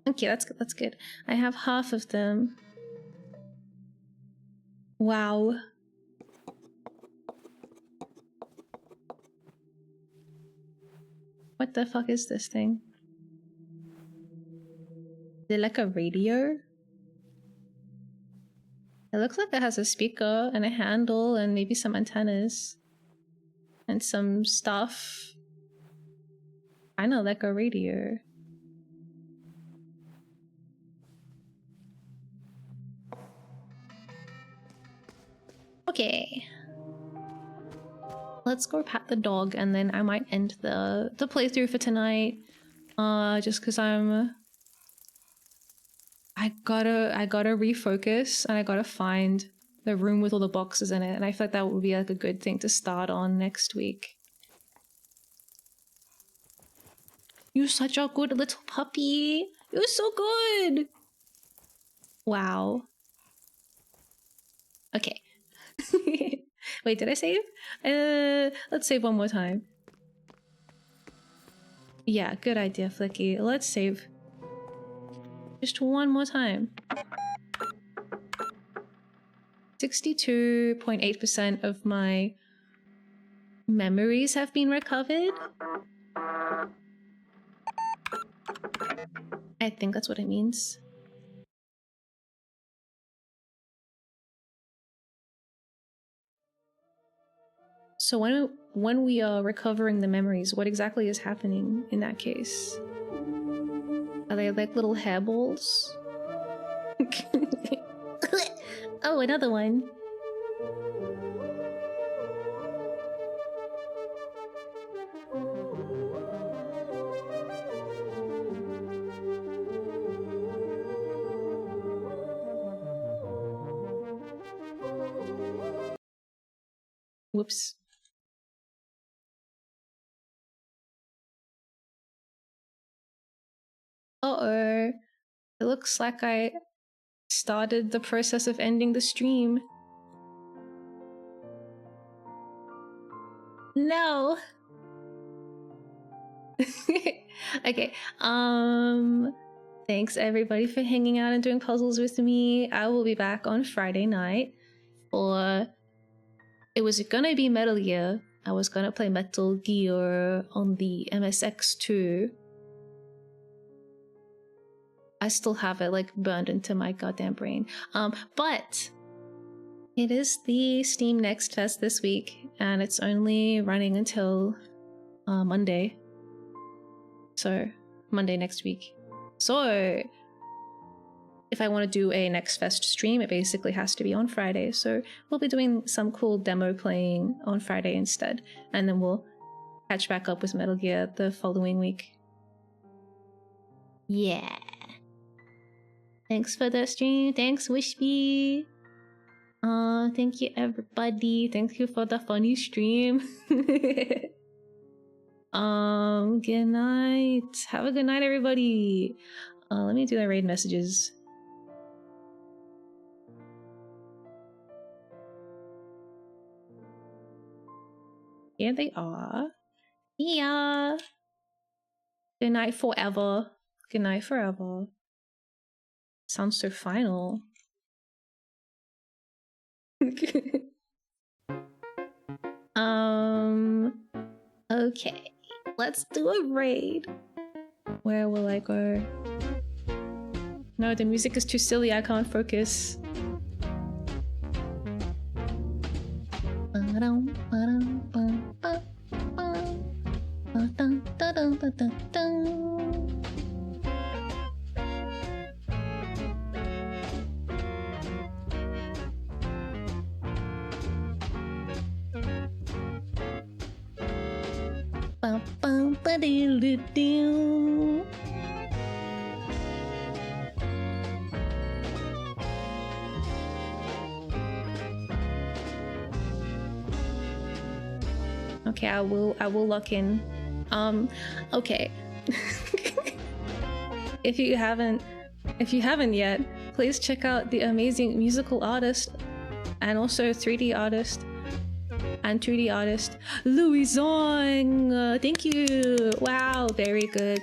Okay, that's good. I have half of them. Wow. What the fuck is this thing? Is it like a radio? It looks like it has a speaker and a handle and maybe some antennas. And some stuff. Kinda like a radio. Okay. Let's go pat the dog and then I might end the playthrough for tonight. Just cause I gotta refocus and I gotta find the room with all the boxes in it, and I feel like that would be like a good thing to start on next week. You're such a good little puppy. You're so good. Wow. Okay. Wait, did I save? Let's save one more time. Yeah, good idea, Flicky. Let's save. Just one more time. 62.8% of my memories have been recovered. I think that's what it means. So when we are recovering the memories, what exactly is happening in that case? Are they like little hairballs? Oh, another one. Whoops. Uh-oh. It looks like I started the process of ending the stream. No. Okay. Thanks everybody for hanging out and doing puzzles with me. I will be back on Friday night for... It was gonna be Metal Gear. I was gonna play Metal Gear on the MSX2. I still have it like burned into my goddamn brain. But it is the Steam Next Fest this week, and it's only running until Monday. So Monday next week. So if I want to do a Next Fest stream, it basically has to be on Friday. So we'll be doing some cool demo playing on Friday instead, and then we'll catch back up with Metal Gear the following week. Yeah. Thanks for the stream. Thanks, Wishby. Thank you, everybody. Thank you for the funny stream. Good night. Have a good night, everybody. Let me do the raid messages. Here they are. Yeah. Good night forever. Good night forever. Sounds so final. Okay. Let's do a raid. Where will I go? No, the music is too silly. I can't focus. Okay, I will lock in. Okay. If you haven't yet, please check out the amazing musical artist and also 3D artist and 2D artist Louie Zong. Thank you. Wow, very good.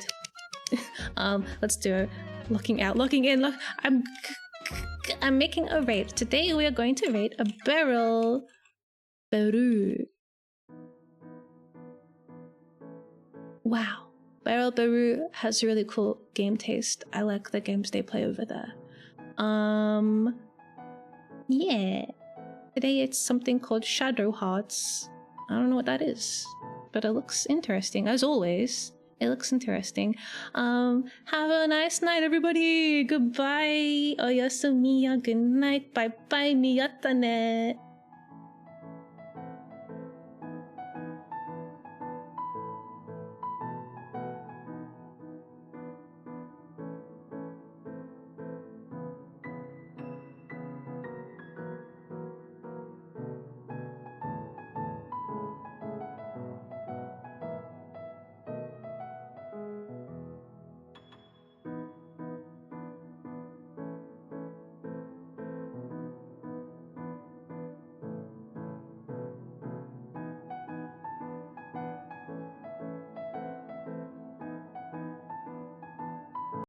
Let's do it. Locking out, locking in. I'm making a raid. Today we are going to raid a barrel. Peru. Wow. Barrel Peru has really cool game taste. I like the games they play over there. Yeah. Today it's something called Shadow Hearts. I don't know what that is, but it looks interesting. As always, it looks interesting. Have a nice night, everybody. Goodbye. Oyasumiya. Good night. Bye bye. Miyatane.